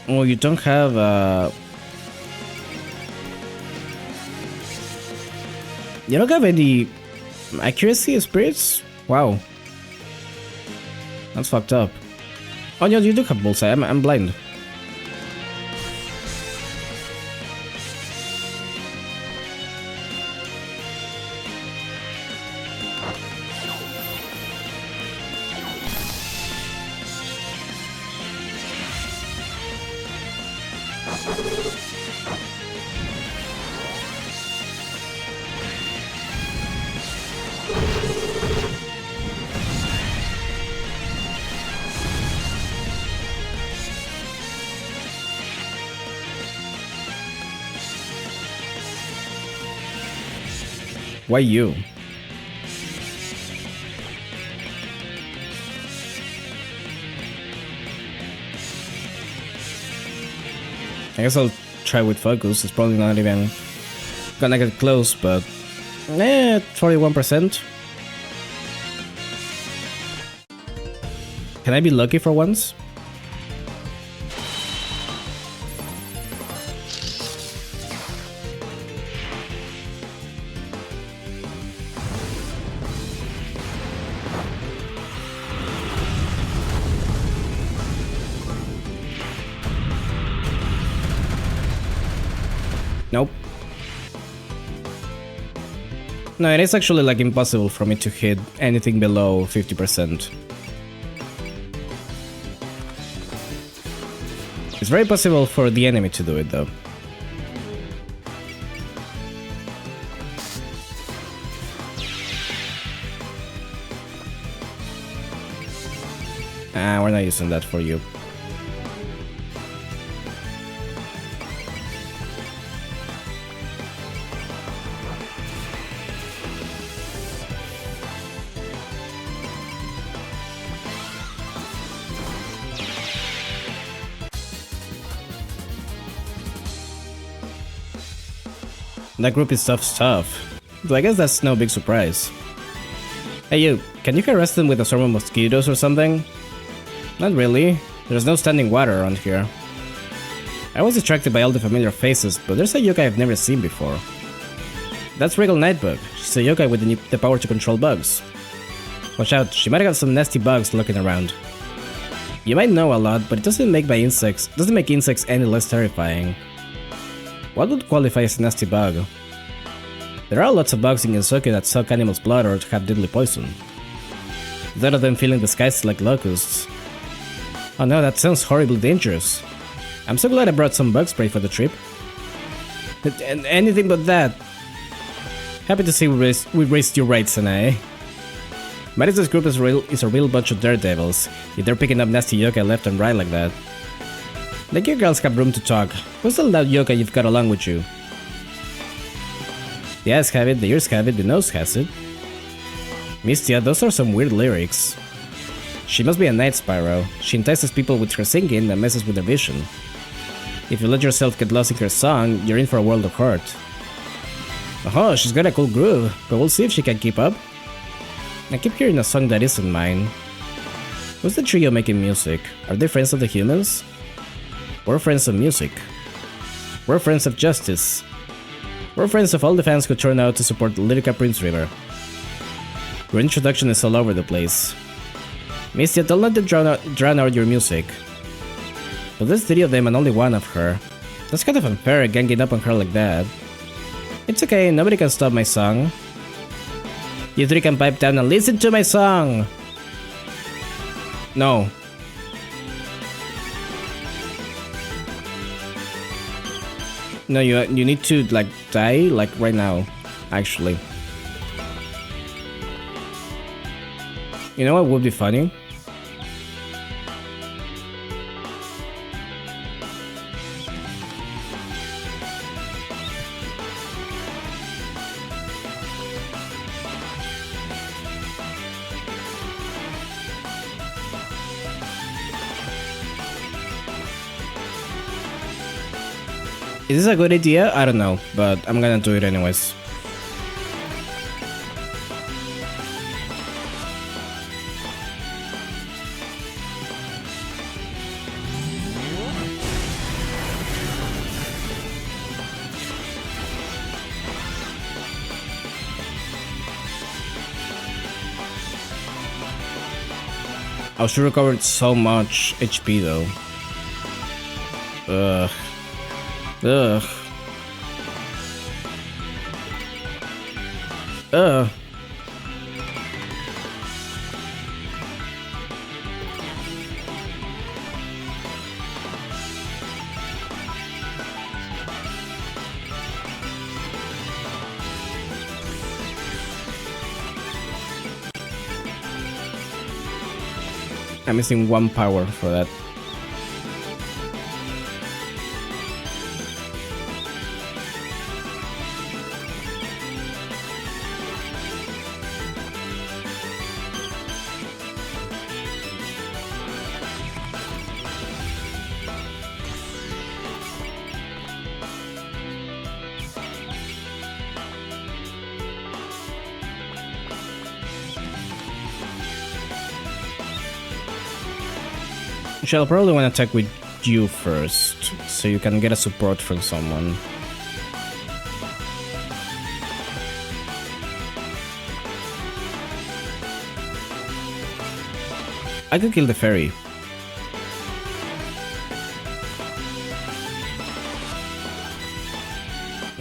Oh, you don't have you don't have any accuracy spirits? Wow. That's fucked up. Oh no, you do have bullseye. I'm blind. Why you? I guess I'll try with focus. It's probably not even gonna get close, but 41%. Can I be lucky for once? Nope. No, it is actually like impossible for me to hit anything below 50%. It's very possible for the enemy to do it though. We're not using that for you. That group is tough stuff, so I guess that's no big surprise. Hey you, can you arrest them with a swarm of mosquitoes or something? Not really, there's no standing water around here. I was distracted by all the familiar faces, but there's a yokai I've never seen before. That's Regal Nightbug, she's a yokai with the power to control bugs. Watch out, she might have some nasty bugs lurking around. You might know a lot, but it doesn't make insects any less terrifying. What would qualify as a nasty bug? There are lots of bugs in Gensoku that suck animals' blood or have deadly poison. Instead of them filling the skies like locusts. Oh no, that sounds horribly dangerous. I'm so glad I brought some bug spray for the trip. And anything but that. Happy to see we raised your rights, Sanae. Madison's group is a real bunch of daredevils, if they're picking up nasty yokai left and right like that. The gear girls have room to talk. Who's the loud yokai you've got along with you? The eyes have it, the ears have it, the nose has it. Mistia, those are some weird lyrics. She must be a night Spyro. She entices people with her singing and messes with their vision. If you let yourself get lost in her song, you're in for a world of hurt. Oh, she's got a cool groove, but we'll see if she can keep up. I keep hearing a song that isn't mine. Who's the trio making music? Are they friends of the humans? We're friends of music. We're friends of justice. We're friends of all the fans who turn out to support Lyrica Prince River. Your introduction is all over the place. Mistia, don't let them drown out your music. But there's 3 of them and only one of her. That's kind of unfair, ganging up on her like that. It's okay, nobody can stop my song. You three can pipe down and listen to my song! No. No, you need to, like, die, like, right now. Actually. You know what would be funny? Is this a good idea? I don't know, but I'm gonna do it anyways. I should recovered so much HP though. Ugh. Ugh. Ugh. I'm missing one power for that. I'll probably want to attack with you first, so you can get a support from someone. I could kill the fairy.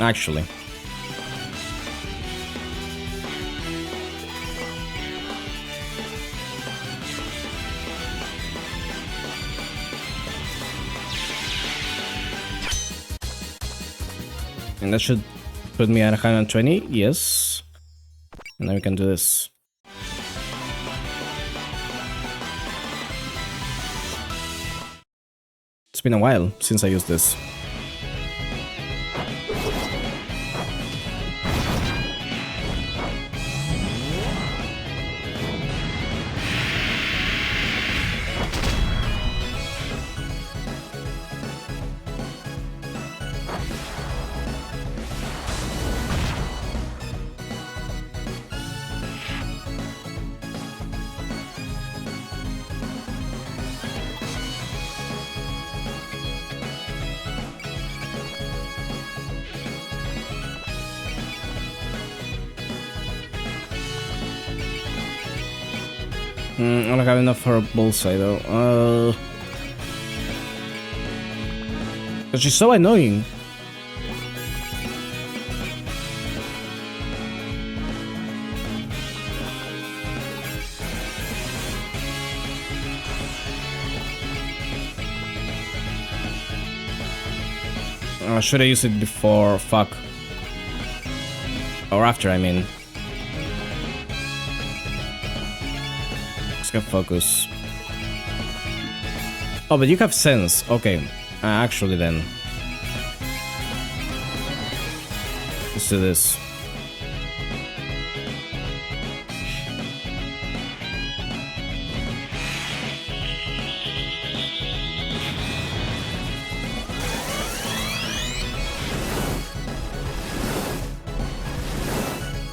Actually. And that should put me at 120, yes. And now we can do this. It's been a while since I used this. I don't have enough for a bullseye though. But she's so annoying. Should I use it before? Fuck. Or after, I mean. Let's get focus. Oh, but you have sense. Okay. Actually then. Let's do this.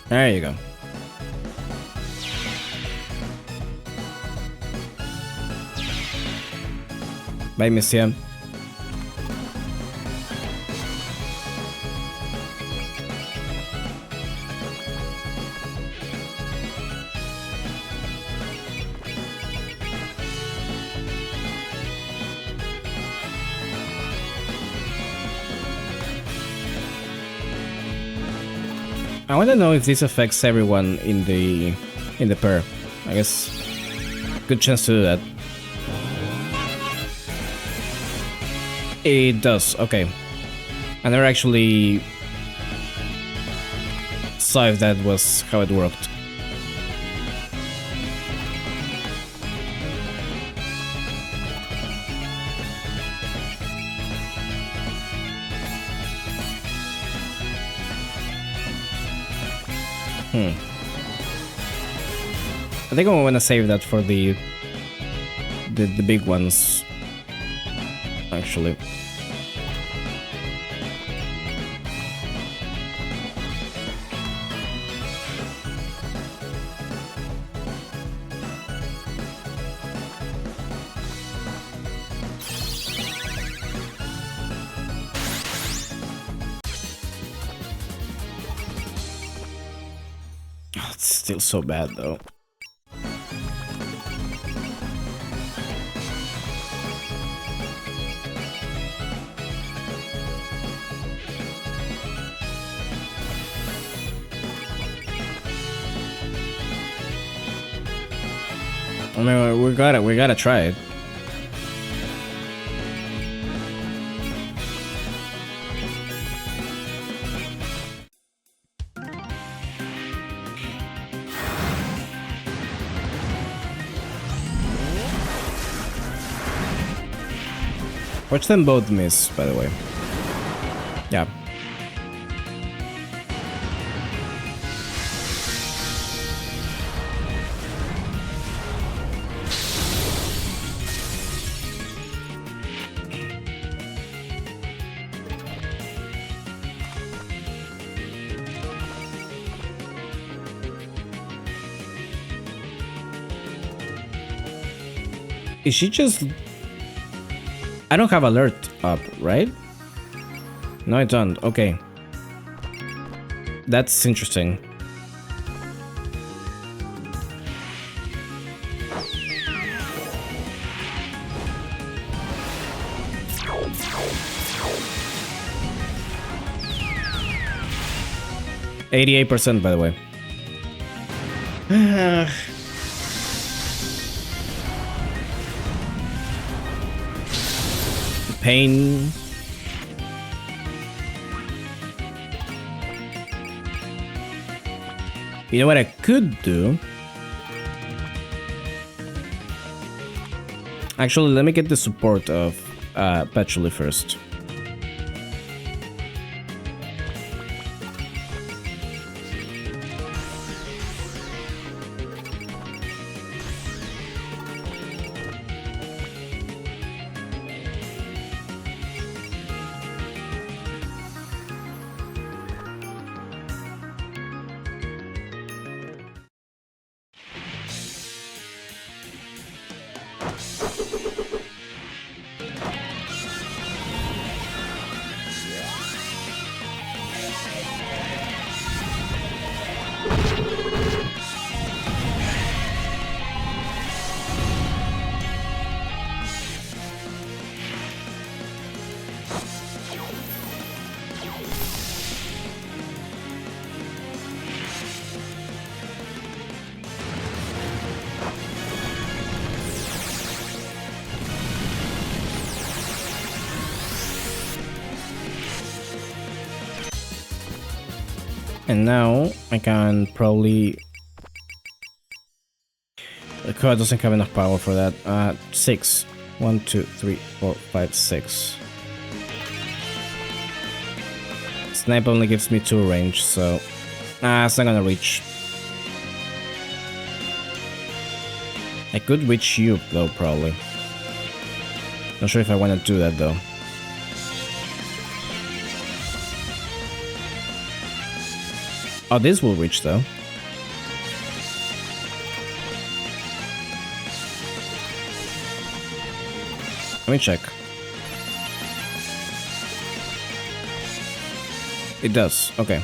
There you go. Bye, monsieur. I want to know if this affects everyone in the pair. I guess good chance to do that. It does. Okay. I never actually saw if that was how it worked. I think I want to save that for the big ones, actually. Oh, it's still so bad though. I mean, we gotta try it. Watch them both miss, by the way. Yeah. Is she just... I don't have alert up, right? No, I don't. Okay. That's interesting. %, by the way. Pain. You know what I could do? Actually, let me get the support of Patchouli first. And now I can probably... The card doesn't have enough power for that. 6. 1, 2, 3, 4, 5, 6. Snipe only gives me 2 range, so... it's not gonna reach. I could reach you, though, probably. Not sure if I want to do that, though. Oh, this will reach, though. Let me check. It does, okay.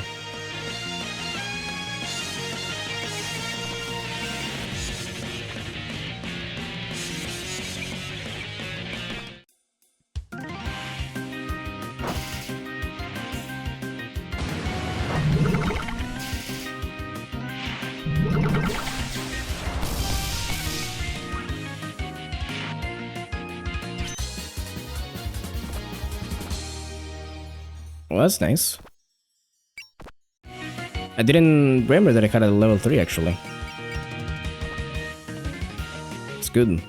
Well, that's nice. I didn't remember that I had a level 3 actually. It's good.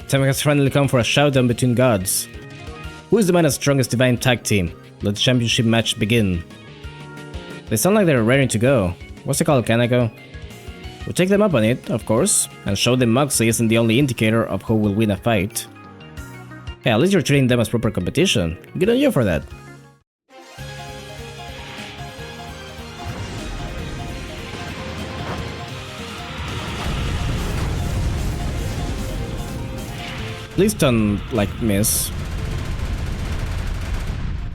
Time has finally come for a showdown between gods. Who is the man of strongest divine tag team? Let the championship match begin. They sound like they're ready to go. What's it called, Kaneko? We'll take them up on it, of course, and show them Moxley isn't the only indicator of who will win a fight. Hey, at least you're treating them as proper competition. Good on you for that. Please don't, like, miss.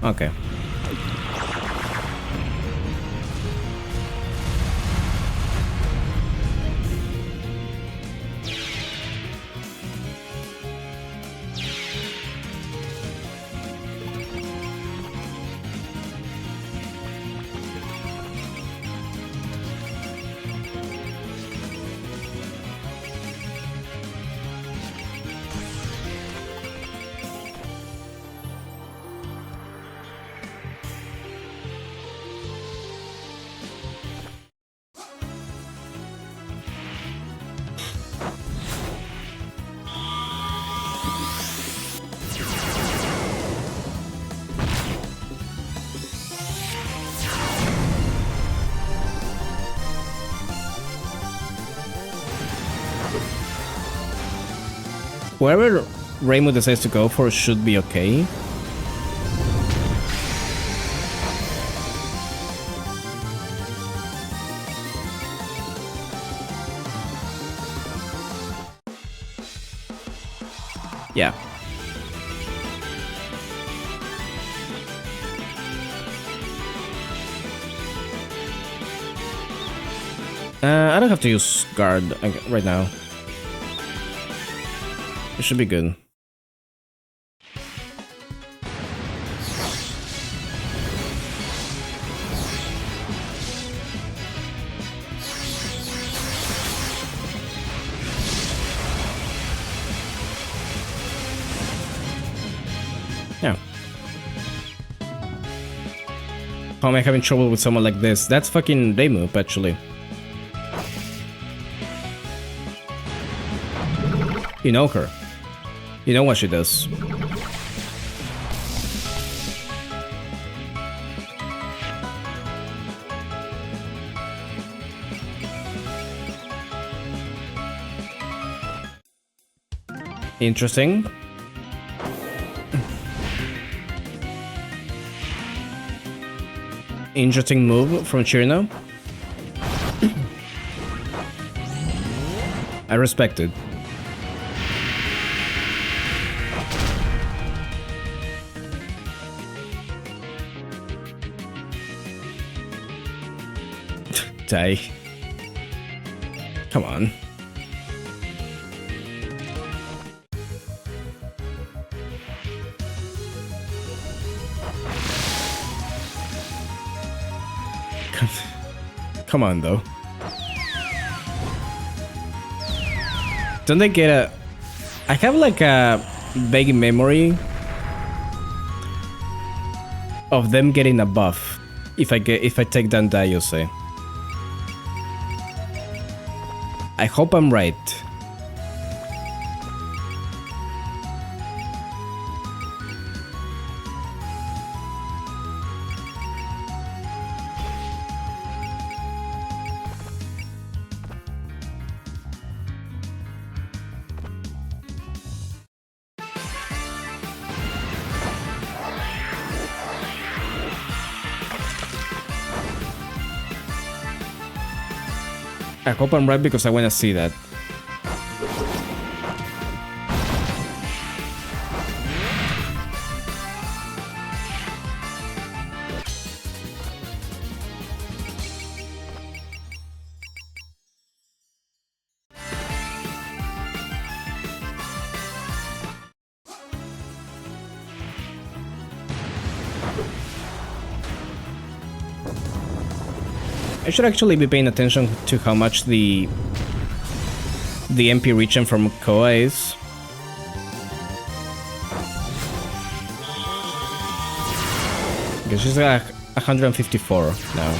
Okay. Wherever Raymond decides to go for should be okay. Yeah. I don't have to use guard right now. It should be good. Yeah. How am I having trouble with someone like this? That's fucking Reimu, actually. You know her. You know what she does. Interesting. Interesting move from Chirino. I respect it. Die. Come on. Come on, though. Don't they get a... I have like a vague memory of them getting a buff if I take down Daiose. I hope I'm right. I hope I'm right because I want to see that. I should actually be paying attention to how much the MP region from Koa is. Okay, she's like 154 now.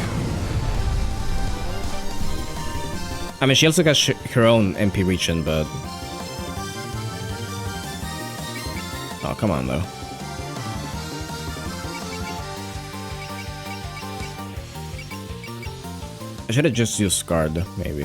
I mean, she also got her own MP region, but... Oh, come on, though. I should have just used Guard, maybe.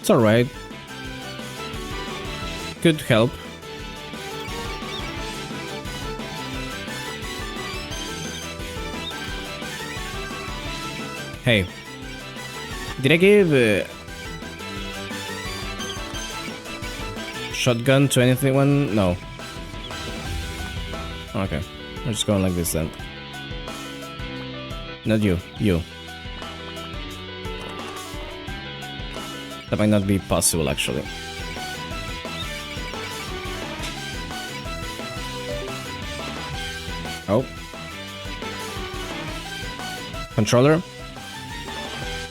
It's alright. Could help. Hey, did I give shotgun to anyone? No. Okay, we're just going like this then. Not you, you. That might not be possible, actually. Oh. Controller?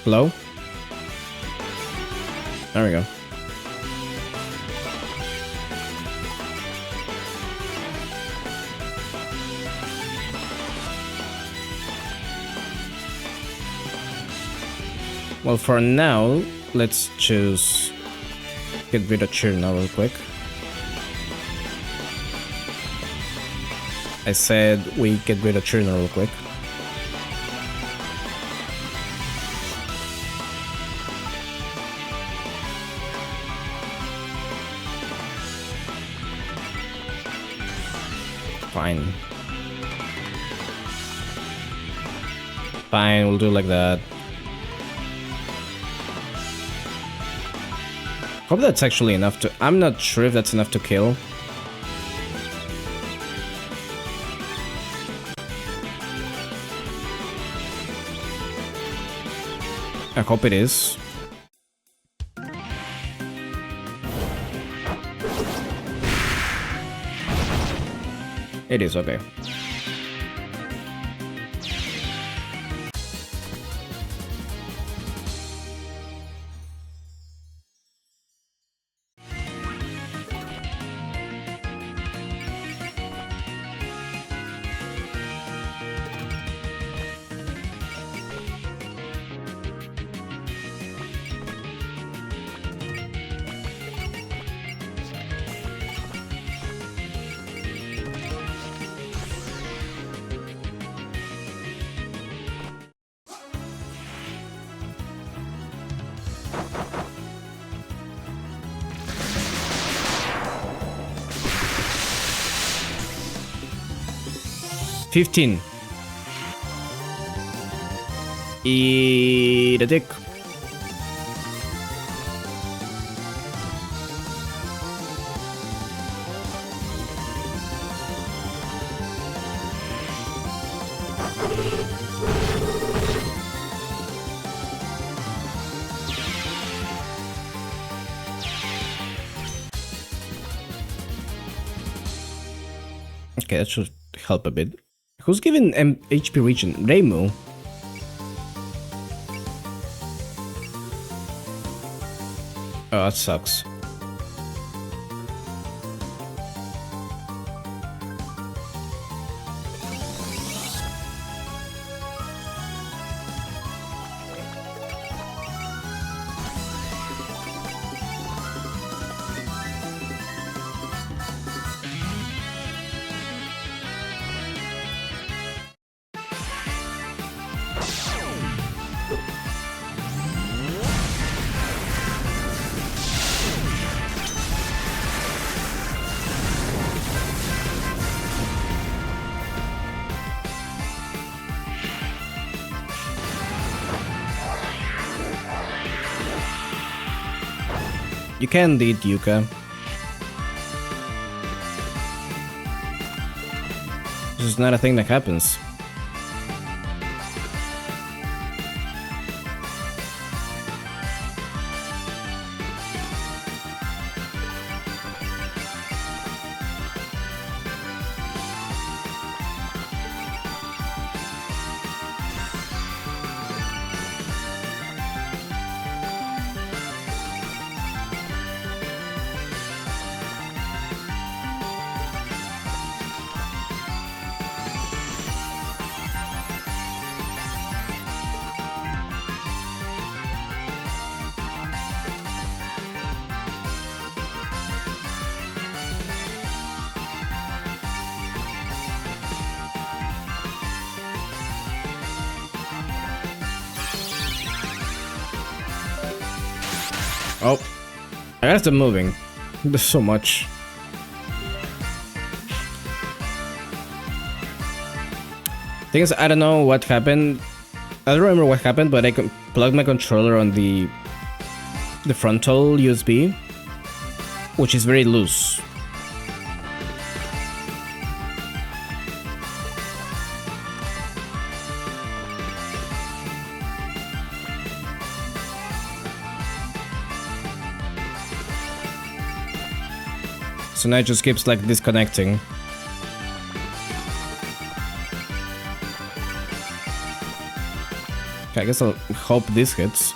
Hello? There we go. Well, for now, let's choose get rid of Chirna real quick. I said we get rid of Chirna real quick. Fine. Fine, we'll do like that. Hope that's actually enough to... I'm not sure if that's enough to kill. I hope it is. It is, okay. $15. Eat a dick. Okay, that should help a bit. Who's giving HP region? Reimu? Oh, that sucks. You can lead Yuka. This is not a thing that happens. Oh, I gotta stop moving. There's so much. Thing is, I don't know what happened. I don't remember what happened, but I plugged my controller on the frontal USB, which is very loose. So now it just keeps like disconnecting. Okay, I guess I'll hope this hits.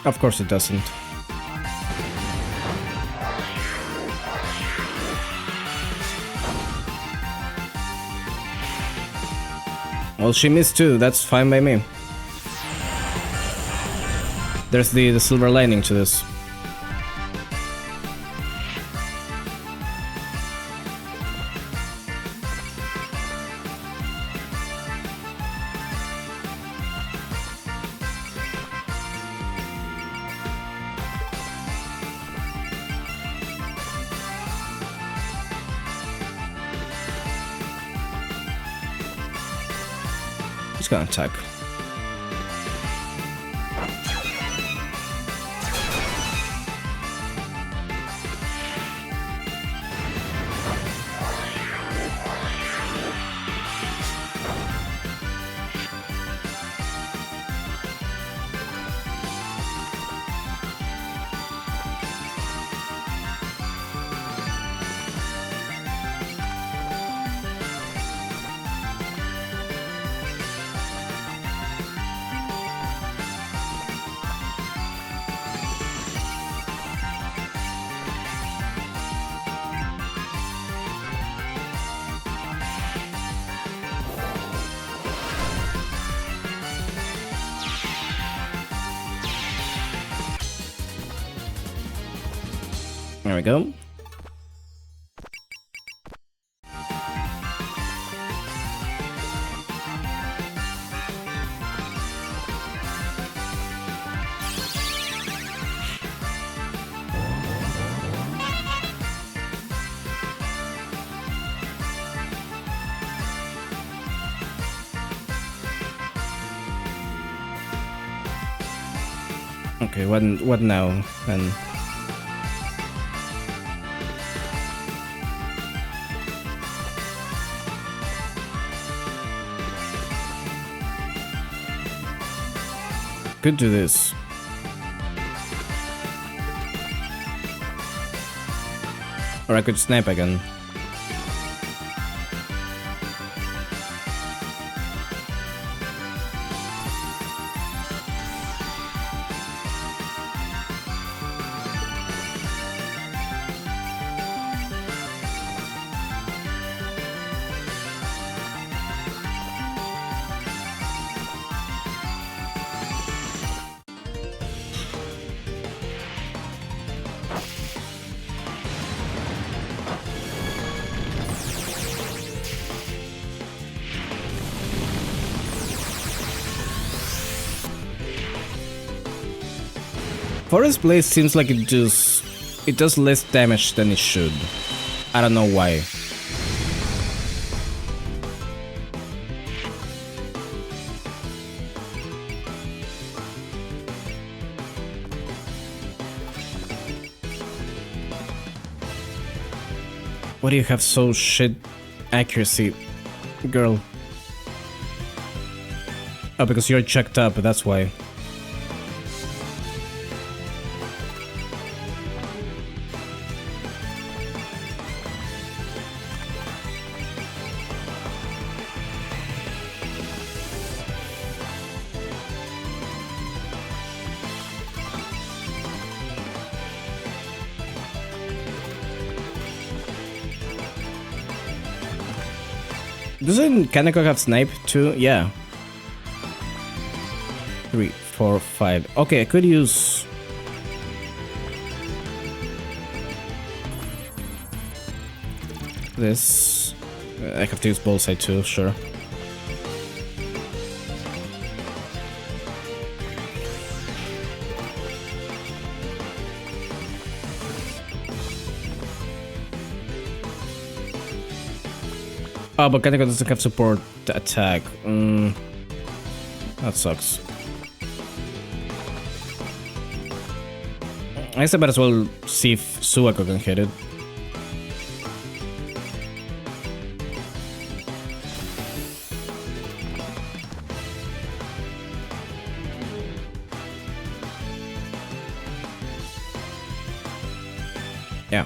Of course it doesn't. Well, she missed too, that's fine by me. There's the silver lining to this. Just gonna attack. There we go. Okay, what now then? Could do this. Or I could snipe again. Forest Blaze seems like it just it does less damage than it should. I don't know why. Why do you have so shit accuracy, girl? Oh, because you're checked up, that's why. Doesn't Kaneko have snipe too? Yeah. 3, 4, 5. Okay, I could use... this. I have to use bullseye too, sure. Oh, but Kaneko doesn't have support attack. That sucks. I guess I might as well see if Suako can hit it. Yeah.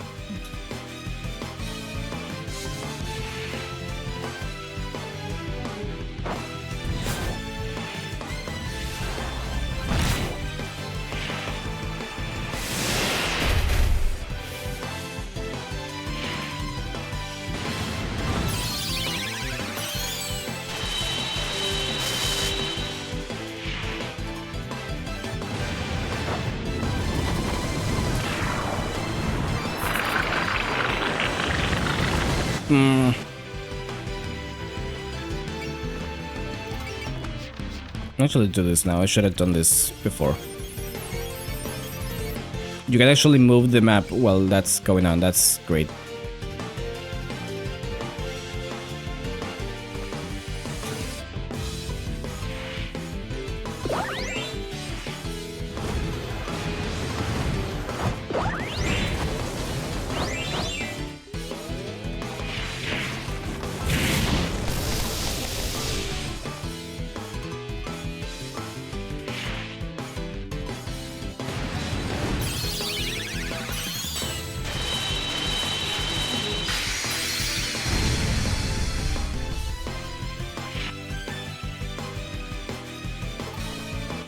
Actually do this now. I should have done this before. You can actually move the map while that's going on. That's great.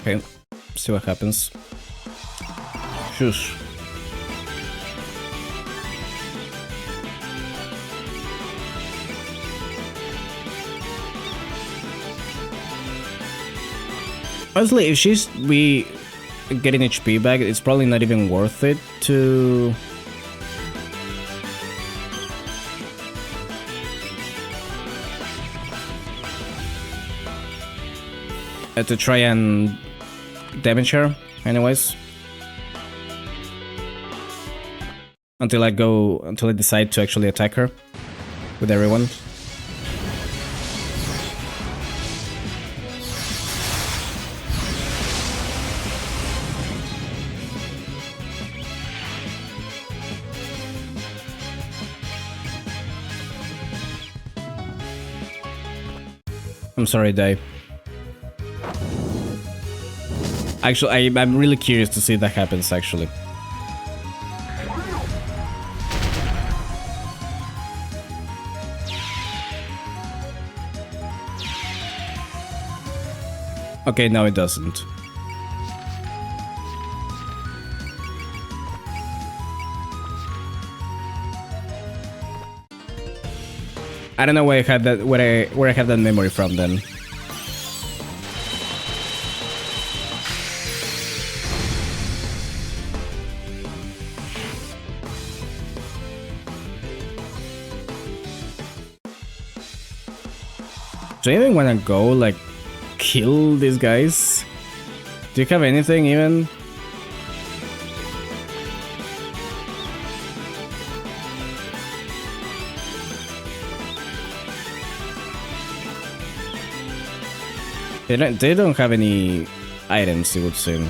Okay, see what happens. Shush. Honestly, if she's getting HP back, it's probably not even worth it to... to try and damage her, anyways. Until I decide to actually attack her with everyone. I'm sorry, Dai. Actually, I'm really curious to see if that happens, actually. Okay, no, it doesn't. I don't know where I had that, where I have that memory from then. Do you even wanna go, like, kill these guys? Do you have anything even? They don't have any items, it would seem.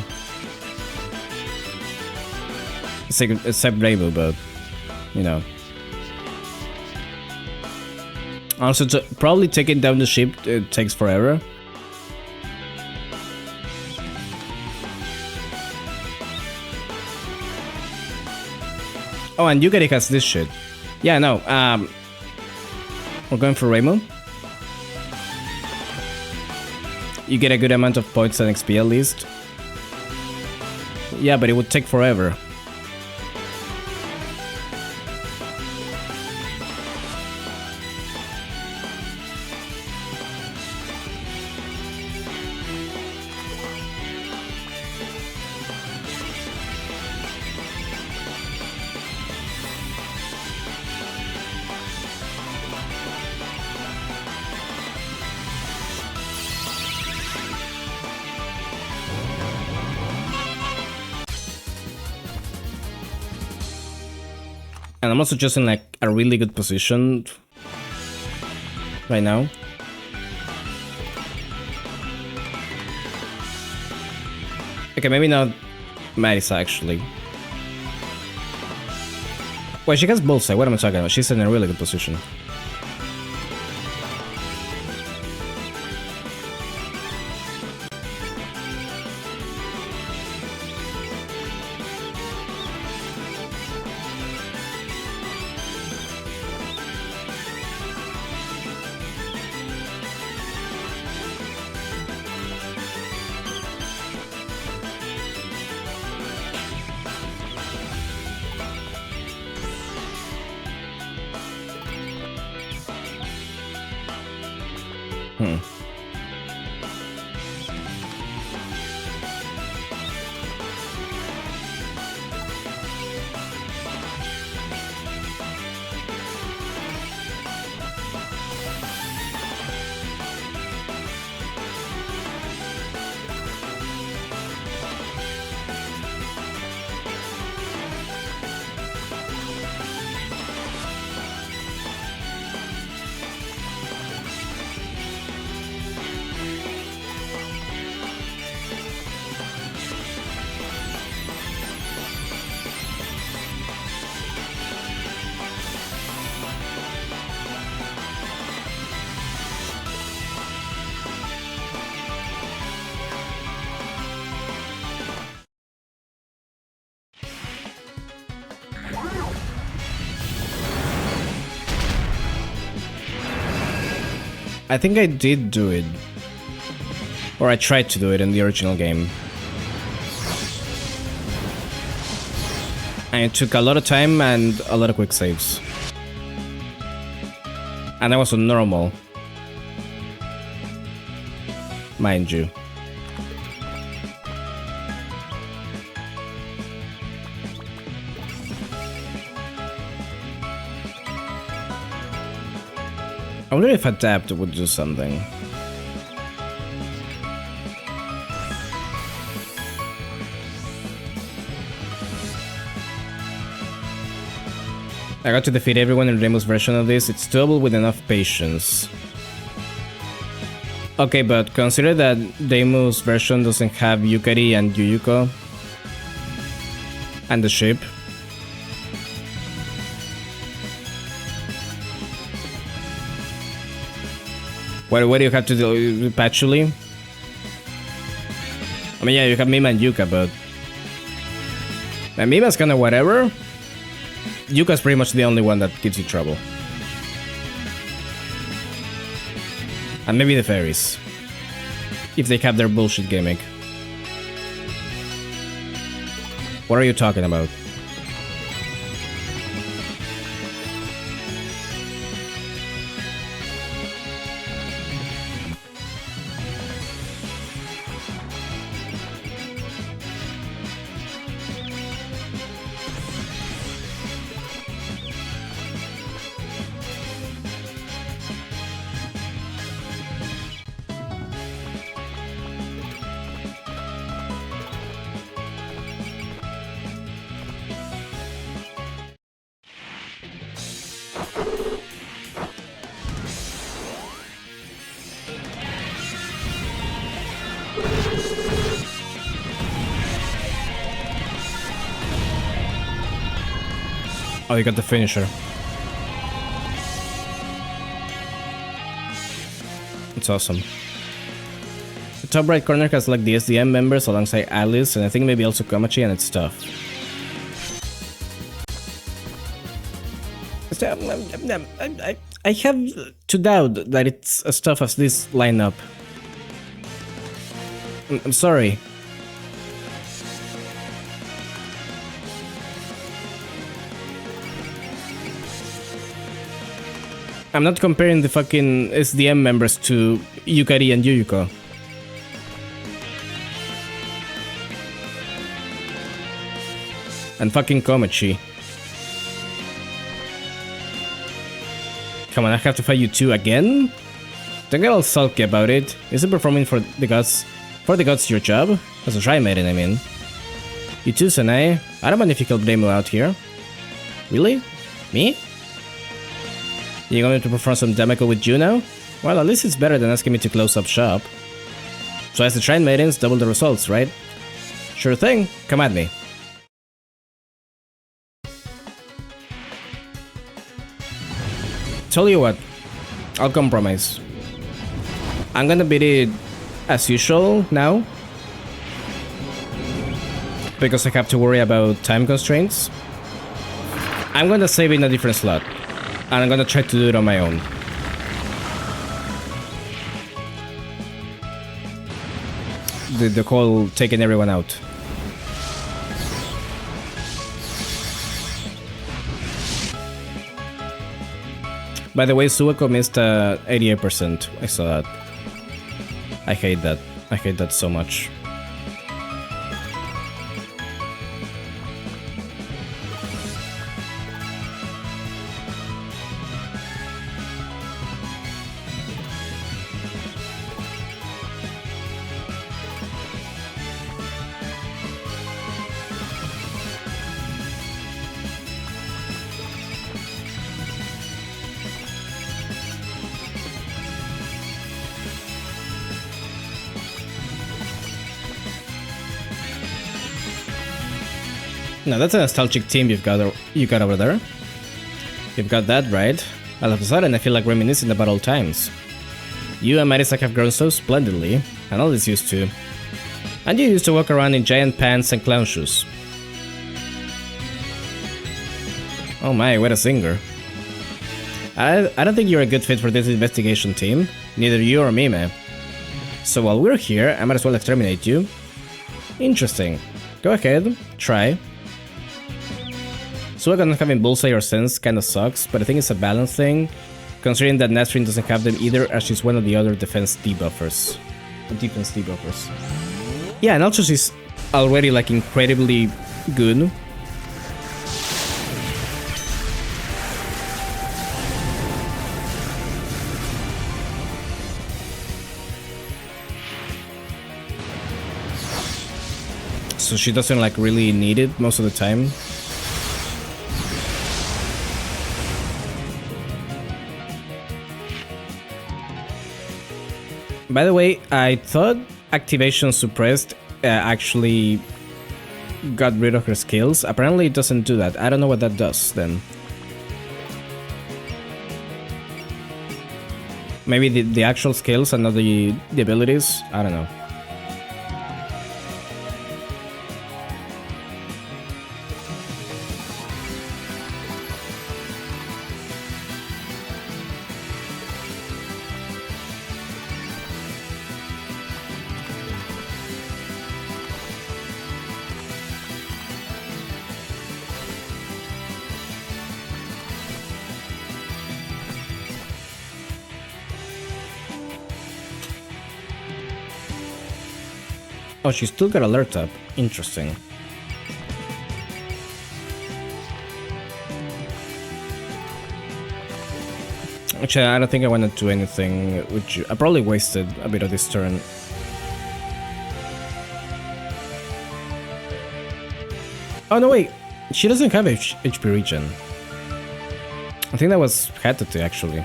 Except Rainbow, but you know. Also, probably taking down the ship takes forever. Oh, and Yukari has this shit. Yeah, no. We're going for Rainbow. You get a good amount of points and XP at least. Yeah, but it would take forever. And I'm also just in like a really good position right now. Okay, maybe not Marisa actually. Wait, she has Bullseye, what am I talking about? She's in a really good position. I think I did do it. Or I tried to do it in the original game. And it took a lot of time and a lot of quick saves. And that was on normal. Mind you. I wonder if adapt would do something. I got to defeat everyone in Rainbow's version of this. It's doable with enough patience. Okay, but consider that Deimos version doesn't have Yukari and Yuyuko. And the ship. What do you have to do, Patchouli? I mean, yeah, you have Mima and Yuka, but... And Mima's kinda whatever. Yuka's pretty much the only one that gives you trouble. And maybe the fairies. If they have their bullshit gimmick. What are you talking about? Oh, you got the finisher. It's awesome. The top right corner has like the SDM members alongside Alice, and I think maybe also Komachi, and it's tough. I have to doubt that it's as tough as this lineup. I'm sorry. I'm not comparing the fucking SDM members to Yukari and Yuyuko. And fucking Komachi. Come on, I have to fight you two again? Don't get all sulky about it. Isn't performing for the gods your job? As a try maiden, I mean. You too, Sanae. I don't mind if you kill Demo out here. Really? Me? You going to perform some Damako with Juno? Well, at least it's better than asking me to close up shop. So as the Shrine Maidens, double the results, right? Sure thing, come at me. Tell you what, I'll compromise. I'm gonna beat it as usual now. Because I have to worry about time constraints. I'm gonna save in a different slot. And I'm gonna try to do it on my own. The whole taking everyone out. By the way, Sueko missed 88%. I saw that. I hate that. I hate that so much. Now that's a nostalgic team you got over there. You've got that right. All of a sudden I feel like reminiscing about old times. You and Marisa have grown so splendidly, and all this used to. And you used to walk around in giant pants and clown shoes. Oh my, what a singer. I don't think you're a good fit for this investigation team. Neither you or me, man. So while we're here, I might as well exterminate you. Interesting. Go ahead, try. Suega not having Bullseye or Sense kinda sucks, but I think it's a balance thing, considering that Nasrin doesn't have them either, as she's one of the other defense debuffers. Yeah, and also she's already like incredibly good. So she doesn't like really need it most of the time. By the way, I thought activation suppressed actually got rid of her skills. Apparently it doesn't do that. I don't know what that does then. Maybe the actual skills and not the abilities? I don't know. Oh, she still got alert up. Interesting. Actually, I don't think I want to do anything with you. I probably wasted a bit of this turn. Oh no, wait. She doesn't have HP regen. I think that was Hatete actually.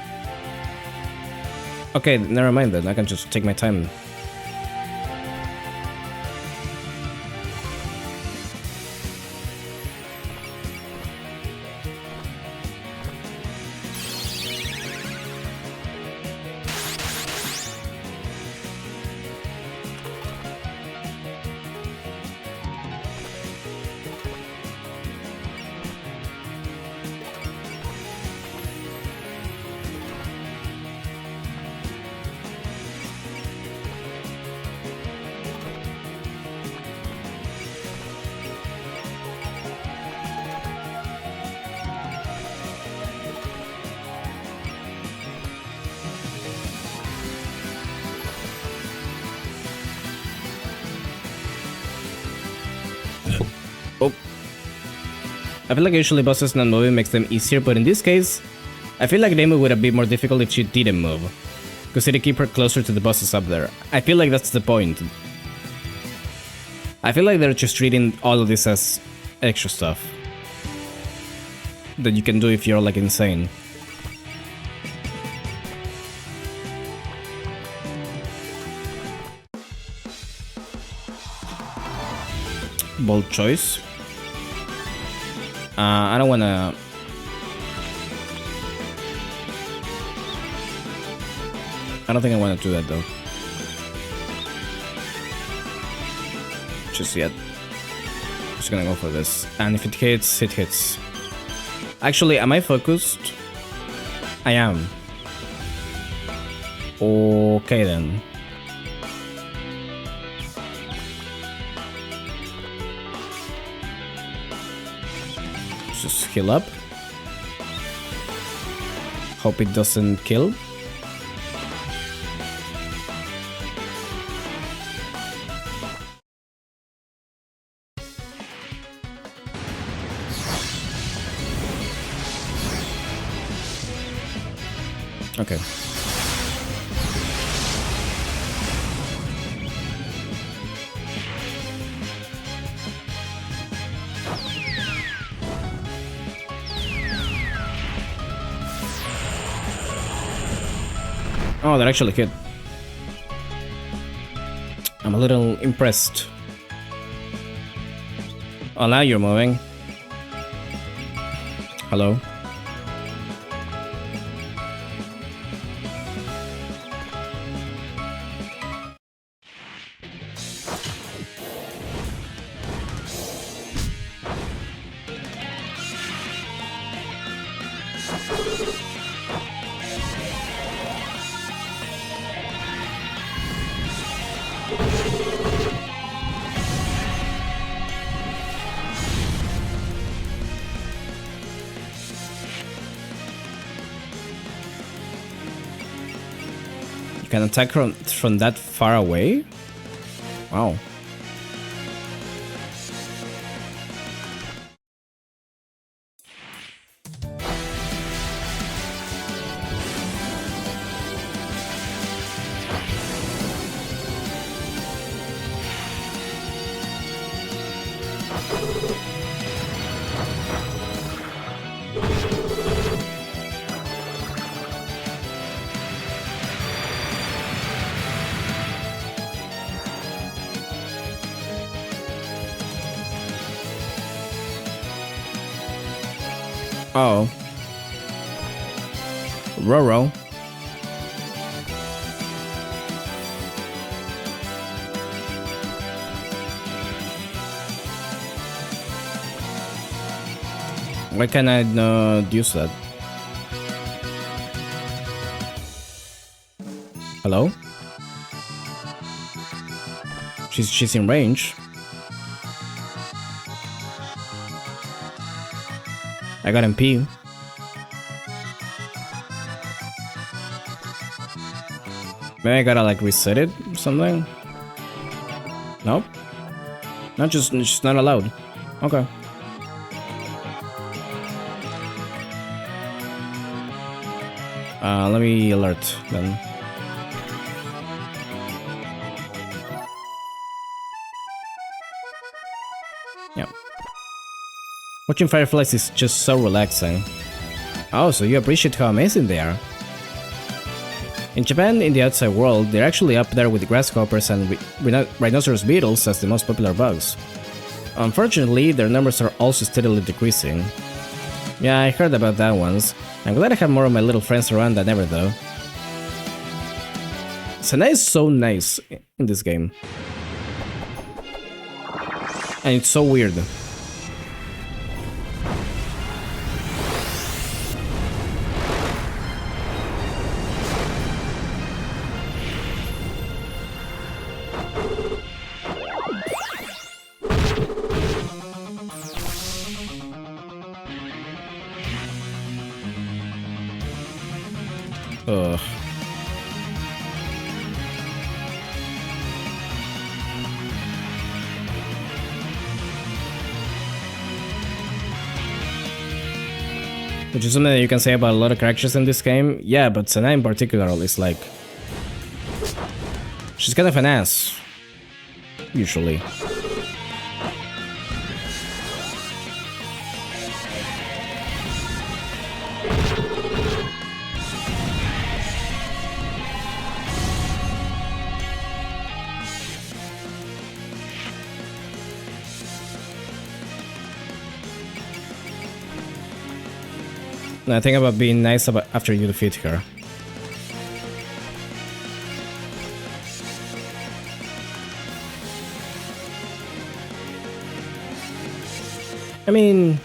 Okay, never mind then. I can just take my time. I feel like usually bosses not moving makes them easier, but in this case, I feel like Nemu would have been more difficult if she didn't move. Because it'd keep her closer to the bosses up there. I feel like that's the point. I feel like they're just treating all of this as extra stuff that you can do if you're like insane. Bold choice. I don't wanna... I don't think I wanna do that though. Just yet. Just gonna go for this. And if it hits, it hits. Actually, am I focused? I am. Okay then. Just heal up. Hope it doesn't kill. Okay. Oh, that actually hit. I'm a little impressed. Oh, now you're moving. Hello? You can attack from that far away? Wow. Oh. Roro. Why can't I not use that? Hello? She's in range. I got MP. Maybe I gotta like reset it or something? Nope. Not just not allowed. Okay. Let me alert then. Yeah. Watching fireflies is just so relaxing. Oh, so you appreciate how amazing they are. In Japan, in the outside world, they're actually up there with grasshoppers and rhinoceros beetles as the most popular bugs. Unfortunately, their numbers are also steadily decreasing. Yeah, I heard about that once. I'm glad I have more of my little friends around than ever though. Senna is so nice in this game. And it's so weird. Ugh. Which is something that you can say about a lot of characters in this game. Yeah, but Senna in particular is like... she's kind of an ass. Usually. I think about being nice about after you defeat her. I mean...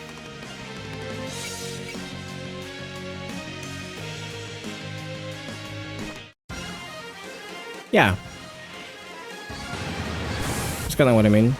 yeah. That's kinda what I mean.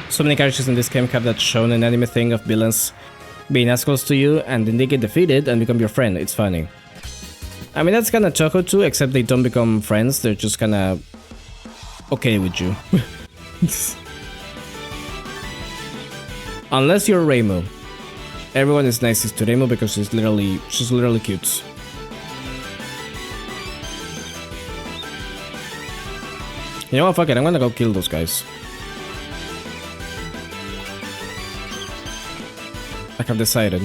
So many characters in this game have that shown an anime thing of villains being assholes to you and then they get defeated and become your friend. It's funny. I mean, that's kinda touhou too, except they don't become friends, they're just kinda okay with you. Unless you're Reimu. Everyone is nice to Reimu because she's literally cute. You know what, fuck it, I'm gonna go kill those guys. Like I've decided.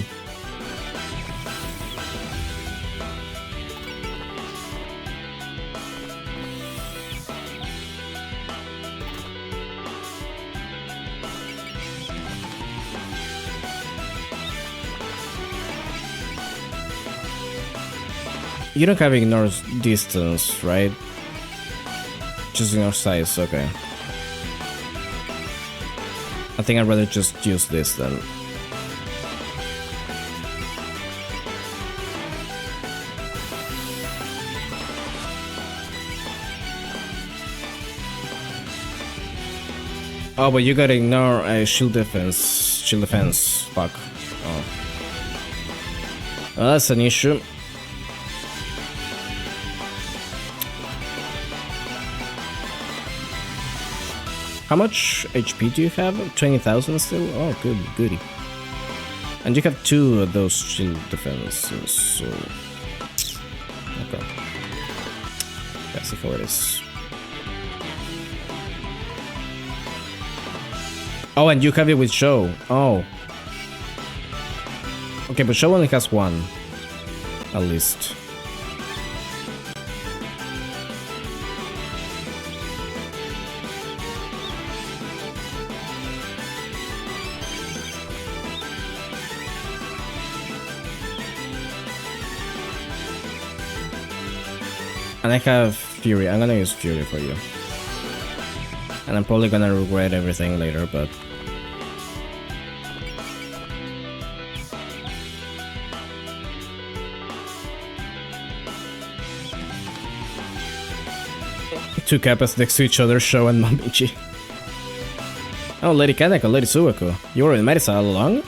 You don't have ignore distance, right? Just ignore size, okay. I think I'd rather just use this then. Oh, but you gotta ignore shield defense. Shield defense. Fuck. Oh. Well, that's an issue. How much HP do you have? 20,000 still? Oh, good, goody. And you have 2 of those shield defenses, so... okay. Let's see how it is. Oh, and you have it with Show. Oh. Okay, but Show only has 1. At least. And I have Fury. I'm gonna use Fury for you. And I'm probably gonna regret everything later, but... two Kappas next to each other, Sho and Mamichi. Oh, Lady Kaneko, Lady Suwako, you were in Marisa all along?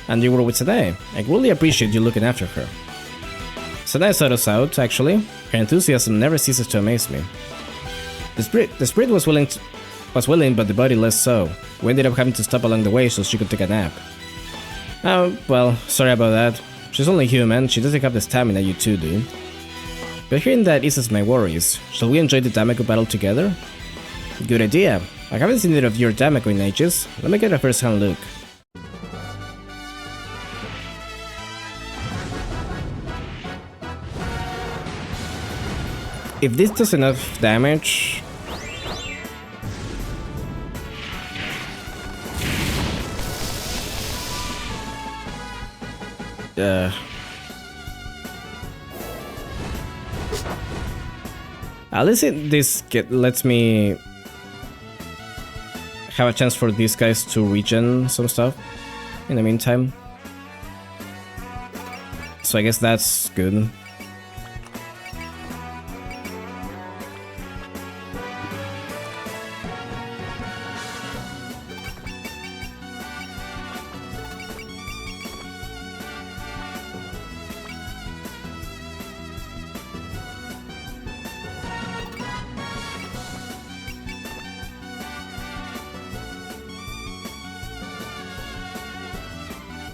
And you were with Sanae. I really appreciate you looking after her. Sanae sought us out, actually. Her enthusiasm never ceases to amaze me. The spirit was willing, but the body less so. We ended up having to stop along the way so she could take a nap. Oh, well, sorry about that. She's only human, she doesn't have the stamina you two do. But hearing that eases my worries. Shall we enjoy the Damako battle together? Good idea. I haven't seen either of your Damako in ages. Let me get a first-hand look. If this does enough damage... at least this lets me have a chance for these guys to regen some stuff in the meantime. So I guess that's good.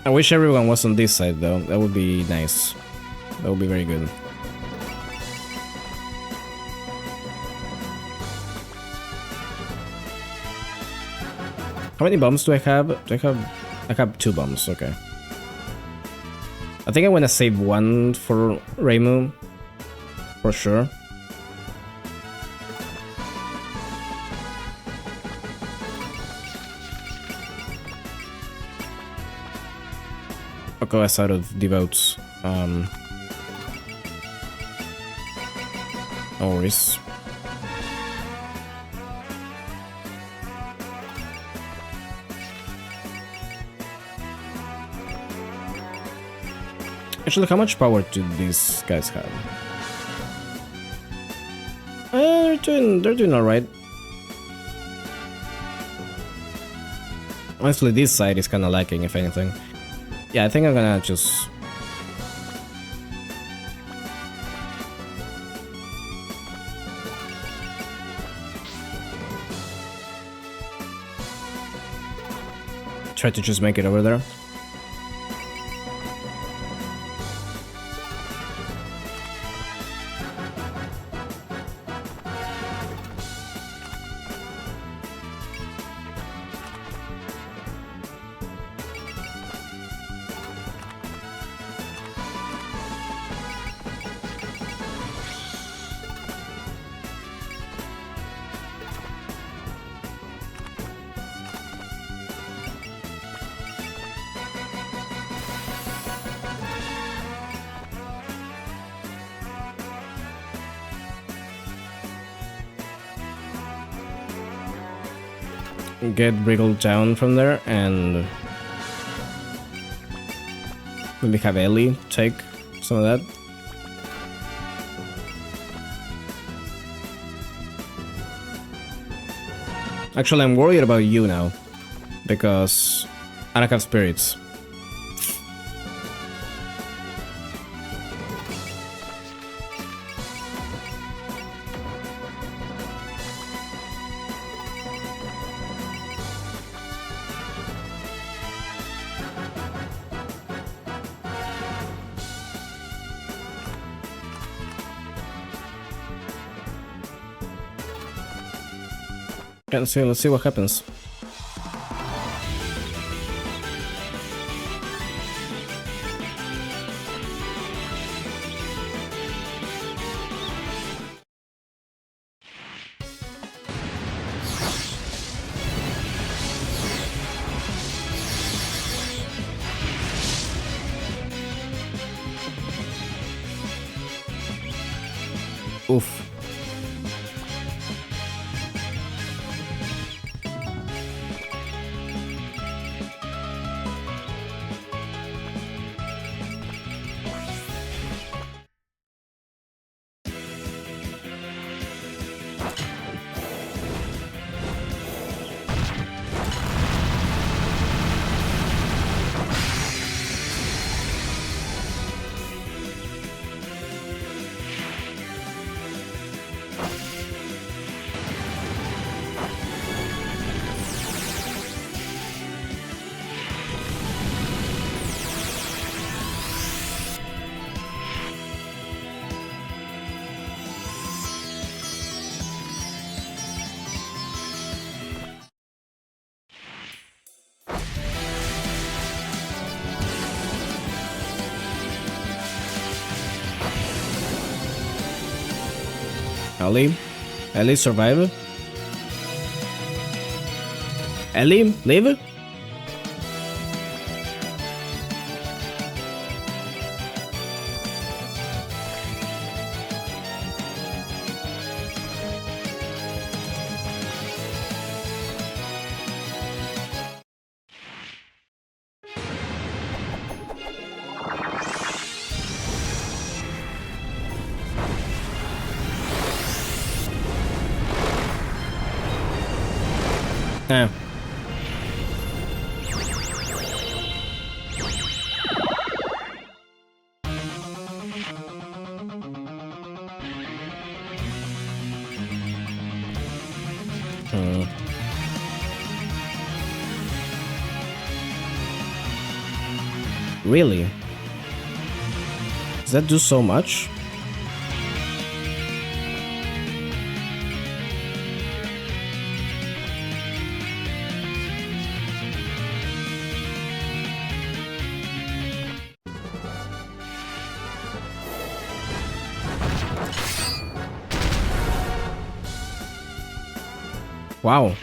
I wish everyone was on this side though. That would be nice. That would be very good. How many bombs do I have? I have 2 bombs, okay. I think I want to save one for Reimu. For sure. I'll go outside of devotes. No worries. Actually, how much power do these guys have? They're doing alright. Honestly, this side is kinda lacking, if anything. Yeah, I think I'm gonna just... try to just make it over there. Get wriggled down from there and maybe have Ellie take some of that. Actually, I'm worried about you now because I don't have spirits. Let's see what happens. Oof. Ellie? Ellie survive? Ellie, live? Yeah. Really? Does that do so much? Wow.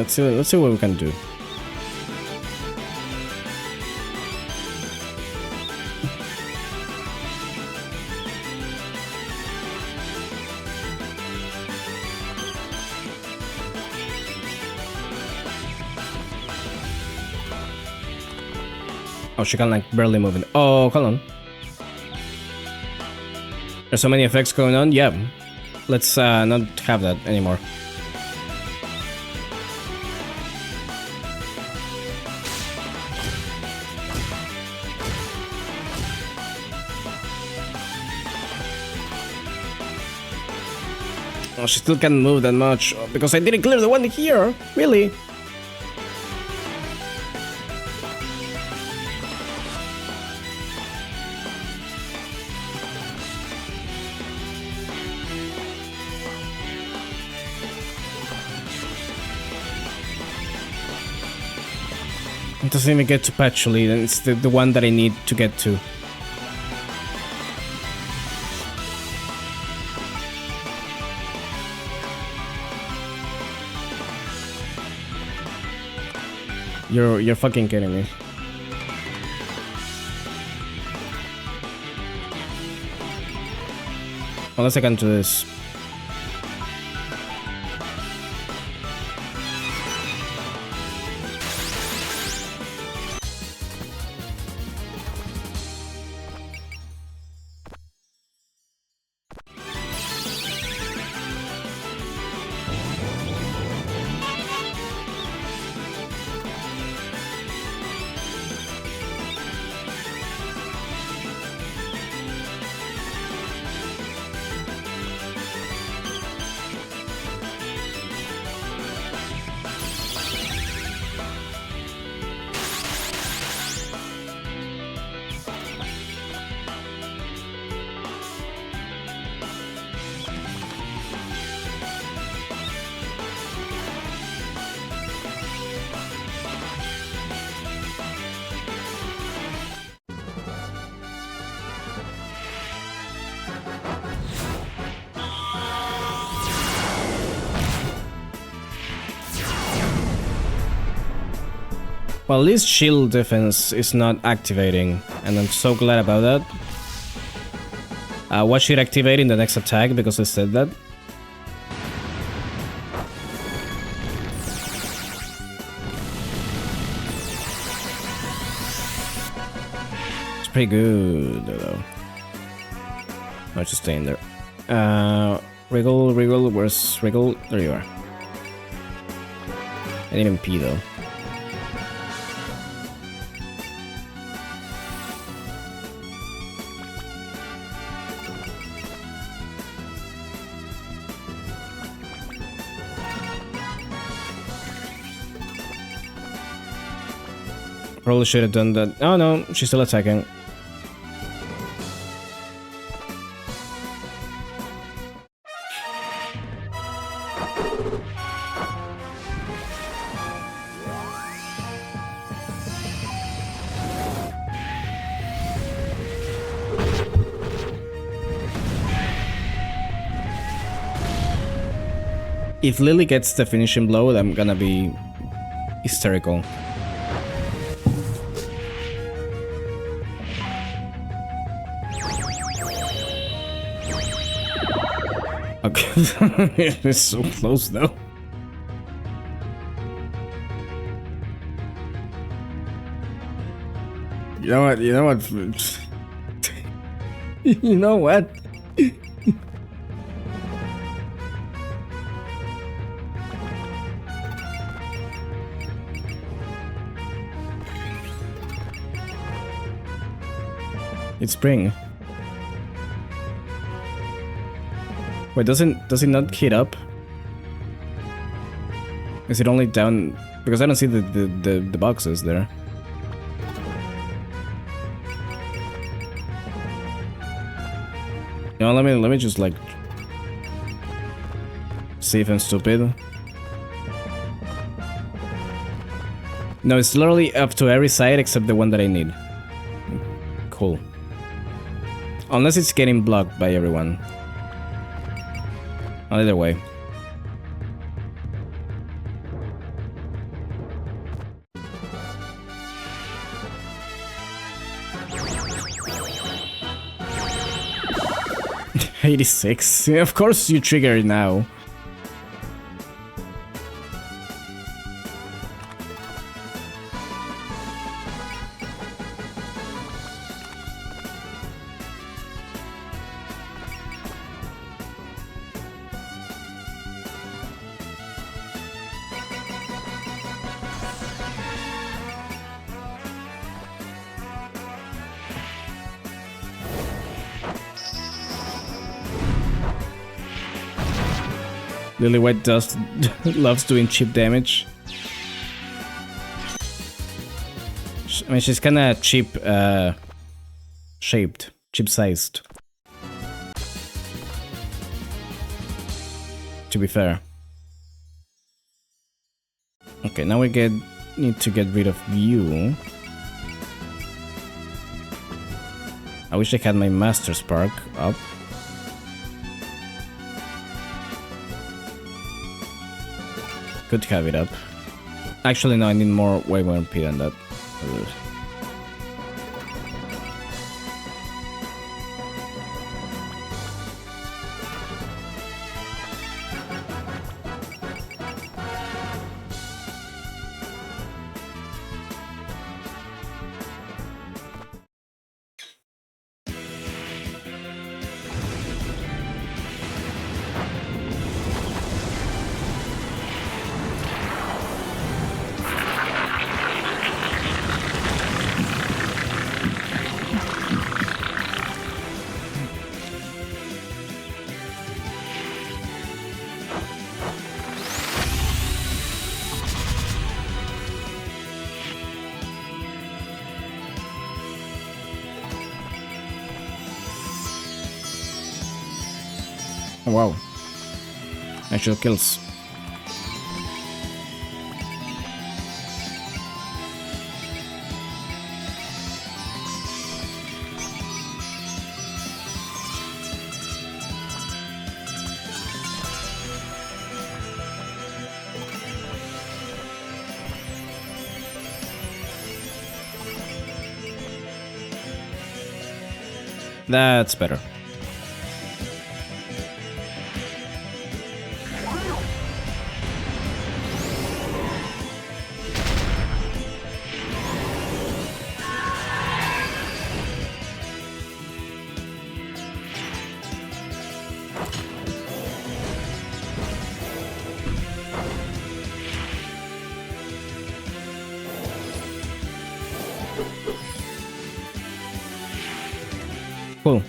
Let's see what we can do. Oh, she can like barely move it. Oh, hold on. There's so many effects going on. Yeah, let's not have that anymore. Oh, she still can't move that much because I didn't clear the one here. Really? It doesn't even get to Patchouli, and it's the one that I need to get to. You're fucking kidding me. Unless I can do this. Well, at least shield defense is not activating, and I'm so glad about that. Watch it activate in the next attack because I said that. It's pretty good, though. I'll just stay in there. Wriggle, Wriggle, where's Wriggle? There you are. I didn't even pee, though. Probably should have done that. Oh no, she's still attacking. If Lily gets the finishing blow, I'm gonna be hysterical. Okay, it's so close though. You know what? You know what? You know what? It's spring. Wait, does it not heat up? Is it only down? Because I don't see the boxes there. You know, let me just like see if I'm stupid. No, it's literally up to every side except the one that I need. Cool. Unless it's getting blocked by everyone. Either way. $86. Of course you trigger it now. Lily White Dust loves doing cheap damage. I mean, she's kinda cheap, shaped, cheap-sized. To be fair. Okay, now we need to get rid of you. I wish I had my Master Spark up. Good to have it up. Actually, no, I need way more MP than that. Ugh. Oh, wow. Actual kills. That's better. Cool.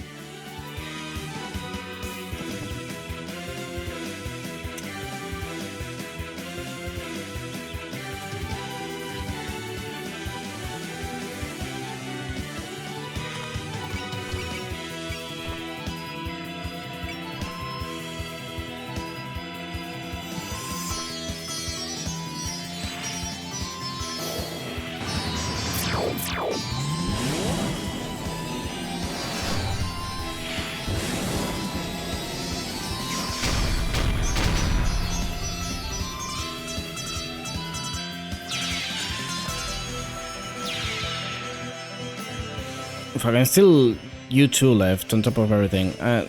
Fucking still you two left on top of everything. I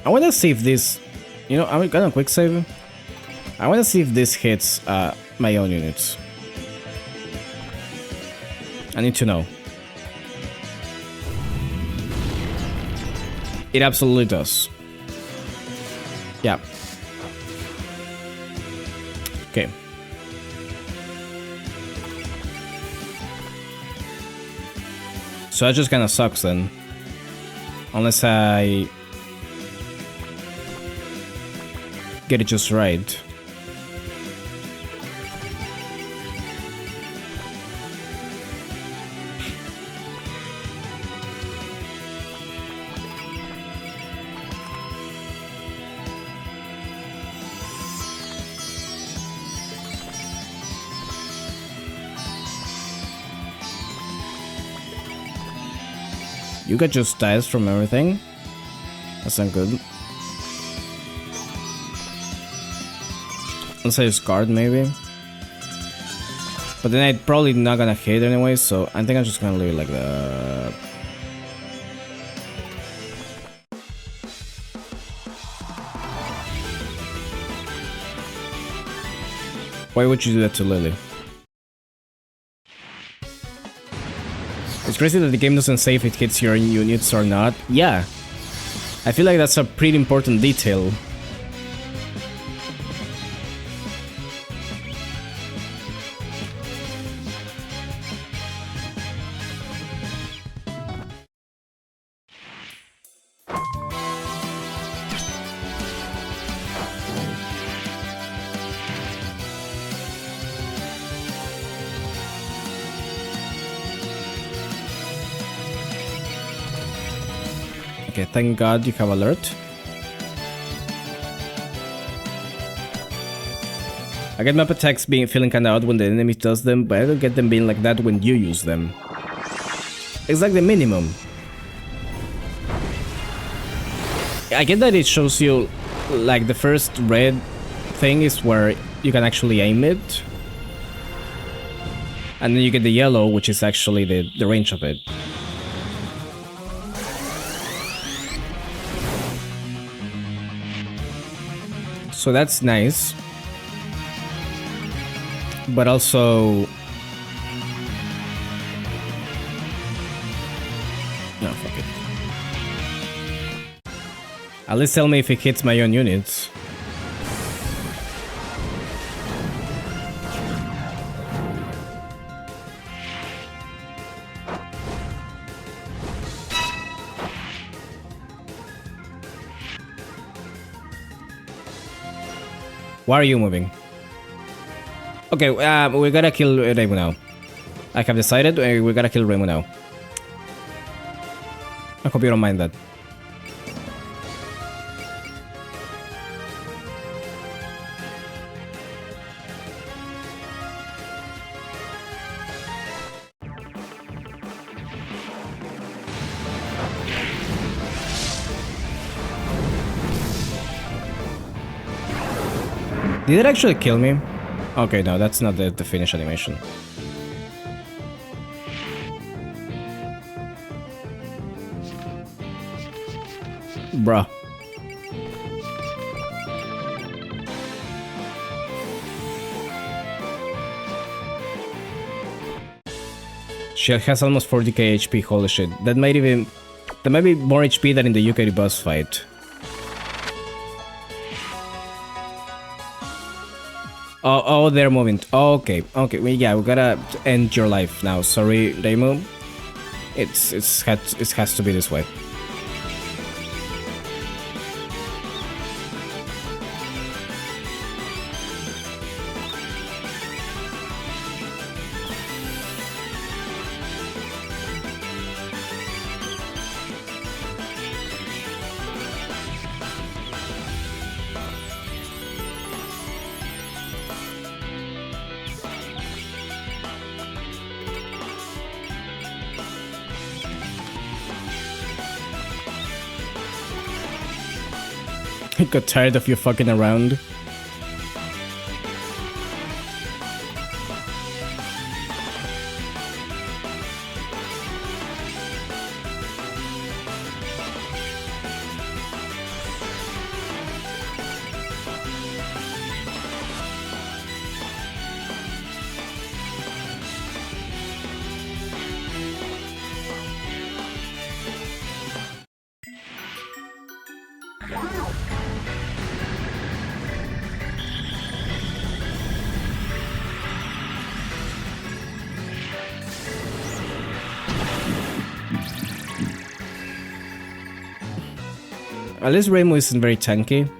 wanna see if this... You know, I'm gonna quick save. I wanna see if this hits my own units. I need to know. It absolutely does. Yeah. Okay. So that just kind of sucks then. Unless I get it just right. You got just dice from everything. That's not good. Let's say it's guard maybe. But then I'm probably not gonna hit anyway, so I think I'm just gonna leave it like that. Why would you do that to Lily? It's crazy that the game doesn't say if it hits your units or not. Yeah. I feel like that's a pretty important detail. Okay, thank God you have alert. I get map attacks feeling kinda odd when the enemy does them, but I don't get them being like that when you use them. It's like the minimum. I get that it shows you, like, the first red thing is where you can actually aim it. And then you get the yellow, which is actually the range of it. So that's nice. But also... No, fuck it. At least tell me if it hits my own units. Why are you moving? Okay, we gotta kill Reimu now. I have decided we gotta kill Reimu now. I hope you don't mind that. Did it actually kill me? Okay, no, that's not the finish animation. Bruh. She has almost 40k HP, holy shit. That might be more HP than in the UK boss fight. Oh, they're moving. Okay, well, yeah, we gotta end your life now. Sorry, Reimu. It has to be this way. I got tired of you fucking around. At least Reimu isn't very tanky.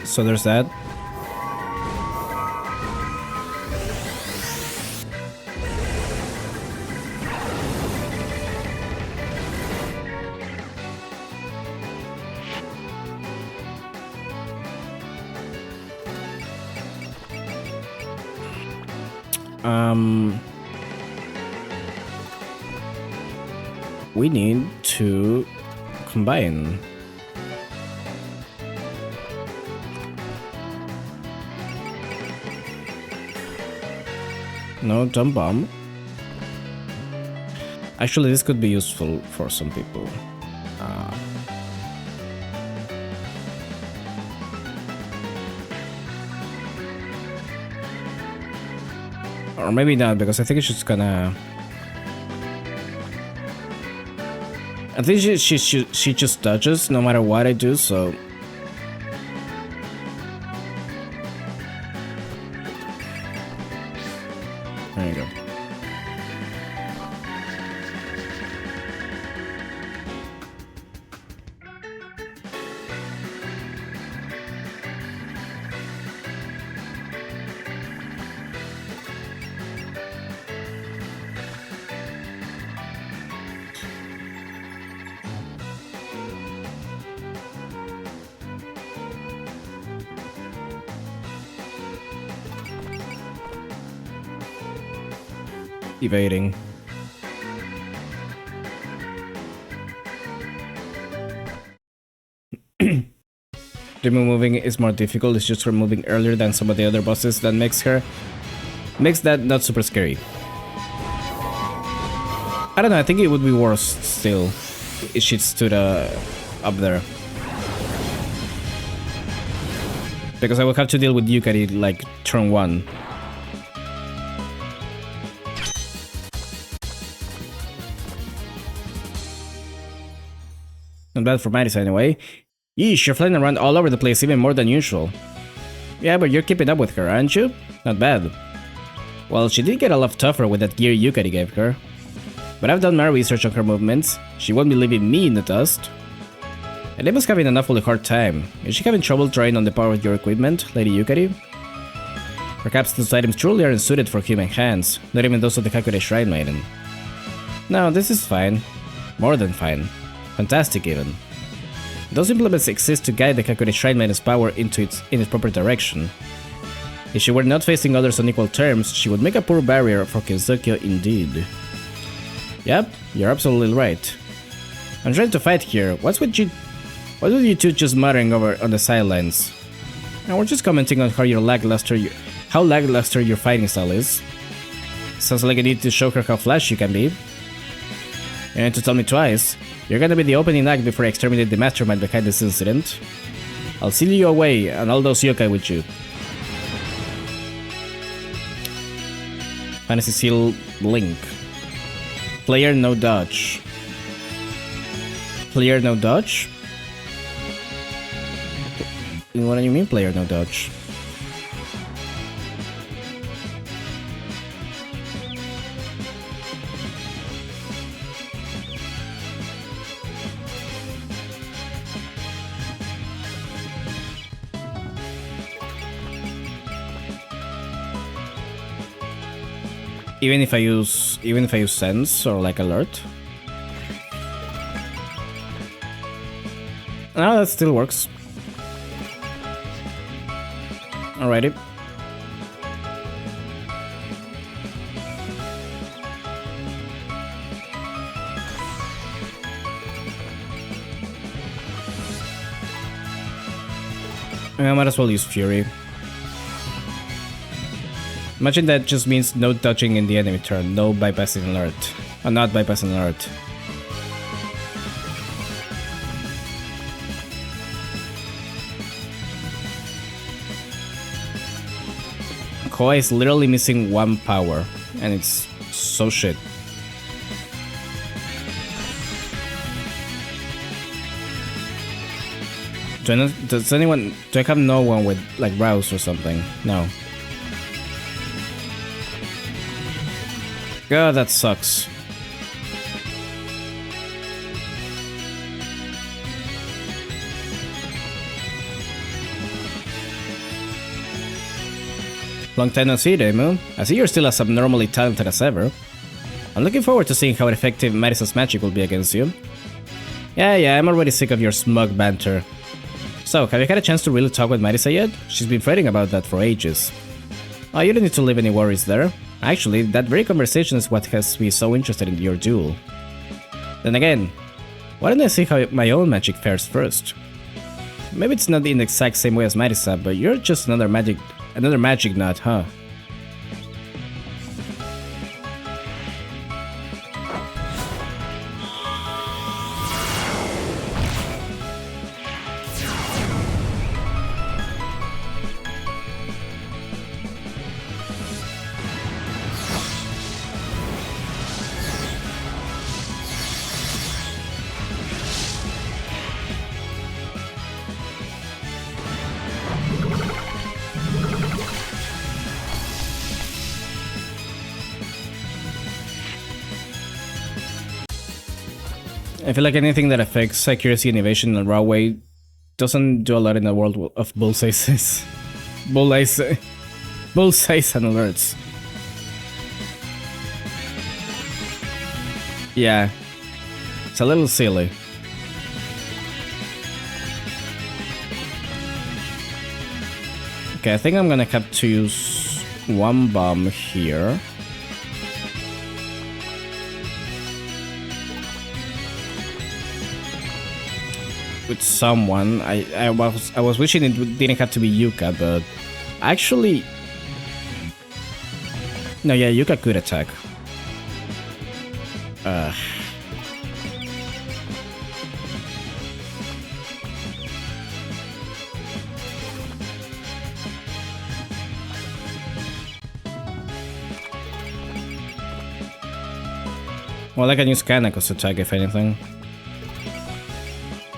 So there's that. We need to combine. No jump bomb. Actually, this could be useful for some people. Or maybe not, because I think it's just gonna... I think she just dodges no matter what I do, so... There you go. Evading. Removing is more difficult, it's just removing earlier than some of the other bosses. That makes that not super scary. I don't know, I think it would be worse still if she stood up there. Because I would have to deal with Yukari like turn 1. Not bad for Madison anyway. Yeesh, you're flying around all over the place even more than usual. Yeah, but you're keeping up with her, aren't you? Not bad. Well, she did get a lot tougher with that gear Yukari gave her. But I've done my research on her movements. She won't be leaving me in the dust. And Emma's having an awfully hard time. Is she having trouble drawing on the power of your equipment, Lady Yukari? Perhaps those items truly aren't suited for human hands, not even those of the Kakure Shrine Maiden. No, this is fine. More than fine. Fantastic even. Those implements exist to guide the Kakure Shrine Maiden's power in its proper direction. If she were not facing others on equal terms, she would make a poor barrier for Kenzokyo indeed. Yep, you're absolutely right. I'm trying to fight here. What's with you two just muttering over on the sidelines? And we're just commenting on how lackluster your fighting style is. Sounds like you need to show her how flashy you can be. You need to tell me twice. You're gonna be the opening act before I exterminate the mastermind behind this incident. I'll seal you away and all those yokai with you. Fantasy Seal Link. Player no dodge. Player no dodge? What do you mean player no dodge? Even if I use sense or like alert. No, that still works. Alrighty. I might as well use Fury. Imagine that just means no dodging in the enemy turn, no bypassing alert. Or not bypassing alert. Koa is literally missing 1 power, and it's so shit. Do I have no one with like Rouse or something? No. God, that sucks. Long time no see, Demo. I see you're still as abnormally talented as ever. I'm looking forward to seeing how effective Madison's magic will be against you. Yeah, I'm already sick of your smug banter. So, have you had a chance to really talk with Marisa yet? She's been fretting about that for ages. Oh, you don't need to leave any worries there. Actually, that very conversation is what has me so interested in your duel. Then again, why don't I see how my own magic fares first? Maybe it's not in the exact same way as Marisa, but you're just another magic nut, huh? I feel like anything that affects accuracy and evasion in a raw way doesn't do a lot in the world of bullseyes. Bullseyes and alerts. Yeah, it's a little silly. Okay, I think I'm gonna have to use one bomb here. With someone, I was wishing it didn't have to be Yuka, but actually, no, yeah, Yuka could attack. Well, I can use Kanako's attack if anything.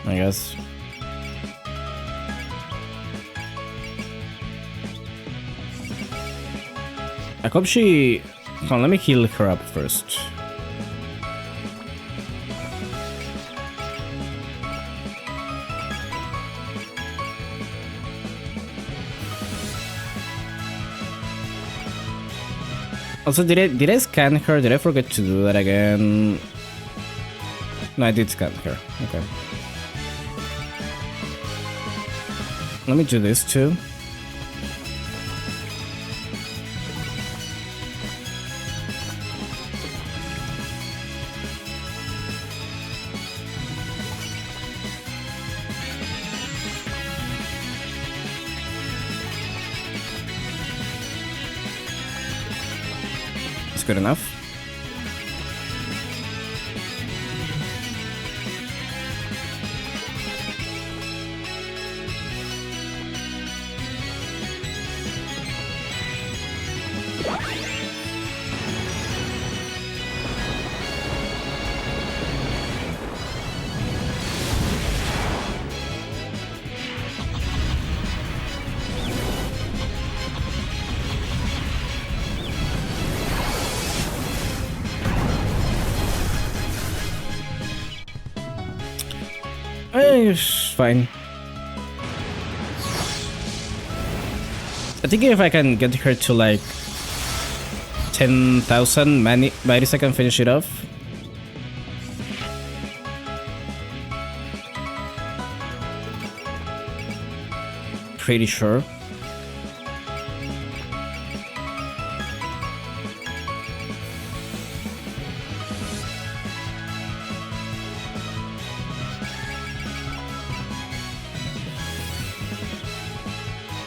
I guess. I hope she... Hold on, let me heal her up first. Also, did I scan her? Did I forget to do that again? No, I did scan her. Okay. Let me do this too. It's good enough. It's fine. I think if I can get her to like 10,000 Maris, I can finish it off. Pretty sure.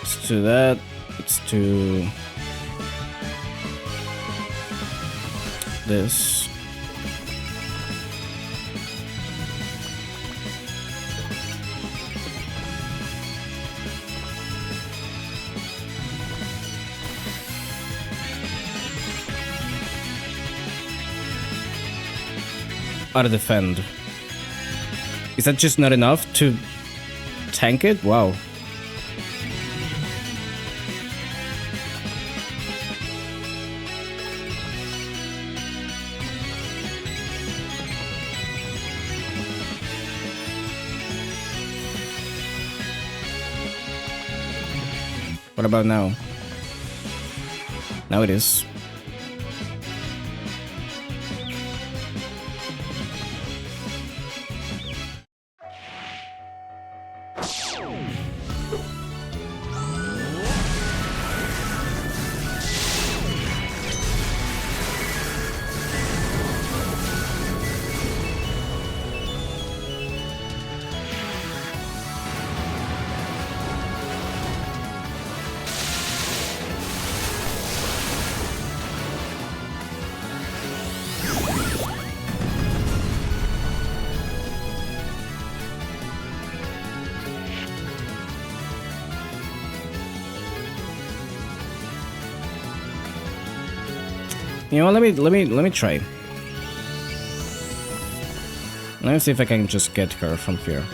Let's do that. Let's do this. Auto defend. Is that just not enough to tank it? Wow. What about now? Now it is. You know, let me try. Let me see if I can just get her from here.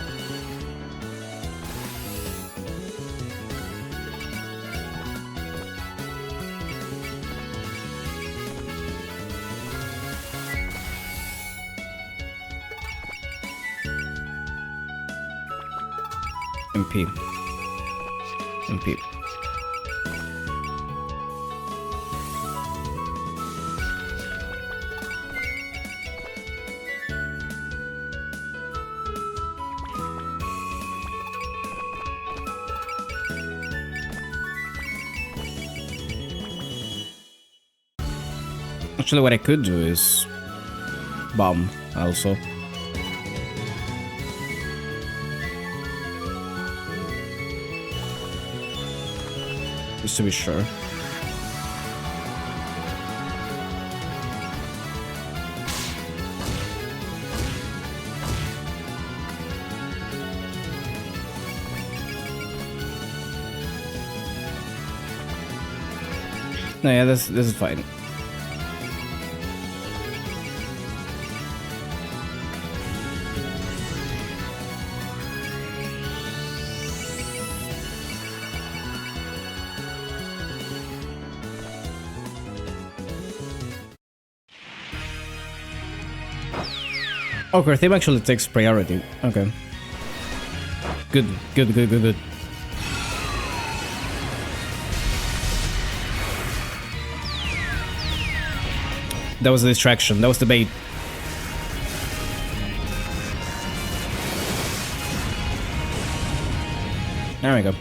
MP. MP. Actually, what I could do is bomb also. Just to be sure. No, yeah, this is fine. Oh, her theme actually takes priority. Okay. Good. That was a distraction. That was the bait. There we go.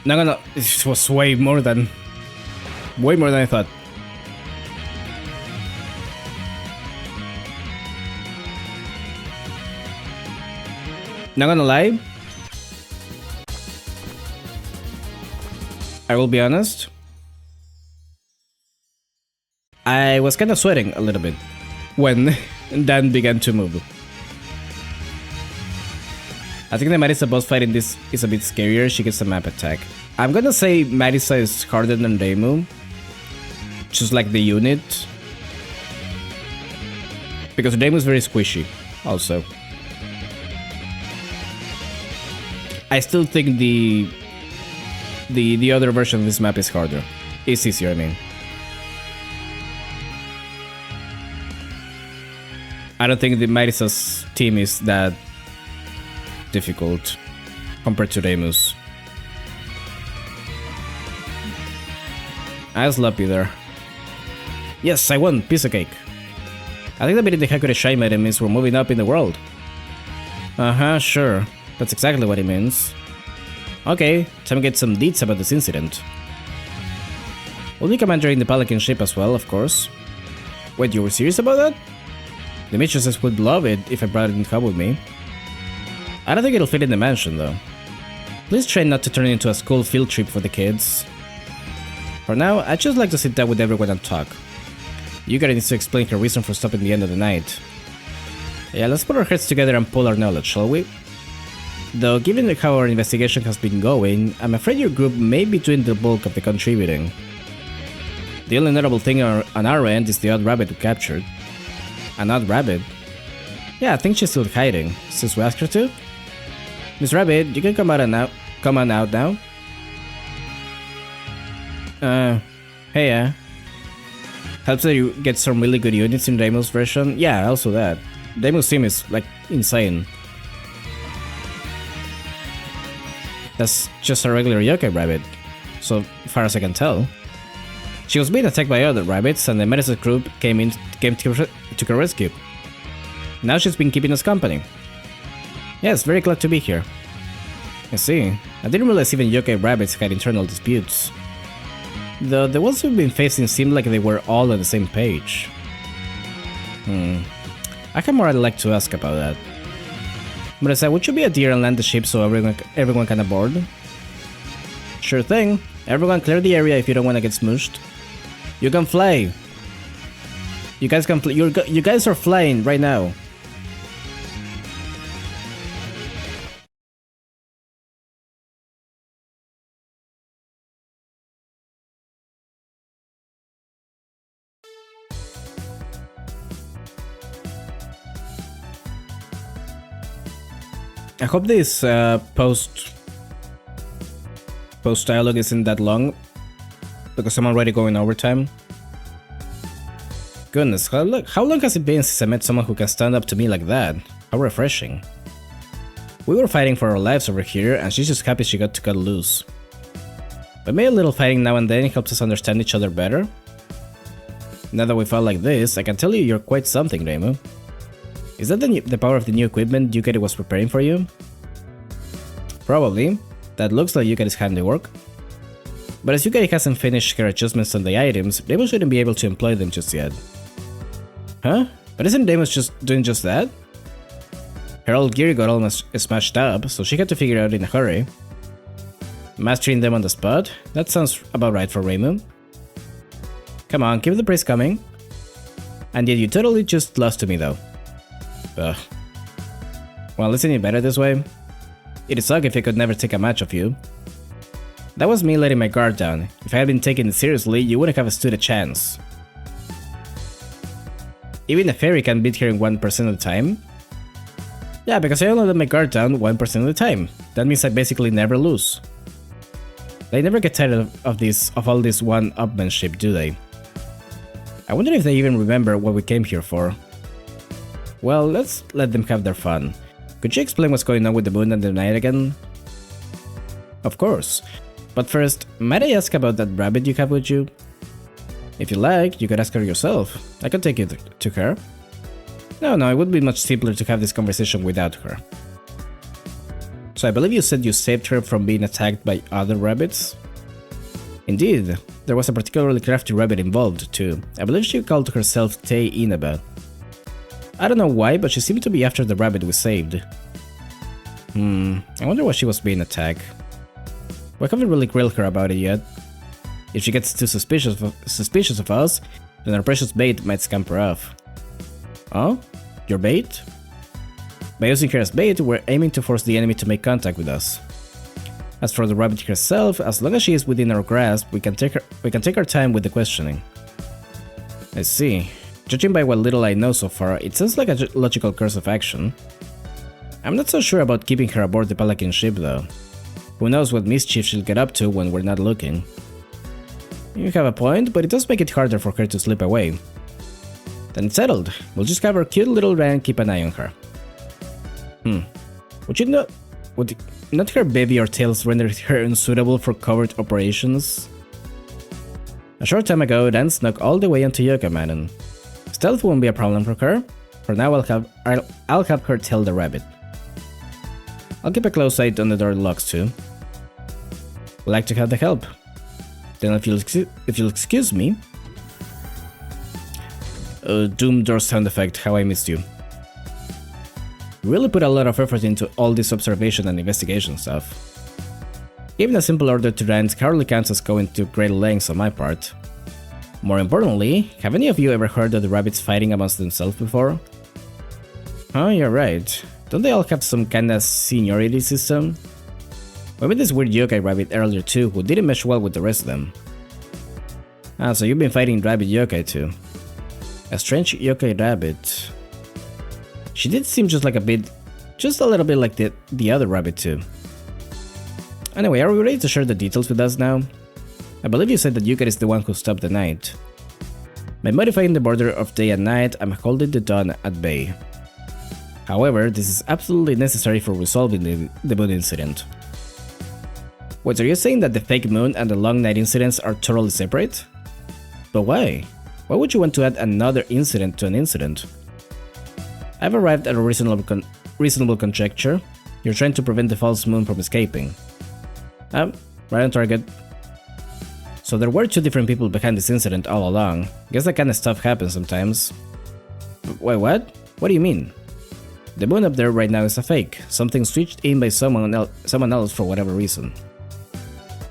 No. It was way more than I thought. Not gonna lie, I will be honest, I was kind of sweating a little bit when Dan began to move. I think the Marisa boss fight in this is a bit scarier. She gets a map attack. I'm gonna say Marisa is harder than Reimu, just like the unit, because Reimu is very squishy also. I still think the other version of this map is harder. It's easier, I mean. I don't think the Marisa's team is that difficult compared to Reimu's. I was lucky there. Yes, I won! Piece of cake. I think the meaning the Hakure Shai Maiden means we're moving up in the world. Uh-huh, sure. That's exactly what it means. Okay, time to get some deets about this incident. We'll be commandering the Pelican ship as well, of course. Wait, you were serious about that? The mistresses would love it if I brought it in hub with me. I don't think it'll fit in the mansion, though. Please try not to turn it into a school field trip for the kids. For now, I'd just like to sit down with everyone and talk. Yukari needs to explain her reason for stopping the end of the night. Yeah, let's put our heads together and pull our knowledge, shall we? Though, given how our investigation has been going, I'm afraid your group may be doing the bulk of the contributing. The only notable thing on our end is the odd rabbit we captured. An odd rabbit? Yeah, I think she's still hiding, since we asked her to. Miss Rabbit, you can come on out now. Hey, helps that you get some really good units in Reimu's version. Yeah, also that. Reimu's team is, like, insane. That's just a regular yokai rabbit, so far as I can tell. She was being attacked by other rabbits, and the medicine group came to her rescue. Now she's been keeping us company. Yes, very glad to be here. I see. I didn't realize even yokai rabbits had internal disputes. Though the ones we've been facing seemed like they were all on the same page. I have more I'd like to ask about that. But aside, would you be a deer and land the ship so everyone can aboard? Sure thing. Everyone clear the area if you don't want to get smooshed. You can fly. You guys can fly. You guys are flying right now. I hope this post dialogue isn't that long, because I'm already going overtime. Goodness, how long has it been since I met someone who can stand up to me like that? How refreshing. We were fighting for our lives over here, and she's just happy she got to cut loose. But maybe a little fighting now and then helps us understand each other better. Now that we fought like this, I can tell you you're quite something, Reimu. Is that the power of the new equipment Yukari was preparing for you? Probably. That looks like Yukari's handiwork. But as Yukari hasn't finished her adjustments on the items, Reimu shouldn't be able to employ them just yet. Huh? But isn't Reimu just doing just that? Her old gear got almost smashed up, so she had to figure it out in a hurry. Mastering them on the spot? That sounds about right for Reimu. Come on, keep the praise coming. And yet you totally just lost to me though. Ugh. Well, isn't it better this way? It'd suck if I could never take a match of you. That was me letting my guard down. If I had been taking it seriously, you wouldn't have stood a chance. Even a fairy can beat her in 1% of the time? Yeah, because I only let my guard down 1% of the time. That means I basically never lose. They never get tired of all this one-upmanship, do they? I wonder if they even remember what we came here for. Well, let's let them have their fun. Could you explain what's going on with the moon and the night again? Of course. But first, might I ask about that rabbit you have with you? If you like, you could ask her yourself. I could take you to her. No, it would be much simpler to have this conversation without her. So I believe you said you saved her from being attacked by other rabbits? Indeed, there was a particularly crafty rabbit involved too. I believe she called herself Tei Inaba. I don't know why, but she seemed to be after the rabbit we saved. I wonder why she was being attacked. We haven't really grilled her about it yet. If she gets too suspicious of us, then our precious bait might scamper off. Oh? Your bait? By using her as bait, we're aiming to force the enemy to make contact with us. As for the rabbit herself, as long as she is within our grasp, we can take our time with the questioning. I see. Judging by what little I know so far, it sounds like a logical course of action. I'm not so sure about keeping her aboard the Palakin ship though. Who knows what mischief she'll get up to when we're not looking. You have a point, but it does make it harder for her to slip away. Then it's settled. We'll just have our cute little Ran keep an eye on her. Would not her baby or tails render her unsuitable for covert operations? A short time ago, Dan snuck all the way onto Yoka Maiden. Stealth won't be a problem for her. For now, I'll help her tail the rabbit. I'll keep a close eye on the door locks too. Like to have the help. Then if you'll excuse me. Doom door sound effect, how I missed you. You really put a lot of effort into all this observation and investigation stuff. Giving a simple order to Rand hardly counts as going to great lengths on my part. More importantly, have any of you ever heard of the rabbits fighting amongst themselves before? Oh, you're right. Don't they all have some kinda seniority system? We met this weird yokai rabbit earlier too, who didn't mesh well with the rest of them. Ah, so you've been fighting rabbit yokai too. A strange yokai rabbit. She did seem just a little bit like the other rabbit too. Anyway, are we ready to share the details with us now? I believe you said that Yukari is the one who stopped the night. By modifying the border of day and night, I'm holding the dawn at bay. However, this is absolutely necessary for resolving the moon incident. Wait, are you saying that the fake moon and the long night incidents are totally separate? But why? Why would you want to add another incident to an incident? I've arrived at a reasonable conjecture. You're trying to prevent the false moon from escaping. Right on target. So there were two different people behind this incident all along. Guess that kind of stuff happens sometimes. Wait, what? What do you mean? The moon up there right now is a fake. Something switched in by someone else for whatever reason.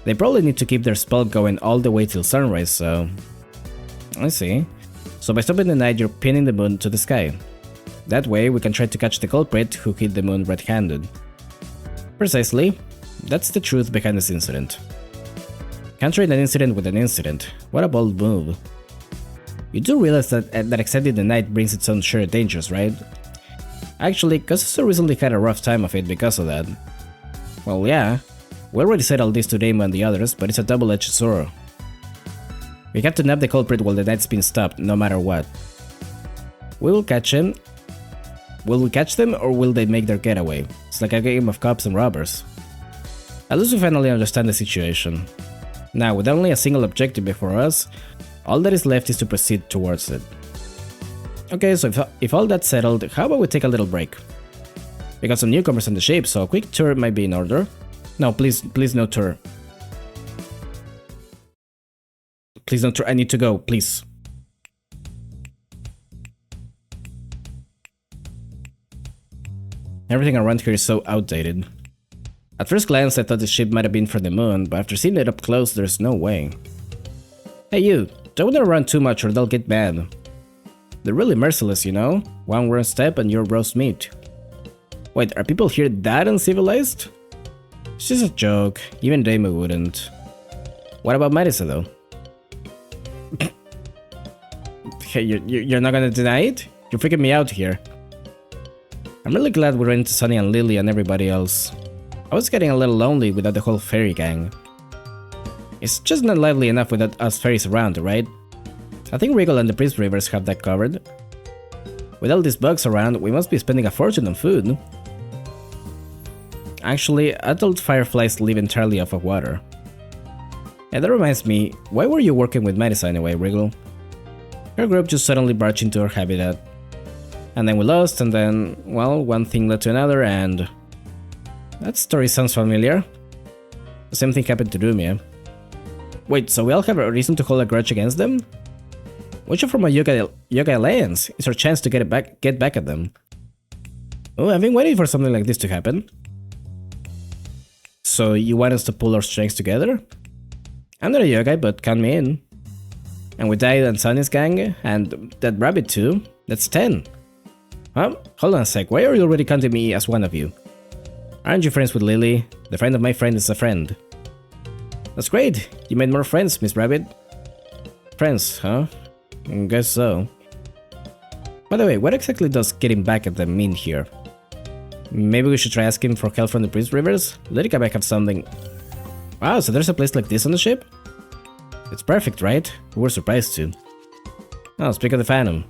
They probably need to keep their spell going all the way till sunrise, so... I see. So by stopping the night, you're pinning the moon to the sky. That way, we can try to catch the culprit who hit the moon red-handed. Precisely. That's the truth behind this incident. Countering an incident with an incident. What a bold move. You do realize that extending the night brings its own share of dangers, right? Actually, Kosusu recently had a rough time of it because of that. Well, yeah. We already said all this to Deimo and the others, but it's a double-edged sword. We have to nab the culprit while the night's been stopped, no matter what. We will catch him. Will we catch them, or will they make their getaway? It's like a game of cops and robbers. At least we finally understand the situation. Now, with only a single objective before us, all that is left is to proceed towards it. Okay, so if all that's settled, how about we take a little break? We got some newcomers on the ship, so a quick tour might be in order. No, please no tour. Please no tour, I need to go, please. Everything around here is so outdated. At first glance, I thought the ship might have been from the moon, but after seeing it up close, there's no way. Hey you, don't let them run too much or they'll get mad. They're really merciless, you know? One wrong step and you're roast meat. Wait, are people here that uncivilized? It's just a joke, even Deimo wouldn't. What about Marisa though? Hey, you're not gonna deny it? You're freaking me out here. I'm really glad we ran into Sunny and Lily and everybody else. I was getting a little lonely without the whole fairy gang. It's just not lively enough without us fairies around, right? I think Regal and the Priest Rivers have that covered. With all these bugs around, we must be spending a fortune on food. Actually, adult fireflies live entirely off of water. And that reminds me, why were you working with Marisa anyway, Regal? Her group just suddenly barged into our habitat. And then we lost, and then, well, one thing led to another, and... That story sounds familiar. The same thing happened to Dumia. Wait, so we all have a reason to hold a grudge against them? Watch out from a Yoga Alliance. It's our chance to get back at them. Oh, I've been waiting for something like this to happen. So you want us to pull our strengths together? I'm not a Yogai, but count me in. And with Dai and Sunny's gang, and that rabbit too, that's 10. Huh? Hold on a sec, why are you already counting me as one of you? Aren't you friends with Lily? The friend of my friend is a friend. That's great, you made more friends, Miss Rabbit. Friends, huh? Guess so. By the way, what exactly does getting back at them mean here? Maybe we should try asking for help from the Priest Rivers? Lyrica might have something. Wow, so there's a place like this on the ship? It's perfect, right? We were surprised too. Oh, speak of the Phantom.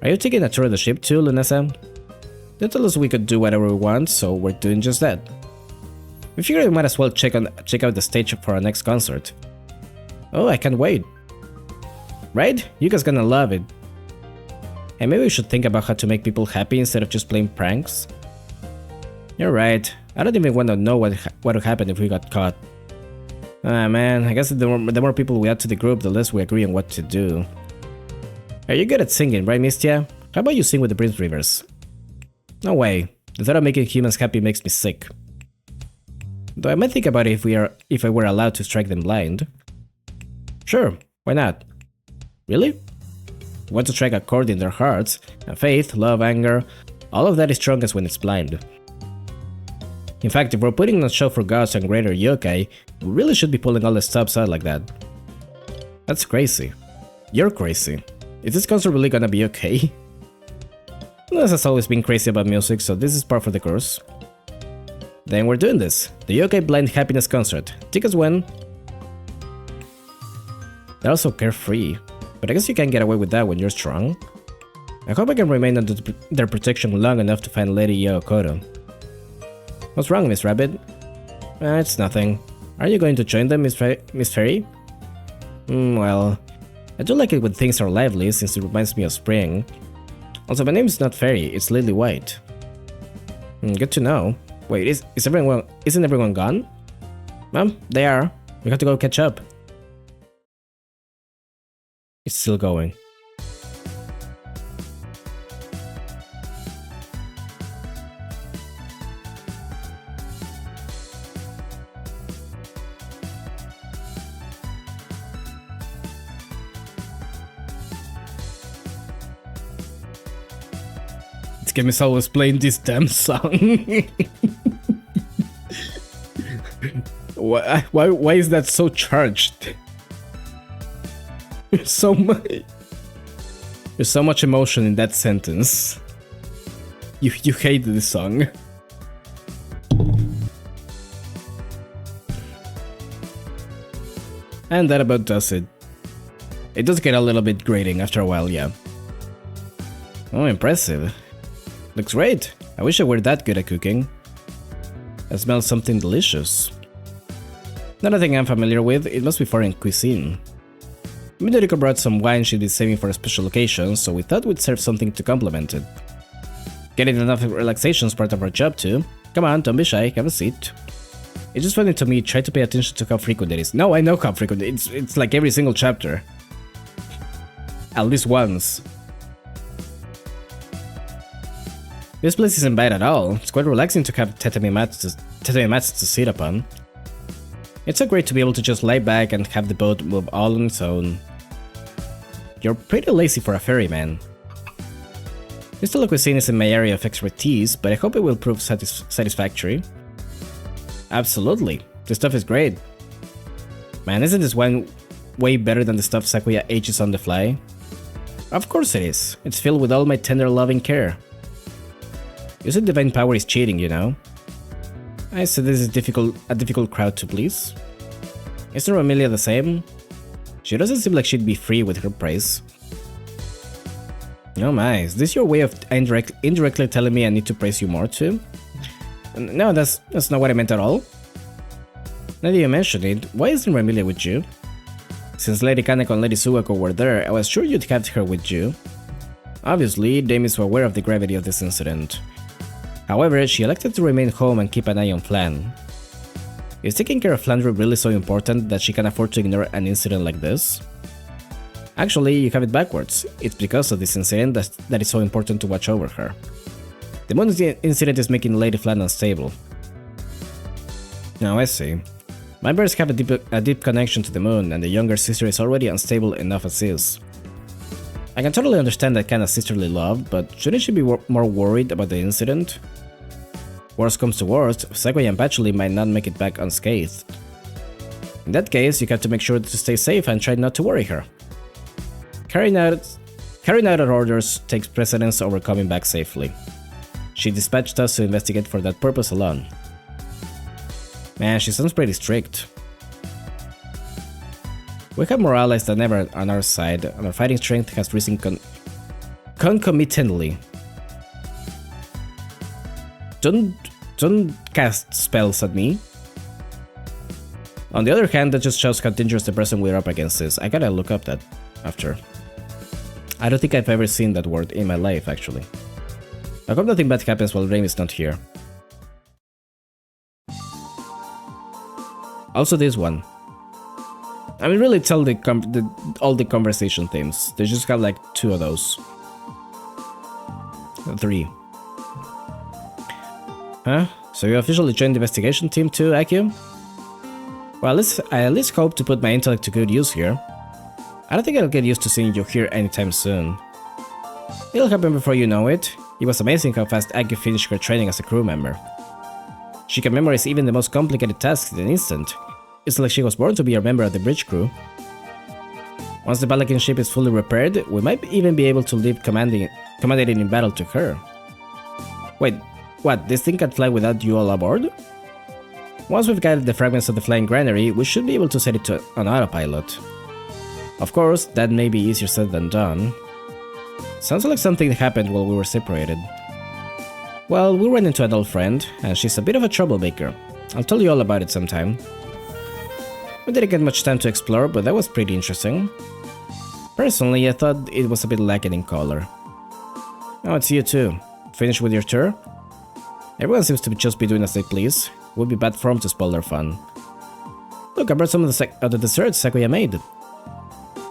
Are you taking a tour of the ship too, Lunasa? They told us we could do whatever we want, so we're doing just that. We figured we might as well check out the stage for our next concert. Oh, I can't wait. Right? You guys gonna love it. And maybe we should think about how to make people happy instead of just playing pranks. You're right. I don't even want to know what would happen if we got caught. Ah man, I guess the more people we add to the group, the less we agree on what to do. Are you good at singing, right, Mistia? How about you sing with the Prince Rivers? No way. The thought of making humans happy makes me sick. Though I might think about it if I were allowed to strike them blind. Sure, why not? Really? Want to strike a chord in their hearts, and faith, love, anger, all of that is strongest when it's blind. In fact, if we're putting on a show for gods and greater yokai, we really should be pulling all the stops out like that. That's crazy. You're crazy. Is this concert really gonna be okay? Ness has always been crazy about music, so this is par for the course. Then we're doing this. The Yokai Blind Happiness Concert. Tickets when? They're also carefree, but I guess you can't get away with that when you're strong. I hope I can remain under their protection long enough to find Lady Yokoro. What's wrong, Miss Rabbit? It's nothing. Are you going to join them, Miss Fairy? Well, I do like it when things are lively since it reminds me of spring. Also, my name is not Fairy, it's Lily White. Good to know. Wait, isn't everyone gone? They are. We have to go catch up. It's still going. This game is always playing this damn song. Why is that so charged? There's so much emotion in that sentence. You hate this song. And that about does it. It does get a little bit grating after a while, yeah. Oh, impressive. Looks great. I wish I were that good at cooking. It smells something delicious. Not a thing I'm familiar with, it must be foreign cuisine. Midoriko brought some wine she'd been saving for a special occasion, so we thought we'd serve something to complement it. Getting enough relaxation is part of our job too. Come on, don't be shy, have a seat. It's just funny to me, try to pay attention to how frequent it is. No, I know how frequent it's like every single chapter. At least once. This place isn't bad at all. It's quite relaxing to have tatami mats to sit upon. It's so great to be able to just lie back and have the boat move all on its own. You're pretty lazy for a ferryman. This style of cuisine is in my area of expertise, but I hope it will prove satisfactory. Absolutely. This stuff is great. Man, isn't this wine way better than the stuff Sakuya ages on the fly? Of course it is. It's filled with all my tender loving care. Using divine power is cheating, you know. I said this is a difficult crowd to please. Isn't Romelia the same? She doesn't seem like she'd be free with her praise. Oh my, is this your way of indirectly telling me I need to praise you more too? No, that's not what I meant at all. Now that you mention it, why isn't Romelia with you? Since Lady Kaneko and Lady Suwako were there, I was sure you'd have her with you. Obviously, Dame is aware of the gravity of this incident. However, she elected to remain home and keep an eye on Flan. Is taking care of Flandre really so important that she can afford to ignore an incident like this? Actually, you have it backwards. It's because of this incident that it's so important to watch over her. The moon incident is making Lady Flan unstable. Now I see. My brothers have a deep connection to the moon, and the younger sister is already unstable enough as is. I can totally understand that kind of sisterly love, but shouldn't she be more worried about the incident? Worst comes to worst, Sakuya and Patchouli might not make it back unscathed. In that case, you have to make sure to stay safe and try not to worry her. Carrying out her orders takes precedence over coming back safely. She dispatched us to investigate for that purpose alone. Man, she sounds pretty strict. We have more allies than ever on our side, and our fighting strength has risen concomitantly. Don't cast spells at me. On the other hand, that just shows how dangerous the person we're up against is. I gotta look up that after. I don't think I've ever seen that word in my life, actually. I hope nothing bad happens while Rain is not here. Also this one. I mean, really, it's all the conversation themes. They just have like 2 of those. 3. Huh? So you officially joined the investigation team too, Akio? Well, I at least hope to put my intellect to good use here. I don't think I'll get used to seeing you here anytime soon. It'll happen before you know it. It was amazing how fast Akio finished her training as a crew member. She can memorize even the most complicated tasks in an instant. It's like she was born to be a member of the bridge crew. Once the Balakin ship is fully repaired, we might even be able to leave commanding in battle to her. Wait, what, this thing can fly without you all aboard? Once we've gathered the fragments of the flying granary, we should be able to set it on autopilot. Of course, that may be easier said than done. Sounds like something happened while we were separated. Well, we ran into an old friend, and she's a bit of a troublemaker. I'll tell you all about it sometime. We didn't get much time to explore, but that was pretty interesting. Personally, I thought it was a bit lacking in color. Oh, it's you too. Finished with your tour? Everyone seems to just be doing as they please. It would be bad form to spoil their fun. Look, I brought some of the desserts Sakuya made.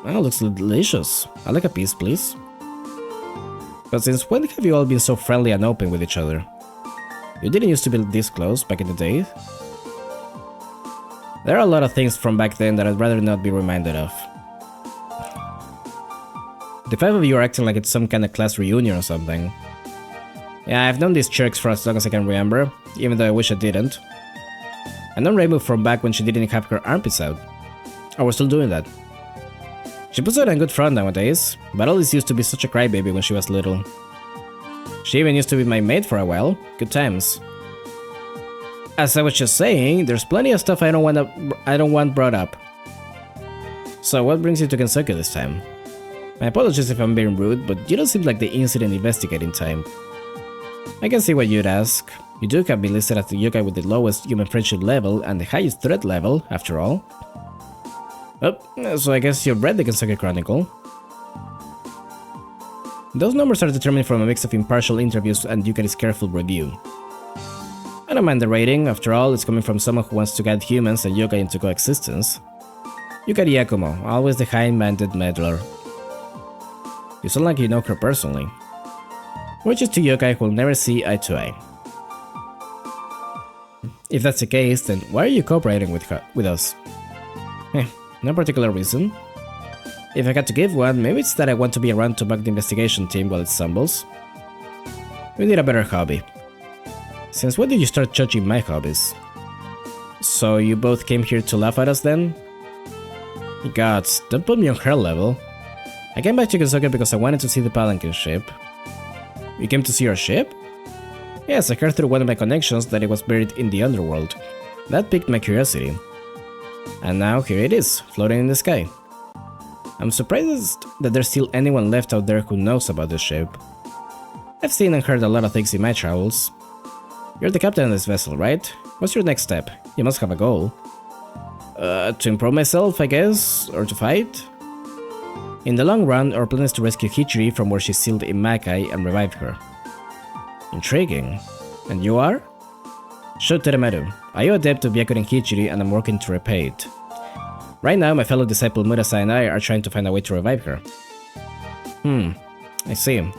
Oh, looks delicious. I'd like a piece, please. But since when have you all been so friendly and open with each other? You didn't used to be this close back in the day. There are a lot of things from back then that I'd rather not be reminded of. The five of you are acting like it's some kind of class reunion or something. Yeah, I've known these jerks for as long as I can remember, even though I wish I didn't. I know Reimu from back when she didn't have her armpits out. Oh, we're still doing that. She puts it on good front nowadays, but always used to be such a crybaby when she was little. She even used to be my maid for a while. Good times. As I was just saying, there's plenty of stuff I don't want brought up. So what brings you to Kensuke this time? My apologies if I'm being rude, but you don't seem like the incident investigating type. I can see what you'd ask. You do have me listed as the yokai with the lowest human friendship level and the highest threat level, after all. Oh, so I guess you've read the Kensuke Chronicle. Those numbers are determined from a mix of impartial interviews and Yukari's careful review. I don't mind the rating, after all, it's coming from someone who wants to guide humans and yokai into coexistence. Yukari Yakumo, always the high-minded meddler. You sound like you know her personally. We're just two yokai who will never see eye to eye. If that's the case, then why are you cooperating with us? No particular reason. If I got to give one, maybe it's that I want to be around to back the investigation team while it stumbles. We need a better hobby. Since when did you start judging my hobbies? So you both came here to laugh at us then? Gods, don't put me on her level. I came back to Kensuke because I wanted to see the Palanquin ship. You came to see our ship? Yes, I heard through one of my connections that it was buried in the underworld. That piqued my curiosity. And now here it is, floating in the sky. I'm surprised that there's still anyone left out there who knows about the ship. I've seen and heard a lot of things in my travels. You're the captain of this vessel, right? What's your next step? You must have a goal. To improve myself, I guess? Or to fight? In the long run, our plan is to rescue Hichiri from where she's sealed in Makai and revive her. Intriguing. And you are? Sho Teremaru. I owe a debt to Byakuren Hichiri and I'm working to repay it. Right now, my fellow disciple Murasa and I are trying to find a way to revive her. I see.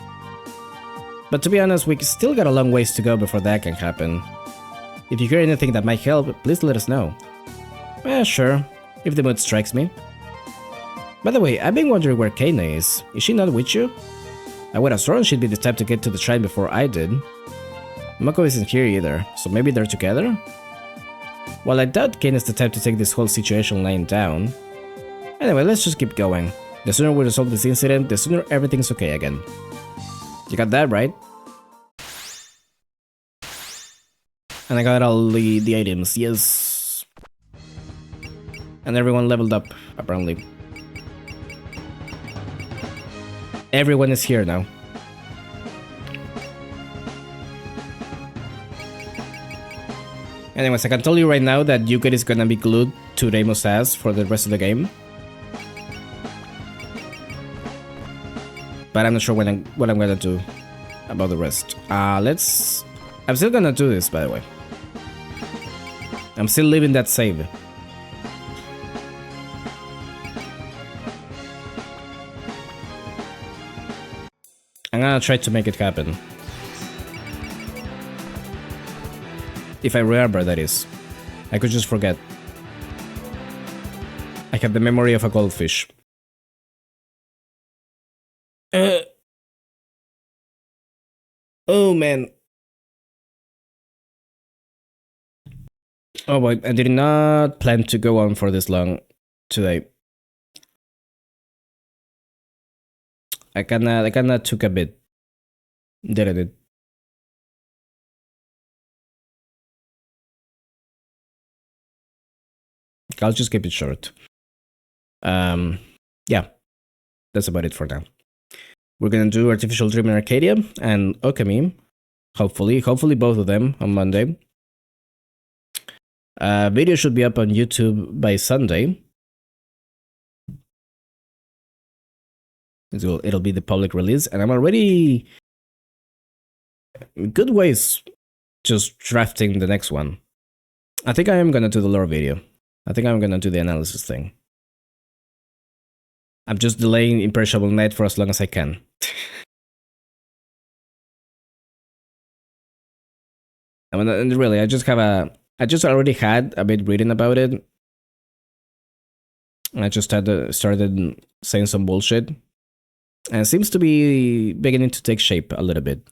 But to be honest, we still got a long ways to go before that can happen. If you hear anything that might help, please let us know. Sure, if the mood strikes me. By the way, I've been wondering where Keina is. Is she not with you? I would have sworn she'd be the type to get to the shrine before I did. Mako isn't here either, so maybe they're together? While I doubt Keina's the type to take this whole situation lying down. Anyway, let's just keep going. The sooner we resolve this incident, the sooner everything's okay again. You got that right? And I got all the items, yes. And everyone leveled up, apparently. Everyone is here now. Anyways, I can tell you right now that Yukari is gonna be glued to Reimu's ass for the rest of the game. But I'm not sure what I'm gonna do about the rest. I'm still gonna do this, by the way. I'm still leaving that save. I'm gonna try to make it happen. If I remember, that is. I could just forget. I have the memory of a goldfish. Oh man. Oh boy, I did not plan to go on for this long today. I kinda took a bit. Didn't it? I'll just keep it short. Yeah, that's about it for now. We're gonna do Artificial Dream in Arcadia and Okami. Hopefully both of them on Monday. Video should be up on YouTube by Sunday. It'll be the public release, and I'm already good ways just drafting the next one. I think I am gonna do the lore video. I think I'm gonna do the analysis thing. I'm just delaying Imperishable Night for as long as I can. I mean, and really, I just already had a bit reading about it. I just started saying some bullshit. And it seems to be beginning to take shape a little bit.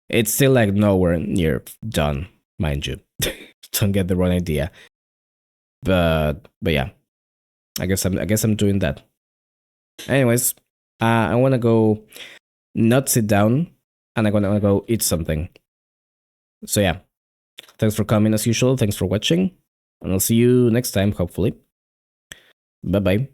It's still like nowhere near done, mind you. Don't get the wrong idea. But yeah. I guess I'm doing that. Anyways, I wanna go not sit down, and I'm gonna go eat something. So yeah. Thanks for coming as usual, thanks for watching, and I'll see you next time, hopefully. Bye bye.